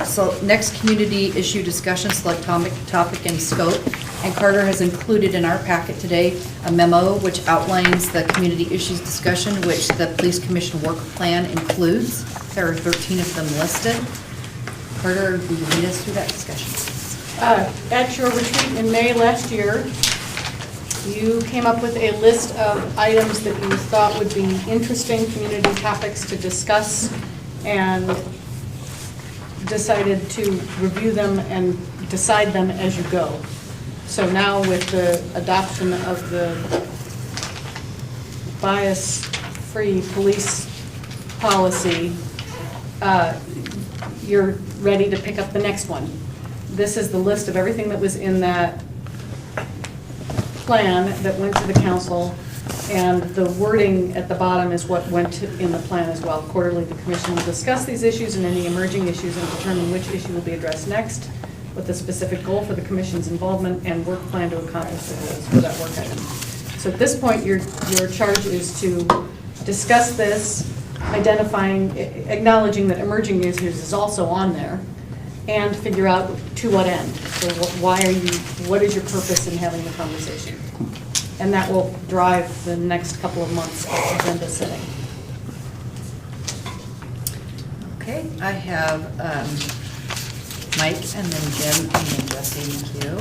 so next community issue discussion, select topic and scope. And Carter has included in our packet today a memo which outlines the community issues discussion, which the Police Commission work plan includes. There are 13 of them listed. Carter, will you lead us through that discussion? At your retreat in May last year, you came up with a list of items that you thought would be interesting community topics to discuss, and decided to review them and decide them as you go. So now with the adoption of the bias-free police policy, you're ready to pick up the next one. This is the list of everything that was in that plan that went to the council, and the wording at the bottom is what went in the plan as well. Quarterly, the commission will discuss these issues and any emerging issues and determine which issue will be addressed next, with a specific goal for the commission's involvement and work plan to accomplish the goals for that work item. So at this point, your charge is to discuss this, identifying, acknowledging that emerging issues is also on there, and figure out to what end. So what is your purpose in having the conversation? And that will drive the next couple of months of agenda setting. Okay, I have Mike, and then Jim, and then Jesse, thank you.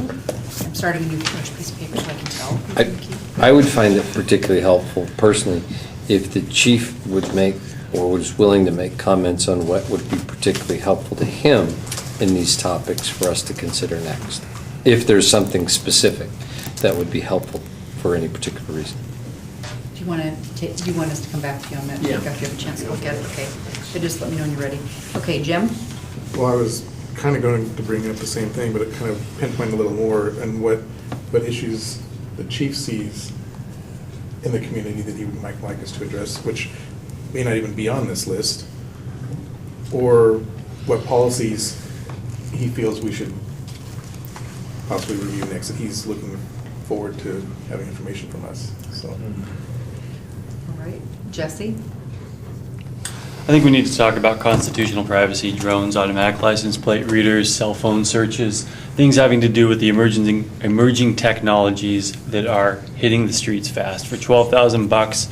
I'm starting a new fresh piece of paper so I can tell. Thank you. I would find it particularly helpful personally if the chief would make, or was willing to make comments on what would be particularly helpful to him in these topics for us to consider next. If there's something specific that would be helpful for any particular reason. Do you want us to come back to you on that? Yeah. After you have a chance to look at it, okay. So just let me know when you're ready. Okay, Jim? Well, I was kind of going to bring up the same thing, but it kind of pinpoint a little more and what issues the chief sees in the community that he might like us to address, which may not even be on this list, or what policies he feels we should possibly review next, that he's looking forward to having information from us, so. All right, Jesse? I think we need to talk about constitutional privacy, drones, automatic license plate readers, cell phone searches, things having to do with the emerging technologies that are hitting the streets fast. For $12,000,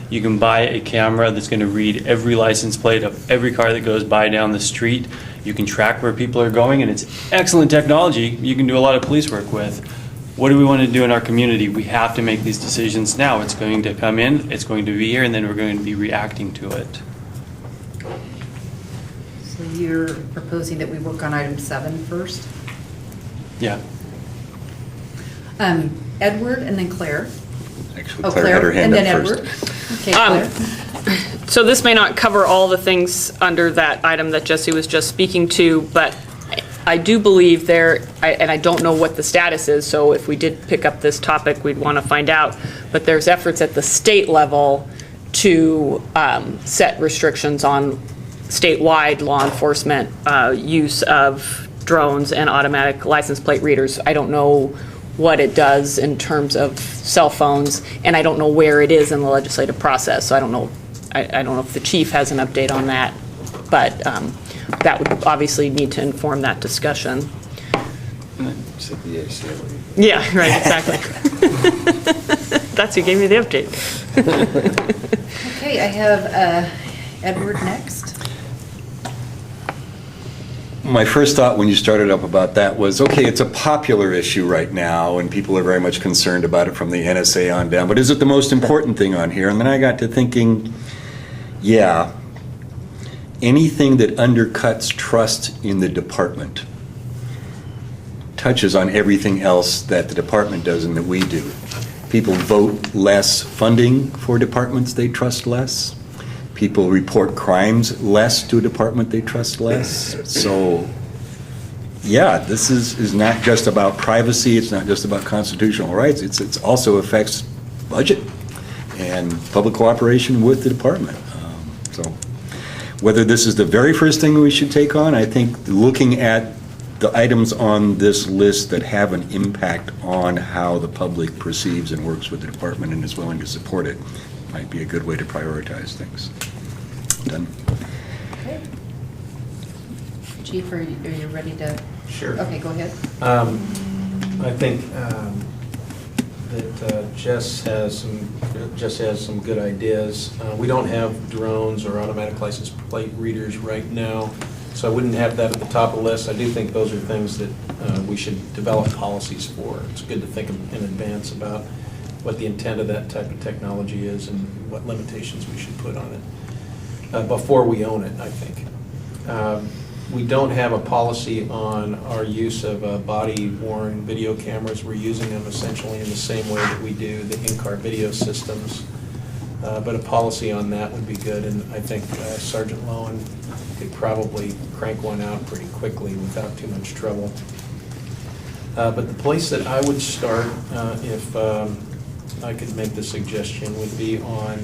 you can buy a camera that's going to read every license plate of every car that goes by down the street. You can track where people are going, and it's excellent technology you can do a lot of police work with. What do we want to do in our community? We have to make these decisions now. It's going to come in, it's going to be here, and then we're going to be reacting to it. So you're proposing that we work on item 7 first? Yeah. Edward and then Claire. Actually, Oh, Claire had her hand and up then first. Edward. Okay, Claire. So this may not cover all the things under that item that Jesse was just speaking to, but I do believe there, and I don't know what the status is, so if we did pick up this topic, we'd want to find out, but there's efforts at the state level to set restrictions on statewide law enforcement use of drones and automatic license plate readers. I don't know what it does in terms of cell phones, and I don't know where it is in the legislative process, so I don't know if the chief has an update on that, but that would obviously need to inform that discussion. Yeah, right, exactly. That's who gave me the update. Okay, I have Edward next. my first thought when you started up about that was, okay, it's a popular issue right now, and people are very much concerned about it from the NSA on down, but is it the most important thing on here? And then I got to thinking, yeah, anything that undercuts trust in the department touches on everything else that the department does and that we do. People vote less funding for departments they trust less. People report crimes less to a department they trust less. So, yeah, this is not just about privacy, it's not just about constitutional rights, it's also affects budget and public cooperation with the department. So, whether this is the very first thing we should take on, I think looking at the items on this list that have an impact on how the public perceives and works with the department and is willing to support it might be a good way to prioritize things. Done. Okay. Chief, are you ready to? Sure. Okay, go ahead. I think that Jess has some good ideas. We don't have drones or automatic license plate readers right now, so I wouldn't have that at the top of the list. I do think those are things that we should develop policies for. It's good to think in advance about what the intent of that type of technology is and what limitations we should put on it before we own it, I think. We don't have a policy on our use of body-worn video cameras. We're using them essentially in the same way that we do the in-car video systems. But a policy on that would be good, and I think Sergeant Lowen could probably crank one out pretty quickly without too much trouble. But the place that I would start, if I could make the suggestion, would be on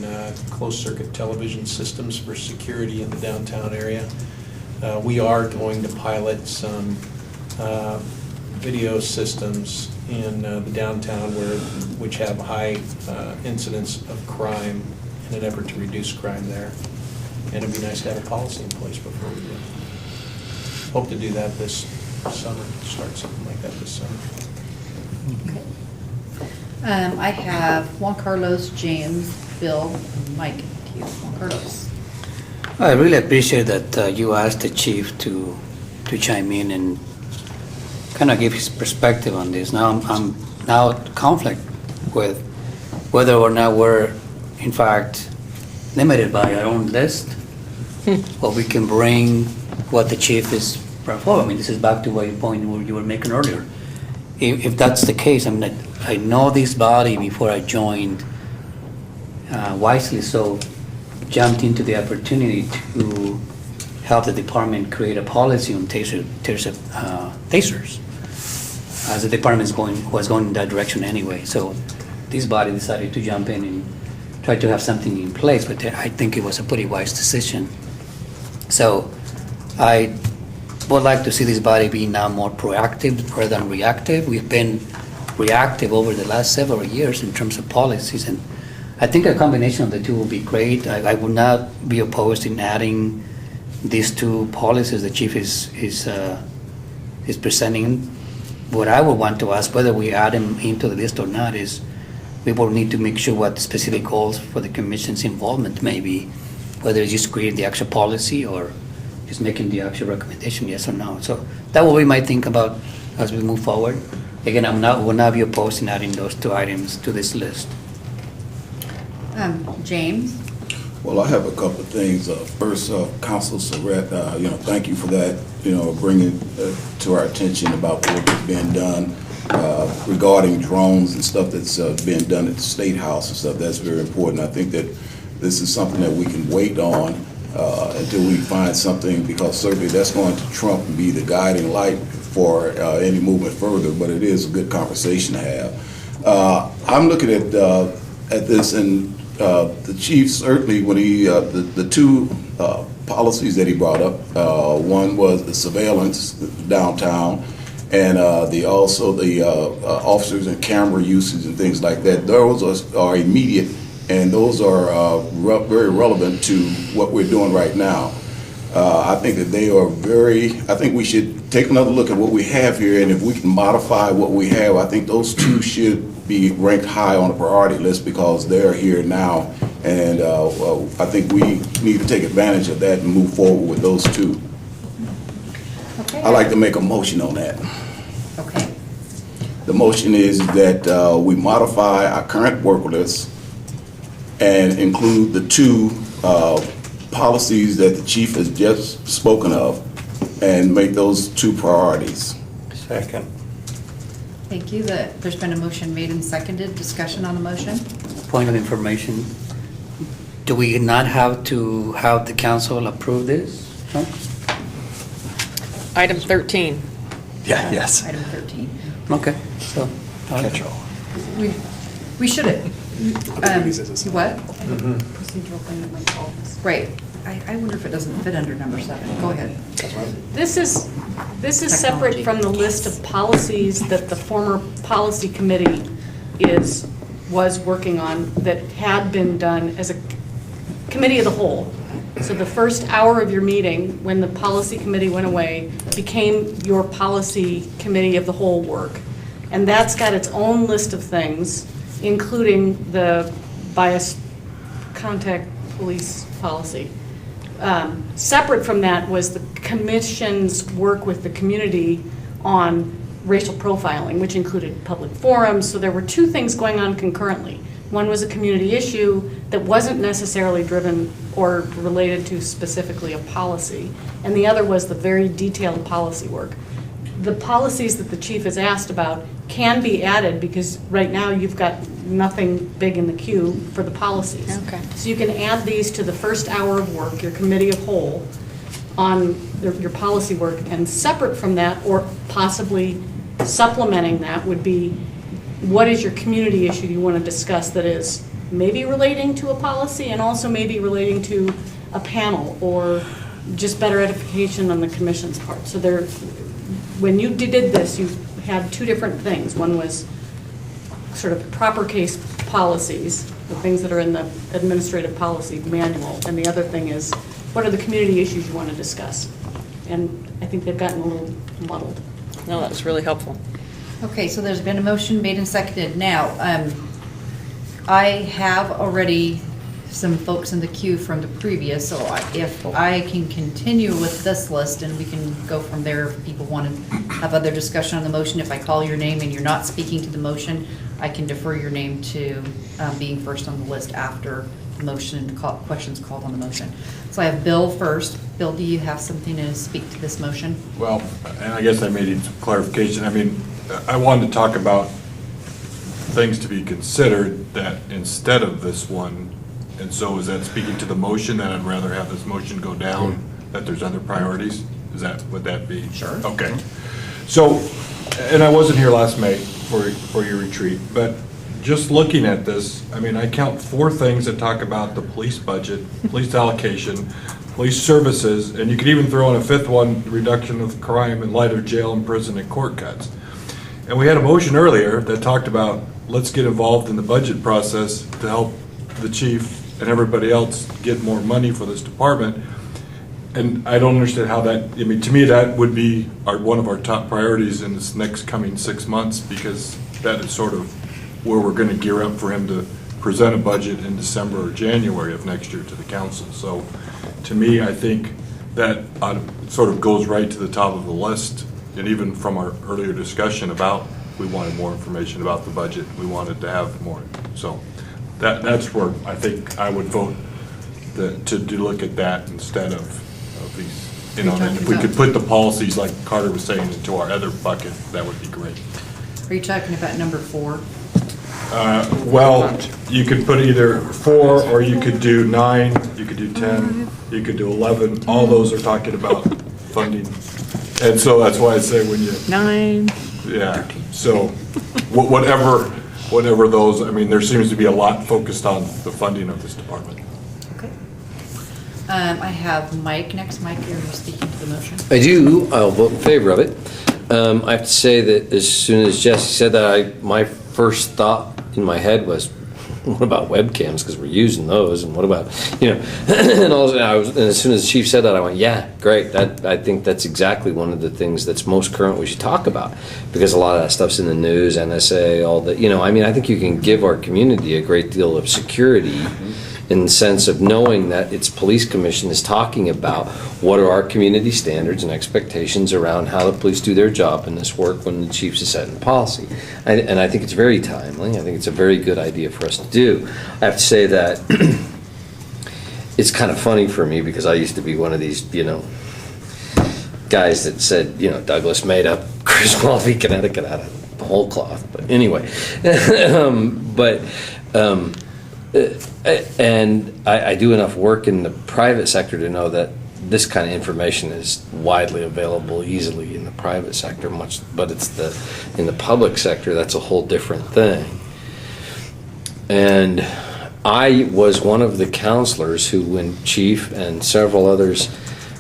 closed-circuit television systems for security in the downtown area. We are going to pilot some video systems in the downtown which have high incidence of crime in an effort to reduce crime there. And it'd be nice to have a policy in place before we do it. Hope to do that this summer, start something like that this summer. Okay. I have Juan Carlos, James, Bill, Mike, to you. Juan Carlos. I really appreciate that you asked the chief to chime in and kind of give his perspective on this. Now I'm now at conflict with whether or not we're in fact limited by our own list, or we can bring what the chief is brought forward. I mean, this is back to what point where you were making earlier. If that's the case, I mean, I know this body before I joined, wisely so, jumped into the opportunity to help the department create a policy on tasers, as the department was going in that direction anyway. So this body decided to jump in and try to have something in place, but I think it was a pretty wise decision. So I would like to see this body be now more proactive rather than reactive. We've been reactive over the last several years in terms of policies, and I think a combination of the two will be great. I would not be opposed in adding these two policies the chief is presenting. What I would want to ask, whether we add them into the list or not, is we will need to make sure what specific goals for the commission's involvement may be, whether it's just creating the actual policy or just making the actual recommendation, yes or no. So that will be my think about as we move forward. Again, will not be opposed in adding those two items to this list. James? Well, I have a couple of things. First, Council Surratt, thank you for that, bringing to our attention about what is being done regarding drones and stuff that's being done at the State House and stuff. That's very important. I think that this is something that we can wait on until we find something, because certainly that's going to trump and be the guiding light for any movement further, but it is a good conversation to have. I'm looking at this, and the chief certainly, when he the two policies that he brought up, one was the surveillance downtown, and also the officers and camera usage and things like that. Those are immediate, and those are very relevant to what we're doing right now. I think that they are I think we should take another look at what we have here, and if we can modify what we have, I think those two should be ranked high on the priority list because they're here now, and I think we need to take advantage of that and move forward with those two. Okay. I'd like to make a motion on that. Okay. The motion is that we modify our current work list and include the two policies that the chief has just spoken of and make those two priorities. Second. Thank you. There's been a motion made and seconded. Discussion on the motion? Point of information, do we not have to have the council approve this? No? Item 13. Yeah, yes. Item 13. Okay, so. Catch-all. We should have. What? Procedural thing that might solve this. Right. I wonder if it doesn't fit under number 7. Go ahead. This is separate from the list of policies that the former policy committee was working on that had been done as a committee of the whole. So the first hour of your meeting, when the policy committee went away, became your policy committee of the whole work. And that's got its own list of things, including the bias contact police policy. Separate from that was the commission's work with the community on racial profiling, which included public forums. So there were two things going on concurrently. One was a community issue that wasn't necessarily driven or related to specifically a policy, and the other was the very detailed policy work. The policies that the chief has asked about can be added because right now you've got nothing big in the queue for the policies. Okay. So you can add these to the first hour of work, your committee of whole, on your policy work, and separate from that, or possibly supplementing that, would be what is your community issue you want to discuss that is maybe relating to a policy and also maybe relating to a panel or just better edification on the commission's part. So there, when you did this, you had two different things. One was sort of proper case policies, the things that are in the administrative policy manual, and the other thing is what are the community issues you want to discuss. And I think they've gotten a little muddled. No, that was really helpful. Okay, so there's been a motion made and seconded. Now, I have already some folks in the queue from the previous, so if I can continue with this list and we can go from there, if people want to have other discussion on the motion, if I call your name and you're not speaking to the motion, I can defer your name to being first on the list after the motion and questions called on the motion. So I have Bill first. Bill, do you have something to speak to this motion? Well, and I guess I may need some clarification. I mean, I wanted to talk about things to be considered that instead of this one, and so is that speaking to the motion that I'd rather have this motion go down, that there's other priorities? Would that be? Sure. Okay. So, and I wasn't here last May for your retreat, but just looking at this, I mean, I count 4 things that talk about the police budget, police allocation, police services, and you could even throw in a 5th one, reduction of crime in light of jail and prison and court cuts. And we had a motion earlier that talked about, let's get involved in the budget process to help the chief and everybody else get more money for this department. And I don't understand how that, I mean, to me, that would be one of our top priorities in this next coming 6 months, because that is sort of where we're going to gear up for him to present a budget in December or January of next year to the council. So to me, I think that sort of goes right to the top of the list. And even from our earlier discussion about, we wanted more information about the budget, we wanted to have more. So that's where I think I would vote to look at that instead of these, you know, and if we could put the policies, like Carter was saying, into our other bucket, that would be great. Are you talking about number 4? Well, you could put either 4, or you could do 9, you could do 10, you could do 11. All those are talking about funding. And so that's why I say when you... 9. Yeah, so whatever those, I mean, there seems to be a lot focused on the funding of this department. Okay. I have Mike next. Mike, you're speaking to the motion. I do. I'll vote in favor of it. I have to say that as soon as Jesse said that, my first thought in my head was, what about webcams? Because we're using those, and what about, you know? And as soon as the chief said that, I went, yeah, great. I think that's exactly one of the things that's most current we should talk about, because a lot of that stuff's in the news, NSA, all that. You know, I mean, I think you can give our community a great deal of security in the sense of knowing that its police commission is talking about what are our community standards and expectations around how the police do their job in this work when the chiefs is setting policy. And I think it's very timely. I think it's a very good idea for us to do. I have to say that it's kind of funny for me because I used to be one of these, guys that said, Douglas made up Griswold v. Connecticut out of the whole cloth. But anyway, and I do enough work in the private sector to know that this kind of information is widely available easily in the private sector, but in the public sector, that's a whole different thing. And I was one of the counselors who, when Chief and several others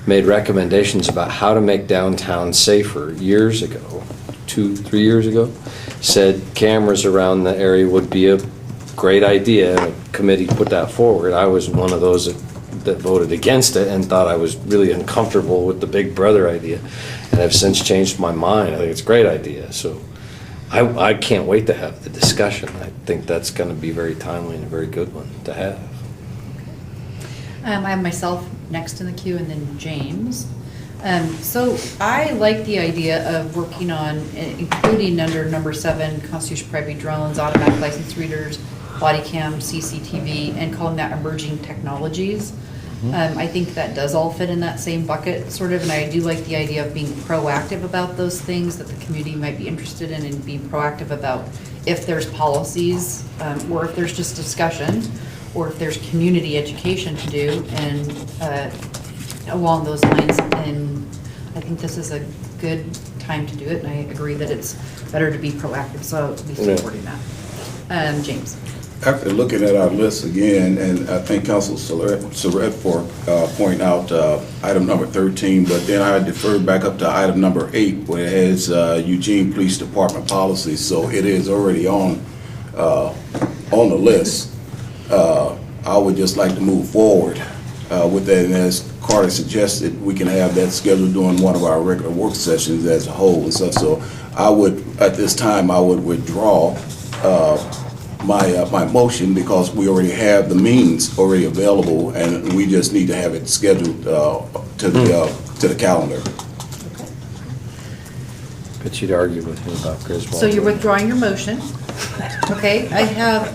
made recommendations about how to make downtown safer years ago, 2-3 years ago, said cameras around the area would be a great idea. A committee put that forward. I was one of those that voted against it and thought I was really uncomfortable with the Big Brother idea, and have since changed my mind. I think it's a great idea. So I can't wait to have the discussion. I think that's going to be very timely and a very good one to have. I have myself next in the queue and then James. So I like the idea of working on, including under number 7, constitution private drones, automatic license readers, body cam, CCTV, and calling that emerging technologies. I think that does all fit in that same bucket, sort of, and I do like the idea of being proactive about those things that the community might be interested in, and being proactive about if there's policies, or if there's just discussion, or if there's community education to do, and along those lines. And I think this is a good time to do it, and I agree that it's better to be proactive, so I'll be supporting that. James. After looking at our list again, and I think Council Surratt for point out item number 13, but then I deferred back up to item number 8, where it has Eugene Police Department policy. So it is already on the list. I would just like to move forward with that, and as Carter suggested, we can have that scheduled during one of our regular work sessions as a whole and stuff. So I would, at this time, I would withdraw my motion, because we already have the means already available, and we just need to have it scheduled to the calendar. But you'd argue with me about Griswold. So you're withdrawing your motion. Okay, I have,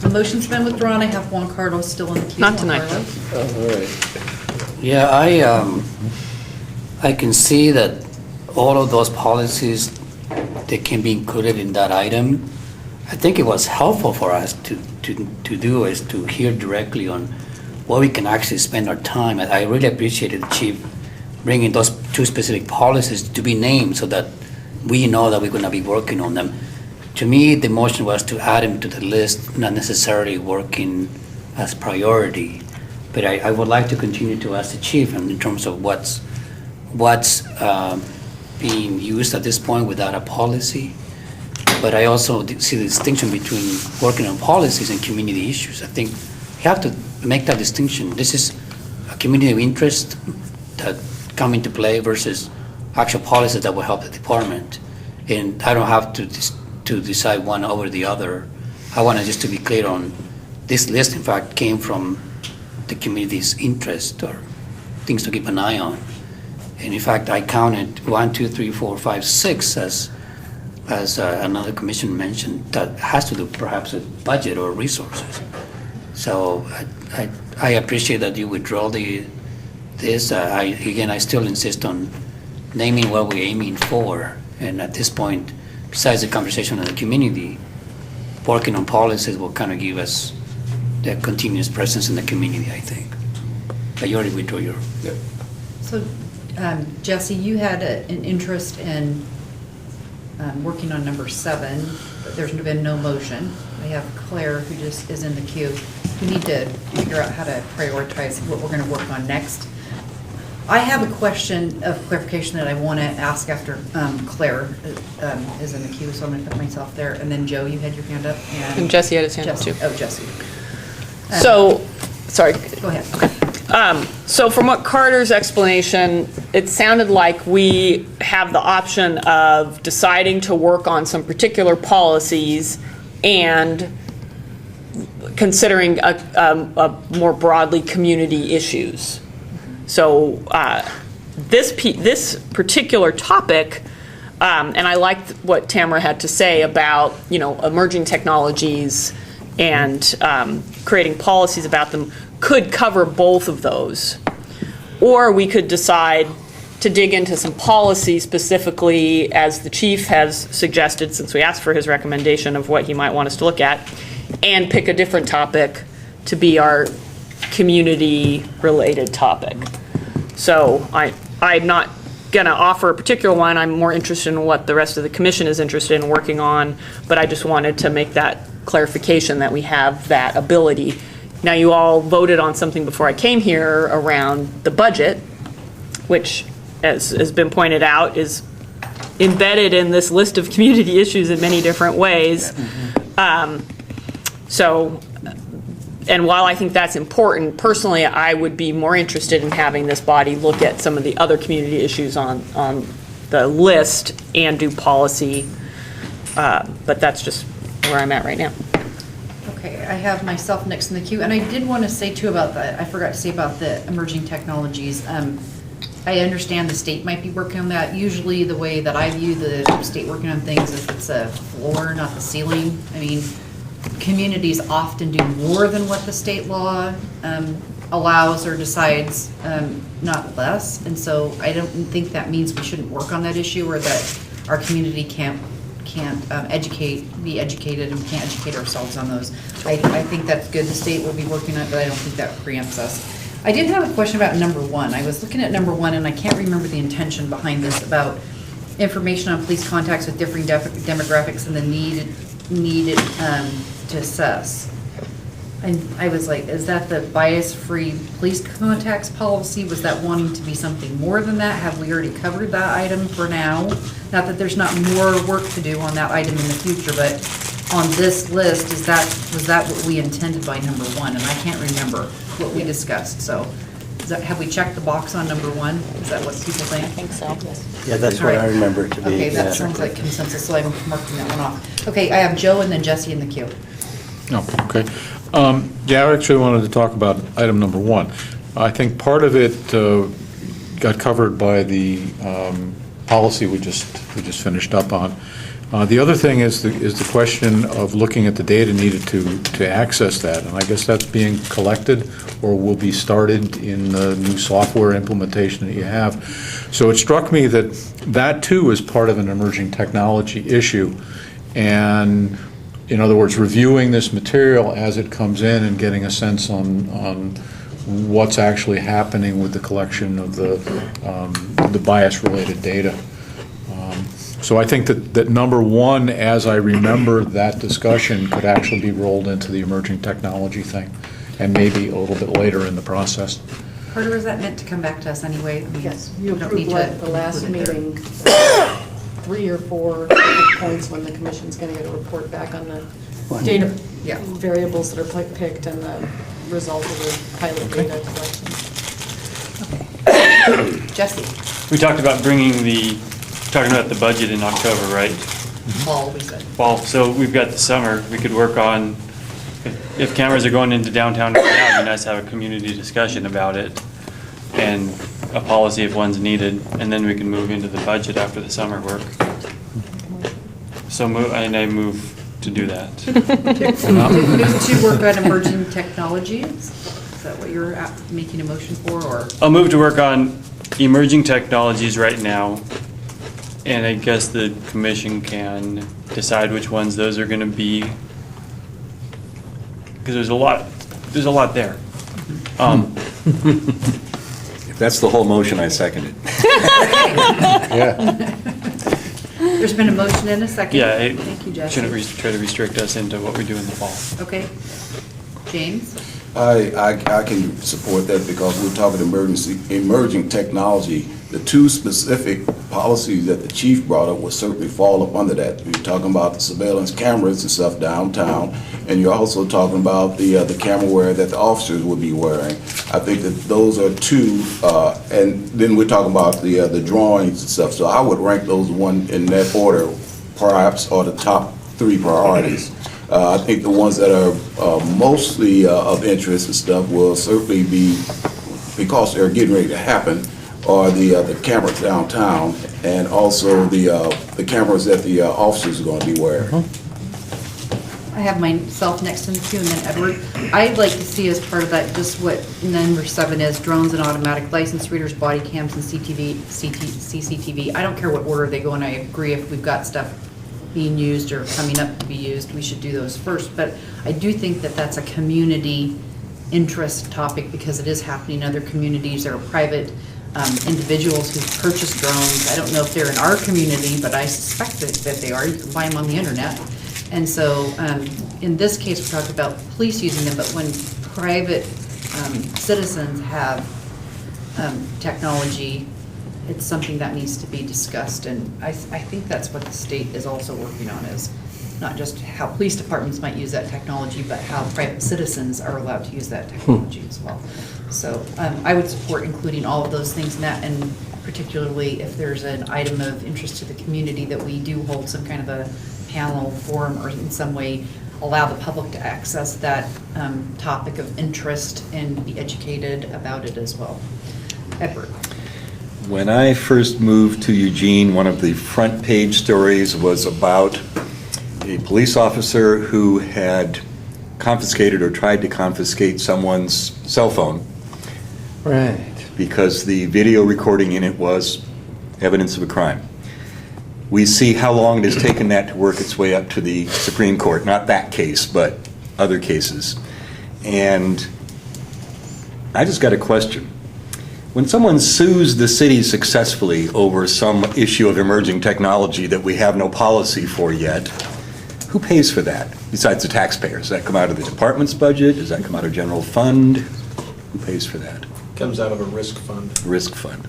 the motion's been withdrawn. I have Juan Carlos still in the queue. Not tonight, Juan though. Carlos. All right. Yeah, I can see that all of those policies that can be included in that item. I think it was helpful for us to do is to hear directly on what we can actually spend our time. I really appreciated the chief bringing those 2 specific policies to be named so that we know that we're going to be working on them. To me, the motion was to add them to the list, not necessarily working as priority. But I would like to continue to ask the chief in terms of what's being used at this point without a policy. But I also see the distinction between working on policies and community issues. I think you have to make that distinction. This is a community of interest that come into play versus actual policies that will help the department. And I don't have to decide one over the other. I want just to be clear on this list, in fact, came from the community's interest or things to keep an eye on. And in fact, I counted 1, 2, 3, 4, 5, 6 as another commission mentioned, that has to do perhaps with budget or resources. So I appreciate that you withdraw this. I still insist on naming what we're aiming for. And at this point, besides the conversation of the community, working on policies will kind of give us that continuous presence in the community, I think. But you already withdrew your... Yeah. So, Jesse, you had an interest in working on number 7, but there's been no motion. I have Claire, who just is in the queue. We need to figure out how to prioritize what we're going to work on next. I have a question of clarification that I want to ask after Claire is in the queue, so I'm going to put myself there. And then Joe, you had your hand up. And Jesse had his hand up too. Oh, Jesse. So, sorry. Go ahead. Okay. So from what Carter's explanation, it sounded like we have the option of deciding to work on some particular policies and considering a more broadly community issues. So this particular topic, and I liked what Tamara had to say about, emerging technologies and creating policies about them, could cover both of those. Or we could decide to dig into some policy specifically, as the chief has suggested, since we asked for his recommendation of what he might want us to look at, and pick a different topic to be our community-related topic. So I'm not going to offer a particular one. I'm more interested in what the rest of the commission is interested in working on, but I just wanted to make that clarification that we have that ability. Now, you all voted on something before I came here around the budget, which, as has been pointed out, is embedded in this list of community issues in many different ways. And while I think that's important, personally, I would be more interested in having this body look at some of the other community issues on the list and do policy, but that's just where I'm at right now. Okay, I have myself next in the queue, and I did want to say too about that, I forgot to say about the emerging technologies. I understand the state might be working on that. Usually the way that I view the state working on things is it's a floor, not the ceiling. I mean, communities often do more than what the state law allows or decides, not less. And so I don't think that means we shouldn't work on that issue, or that our community can't be educated, and we can't educate ourselves on those. I think that's good. The state will be working on it, but I don't think that preempts us. I did have a question about number 1. I was looking at number 1, and I can't remember the intention behind this, about information on police contacts with differing demographics and the needed to assess. And I was like, is that the bias-free police contacts policy? Was that wanting to be something more than that? Have we already covered that item for now? Not that there's not more work to do on that item in the future, but on this list, was that what we intended by number 1? And I can't remember what we discussed. So have we checked the box on number 1? Is that what people think? I think so, yes. Yeah, that's what I remember it to be. Okay, that yeah. sounds like consensus, so I'm marking that one off. Okay, I have Joe and then Jesse in the queue. Oh, okay. Yeah, I actually wanted to talk about item number 1. I think part of it got covered by the policy we just finished up on. The other thing is the question of looking at the data needed to access that, and I guess that's being collected or will be started in the new software implementation that you have. So it struck me that too is part of an emerging technology issue, and in other words, reviewing this material as it comes in and getting a sense on what's actually happening with the collection of the bias-related data. So I think that number 1, as I remember that discussion, could actually be rolled into the emerging technology thing, and maybe a little bit later in the process. Carter, was that meant to come back to us anyway? I mean, Yes, we you don't need approved to at the last include it there. meeting, 3 or 4 points when the commission's going to get a report back on the data Yeah. variables that are picked and the result of the pilot data collection. Jesse, We talked about talking about the budget in October, right? Paul, we said. Well, so we've got the summer, we could work on, if cameras are going into downtown right now, it'd be nice to have a community discussion about it, and a policy if one's needed, and then we can move into the budget after the summer work. So I move to do that. Move to work on emerging technologies? Is that what you're making a motion for, or? I'll move to work on emerging technologies right now, and I guess the commission can decide which ones those are gonna be, because there's a lot there. If that's the whole motion, I second it. Yeah. There's been a motion and a second. Yeah, Thank you, Jesse. shouldn't try to restrict us into what we do in the fall. Okay. James? I can support that because we're talking emerging technology. The 2 specific policies that the chief brought up would certainly fall up under that. You're talking about the surveillance cameras and stuff downtown, and you're also talking about the camera wear that the officers would be wearing. I think that those are 2, and then we're talking about the drawings and stuff. So I would rank those one in that order, perhaps, or the top 3 priorities. I think the ones that are mostly of interest and stuff will certainly be, because they're getting ready to happen, are the cameras downtown, and also the cameras that the officers are going to be wearing. I have myself next in the queue, and then Edward. I'd like to see as part of that just what number 7 is, drones and automatic license readers, body cams, and CCTV. I don't care what order they go in. I agree if we've got stuff being used or coming up to be used, we should do those first. But I do think that that's a community interest topic because it is happening in other communities. There are private individuals who've purchased drones. I don't know if they're in our community, but I suspect that they are. You can buy them on the internet. And so in this case, we're talking about police using them, but when private citizens have technology, it's something that needs to be discussed. And I think that's what the state is also working on, is not just how police departments might use that technology, but how private citizens are allowed to use that technology as well. So I would support including all of those things in that, and particularly if there's an item of interest to the community, that we do hold some kind of a panel forum or in some way allow the public to access that topic of interest and be educated about it as well. Edward. When I first moved to Eugene, one of the front page stories was about a police officer who had confiscated or tried to confiscate someone's cell phone. Right. Because the video recording in it was evidence of a crime. We see how long it has taken that to work its way up to the Supreme Court. Not that case, but other cases. And I just got a question. When someone sues the city successfully over some issue of emerging technology that we have no policy for yet, who pays for that besides the taxpayers? Does that come out of the department's budget? Does that come out of general fund? Who pays for that? Comes out of a risk fund. Risk fund.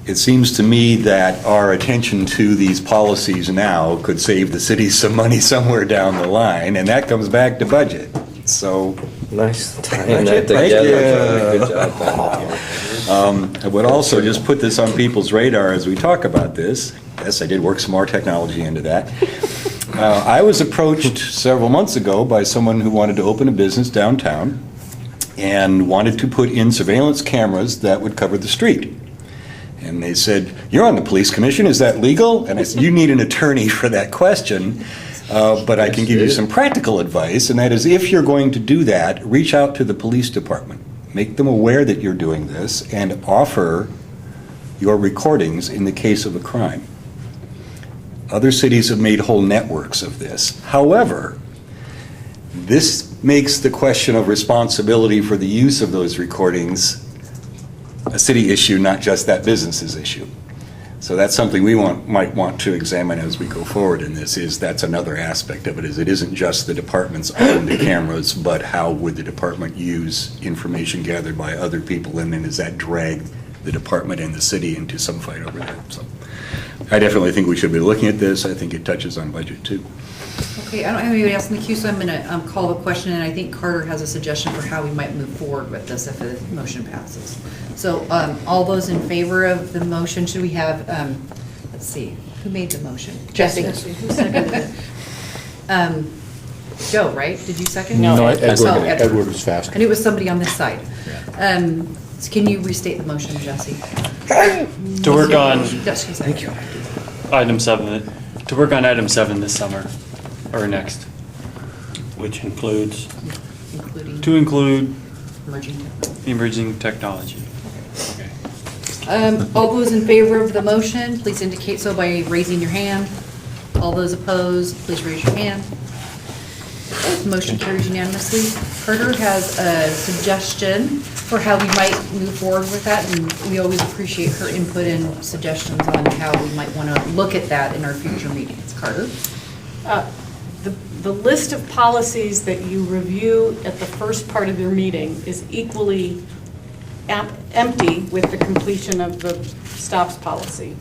It seems to me that our attention to these policies now could save the city some money somewhere down the line, and that comes back to budget. So Nice tying that together. Good job. I would also just put this on people's radar as we talk about this. Yes, I did work some more technology into that. I was approached several months ago by someone who wanted to open a business downtown and wanted to put in surveillance cameras that would cover the street. And they said, "You're on the police commission, is that legal?" And I said, "You need an attorney for that question, but I can give you some practical advice, and that is if you're going to do that, reach out to the police department. Make them aware that you're doing this and offer your recordings in the case of a crime." Other cities have made whole networks of this. However, this makes the question of responsibility for the use of those recordings a city issue, not just that business's issue. So that's something we might want to examine as we go forward in this, is that's another aspect of it, is it isn't just the department's own the cameras, but how would the department use information gathered by other people, and then does that drag the department and the city into some fight over that? So I definitely think we should be looking at this. I think it touches on budget too. Okay, I don't have anybody else in the queue, so I'm going to call the question, and I think Carter has a suggestion for how we might move forward with this if the motion passes. So all those in favor of the motion, should we have, let's see, who made the motion? Jesse. Who seconded it? Joe, right? Did you second? No, Edward, Oh, Edward was fast. And it was somebody on this side. So can you restate the motion, Jesse? To work on Jesse, thank you. item 7, to work on item 7 this summer, or next. Which includes, Including To include emerging technology. emerging technology. Okay. All those in favor of the motion, please indicate so by raising your hand. All those opposed, please raise your hand. The motion carries unanimously. Carter has a suggestion for how we might move forward with that, and we always appreciate her input and suggestions on how we might want to look at that in our future meetings. Carter? The list of policies that you review at the first part of your meeting is equally empty with the completion of the stops policy.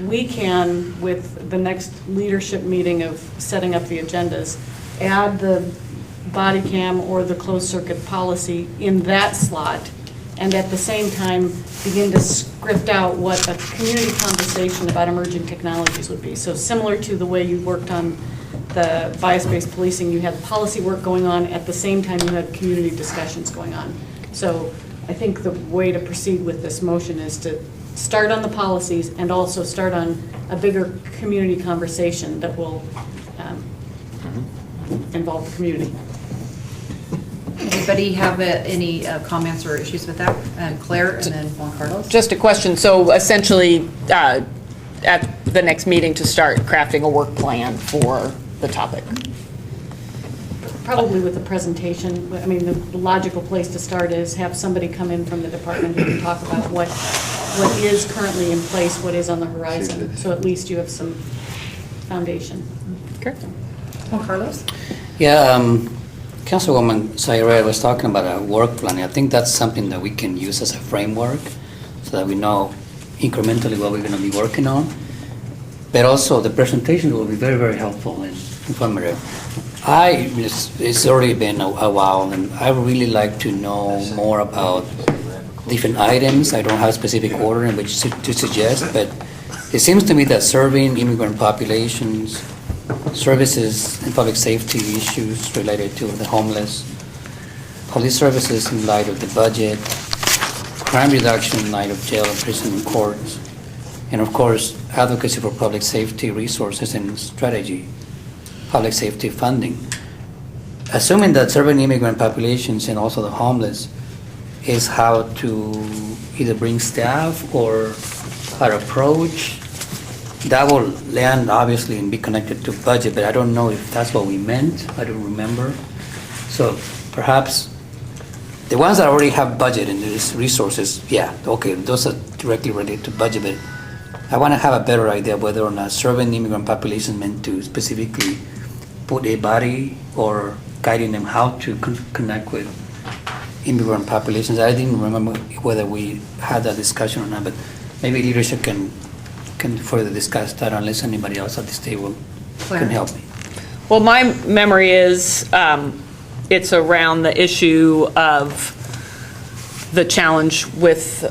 We can, with the next leadership meeting of setting up the agendas, add the body cam or the closed circuit policy in that slot and at the same time begin to script out what a community conversation about emerging technologies would be. So similar to the way you worked on the bias-based policing, you had policy work going on, at the same time you had community discussions going on. So I think the way to proceed with this motion is to start on the policies and also start on a bigger community conversation that will involve the community. Anybody have any comments or issues with that? Claire and then Juan Carlos? Just a question. So essentially, at the next meeting to start crafting a work plan for the topic. Probably with a presentation. I mean, the logical place to start is have somebody come in from the department who can talk about what is currently in place, what is on the horizon. So at least you have some foundation. Okay. Juan Carlos? Yeah, Councilwoman Sayre was talking about a work plan. I think that's something that we can use as a framework so that we know incrementally what we're going to be working on. But also the presentation will be very, very helpful and informative. It's already been a while, and I would really like to know more about different items. I don't have a specific order in which to suggest, but it seems to me that serving immigrant populations, services and public safety issues related to the homeless, police services in light of the budget, crime reduction in light of jail and prison and courts, and of course, advocacy for public safety resources and strategy, public safety funding. Assuming that serving immigrant populations and also the homeless is how to either bring staff or our approach, that will land obviously and be connected to budget, but I don't know if that's what we meant. I don't remember. So perhaps the ones that already have budget and there's resources, yeah, okay, those are directly related to budget, but I want to have a better idea whether or not serving immigrant population meant to specifically put a body or guiding them how to connect with immigrant populations. I didn't remember whether we had that discussion or not, but maybe leadership can further discuss that unless anybody else at this table can help me. Well, my memory is it's around the issue of the challenge with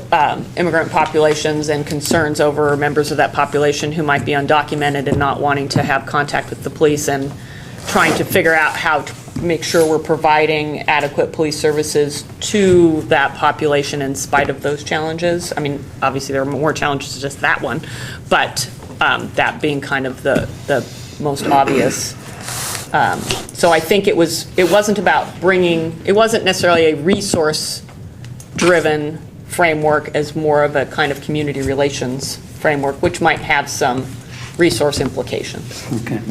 immigrant populations and concerns over members of that population who might be undocumented and not wanting to have contact with the police, and trying to figure out how to make sure we're providing adequate police services to that population in spite of those challenges. I mean, obviously there are more challenges than just that one, but that being kind of the most obvious. So I think it wasn't necessarily a resource-driven framework as more of a kind of community relations framework, which might have some resource implications. Okay.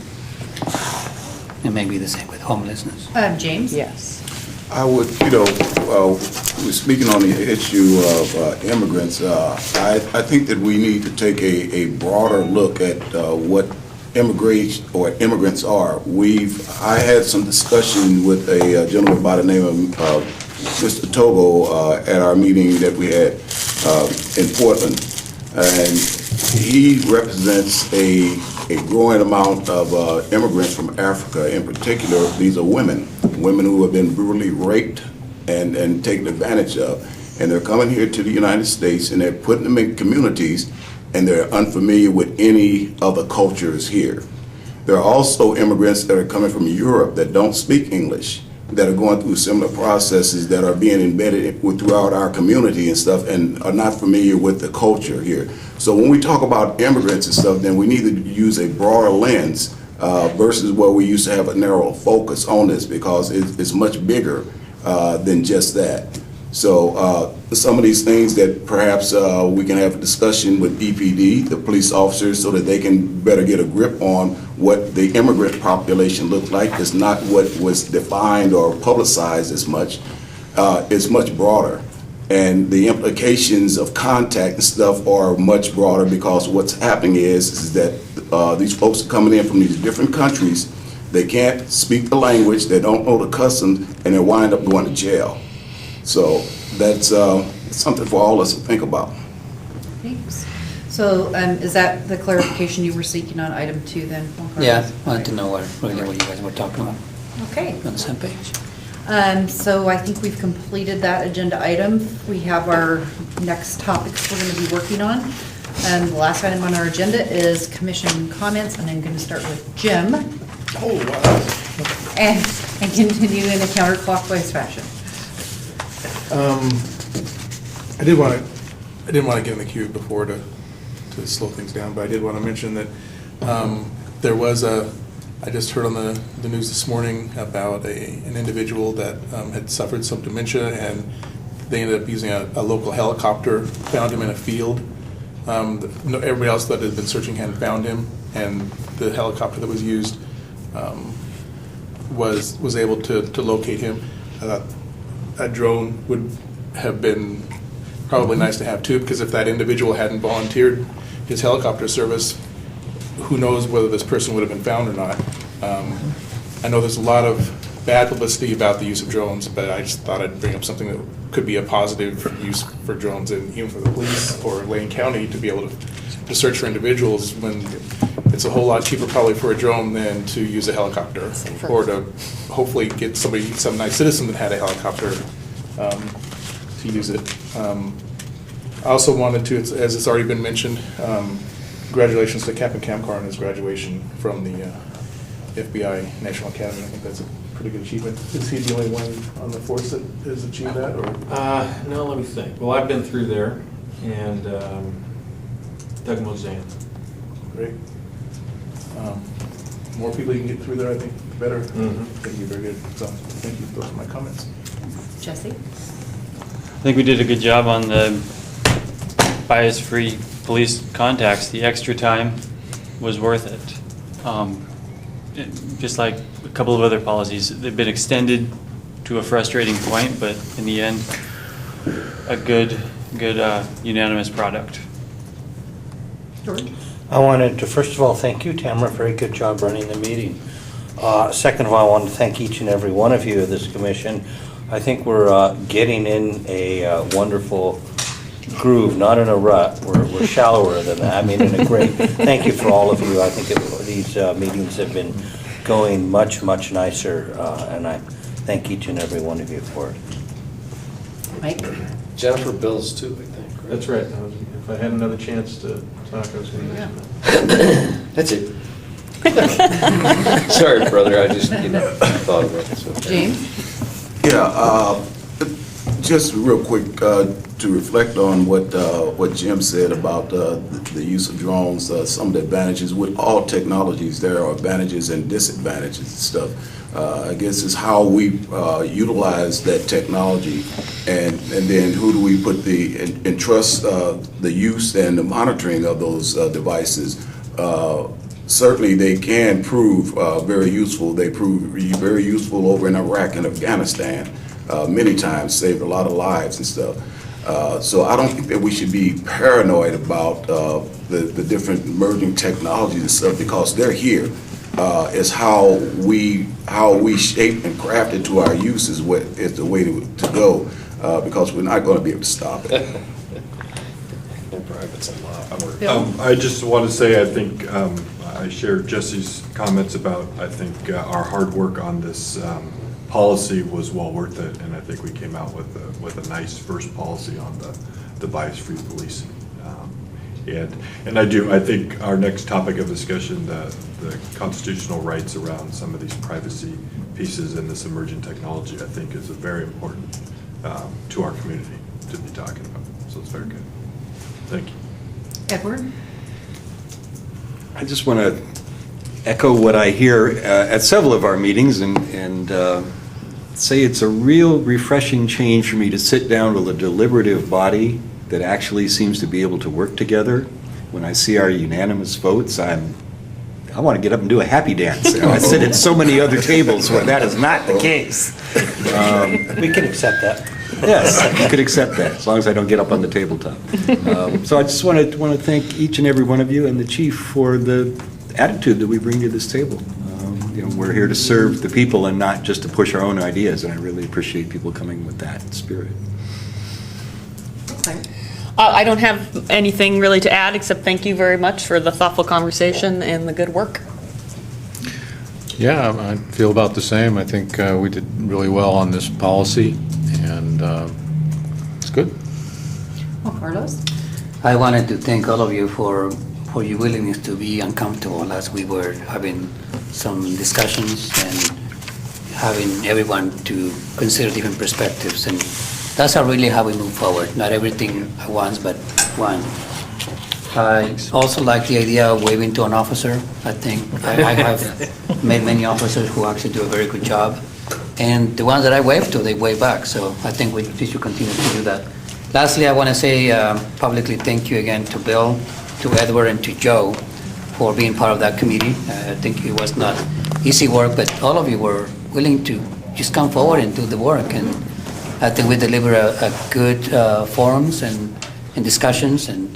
It may be the same with homelessness. James? Yes. I would, we're speaking on the issue of immigrants. I think that we need to take a broader look at what immigrants are. I had some discussion with a gentleman by the name of Mr. Togo at our meeting that we had in Portland, and he represents a growing amount of immigrants from Africa. In particular, these are women who have been brutally raped and taken advantage of. And they're coming here to the United States, and they're putting them in communities, and they're unfamiliar with any other cultures here. There are also immigrants that are coming from Europe that don't speak English, that are going through similar processes, that are being embedded throughout our community and stuff, and are not familiar with the culture here. So when we talk about immigrants and stuff, then we need to use a broader lens versus where we used to have a narrow focus on this, because it's much bigger than just that. So some of these things that perhaps we can have a discussion with EPD, the police officers, so that they can better get a grip on what the immigrant population looks like. It's not what was defined or publicized as much. It's much broader. And the implications of contact and stuff are much broader, because what's happening is that these folks are coming in from these different countries. They can't speak the language, they don't know the customs, and they wind up going to jail. So that's something for all of us to think about. Thanks. So is that the clarification you were seeking on item 2 then, Juan Carlos? Yeah, I wanted to know what you guys were talking about. Okay. On the same page. So I think we've completed that agenda item. We have our next topics we're going to be working on. The last item on our agenda is commission comments, and I'm going to start with Jim. Oh, wow. And continue in a counterclockwise fashion. I didn't want to get in the queue before to slow things down, but I did want to mention that there was I just heard on the news this morning about an individual that had suffered some dementia, and they ended up using a local helicopter, found him in a field. Everybody else that had been searching hadn't found him, and the helicopter that was used was able to locate him. A drone would have been probably nice to have too, because if that individual hadn't volunteered his helicopter service, who knows whether this person would have been found or not. I know there's a lot of bad publicity about the use of drones, but I just thought I'd bring up something that could be a positive use for drones, and even for the police or Lane County to be able to search for individuals, when it's a whole lot cheaper probably for a drone than to use a helicopter, or to hopefully get some nice citizen that had a helicopter to use it. I also wanted to, as it's already been mentioned, congratulations to Captain Kamkar on his graduation from the FBI National Academy. I think that's a pretty good achievement. Is he the only one on the force that has achieved that, or? No, let me think. Well, I've been through there, and Doug Mozan. Great. More people you can get through there, I think, the better. Mm-hmm. Thank you, very good. So, thank you. Those are my comments. Jesse? I think we did a good job on the bias-free police contacts. The extra time was worth it. Just like a couple of other policies, they've been extended to a frustrating point, but in the end, a good unanimous product. George? I wanted to, first of all, thank you, Tamara, very good job running the meeting. Second of all, I want to thank each and every one of you of this commission. I think we're getting in a wonderful groove, not in a rut. We're shallower than that. I mean, in a great, thank you for all of you. I think these meetings have been going much, much nicer, and I thank each and every one of you for it. Mike? Jennifer Bills too, I think, right? That's right. If I had another chance to talk, I was going to mention that. That's it. Sorry, brother, I just, thought about it. So. James? Yeah, just real quick, to reflect on what Jim said about the use of drones, some of the advantages. With all technologies, there are advantages and disadvantages and stuff. I guess it's how we utilize that technology, and then who do we put entrust the use and the monitoring of those devices. Certainly, they can prove very useful. They prove very useful over in Iraq and Afghanistan. Many times saved a lot of lives and stuff. So I don't think that we should be paranoid about the different emerging technologies and stuff, because they're here. It's how we shape and craft it to our use is the way to go, because we're not going to be able to stop it. I just want to say, I think I shared Jesse's comments about, I think our hard work on this policy was well worth it, and I think we came out with a nice first policy on the bias-free policing. And I think our next topic of discussion, the constitutional rights around some of these privacy pieces in this emerging technology, I think is very important to our community to be talking about. So it's very good. Thank you. Edward? I just want to echo what I hear at several of our meetings, and say it's a real refreshing change for me to sit down with a deliberative body that actually seems to be able to work together. When I see our unanimous votes, I want to get up and do a happy dance. I sit at so many other tables where that is not the case. We can accept that. Yes, you could accept that, as long as I don't get up on the tabletop. So I just want to thank each and every one of you and the chief for the attitude that we bring to this table. We're here to serve the people and not just to push our own ideas, and I really appreciate people coming with that spirit. I don't have anything really to add, except thank you very much for the thoughtful conversation and the good work. Yeah, I feel about the same. I think we did really well on this policy, and it's good. Well, Carlos? I wanted to thank all of you for your willingness to be uncomfortable as we were having some discussions and having everyone to consider different perspectives. And that's really how we move forward. Not everything at once, but one. I also like the idea of waving to an officer. I think I have met many officers who actually do a very good job. And the ones that I wave to, they wave back. So I think we should continue to do that. Lastly, I want to say publicly thank you again to Bill, to Edward, and to Joe for being part of that committee. I think it was not easy work, but all of you were willing to just come forward and do the work. And I think we deliver a good forums and discussions, and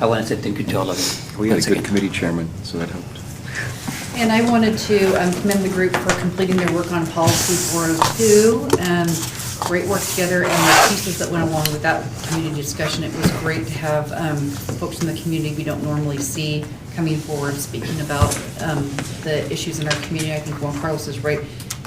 I want to say thank you to all of you. We had a once good again. committee chairman, so that helped. And I wanted to commend the group for completing their work on policy 402. Great work together, and the pieces that went along with that community discussion. It was great to have folks in the community we don't normally see coming forward, speaking about the issues in our community. I think Juan Carlos is right.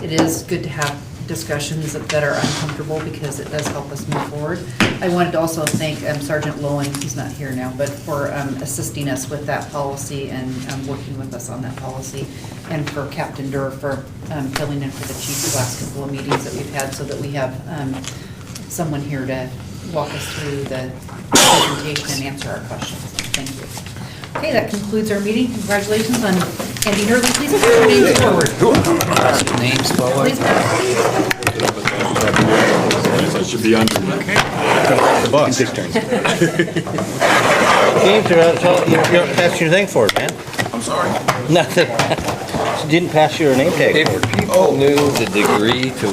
It is good to have discussions that are uncomfortable because it does help us move forward. I wanted to also thank Sergeant Lowen, he's not here now, but for assisting us with that policy and working with us on that policy, and for Captain Durr for filling in for the chief the last couple of meetings that we've had, so that we have someone here to walk us through the presentation and answer our questions. Thank you. Okay, that concludes our meeting. Congratulations on Andy Hurley. Please put your names forward. Names forward. Please. I should be under. The boss. James, you don't pass your thing forward, man. I'm sorry. Nothing. Didn't pass your name tag forward. If people knew the degree to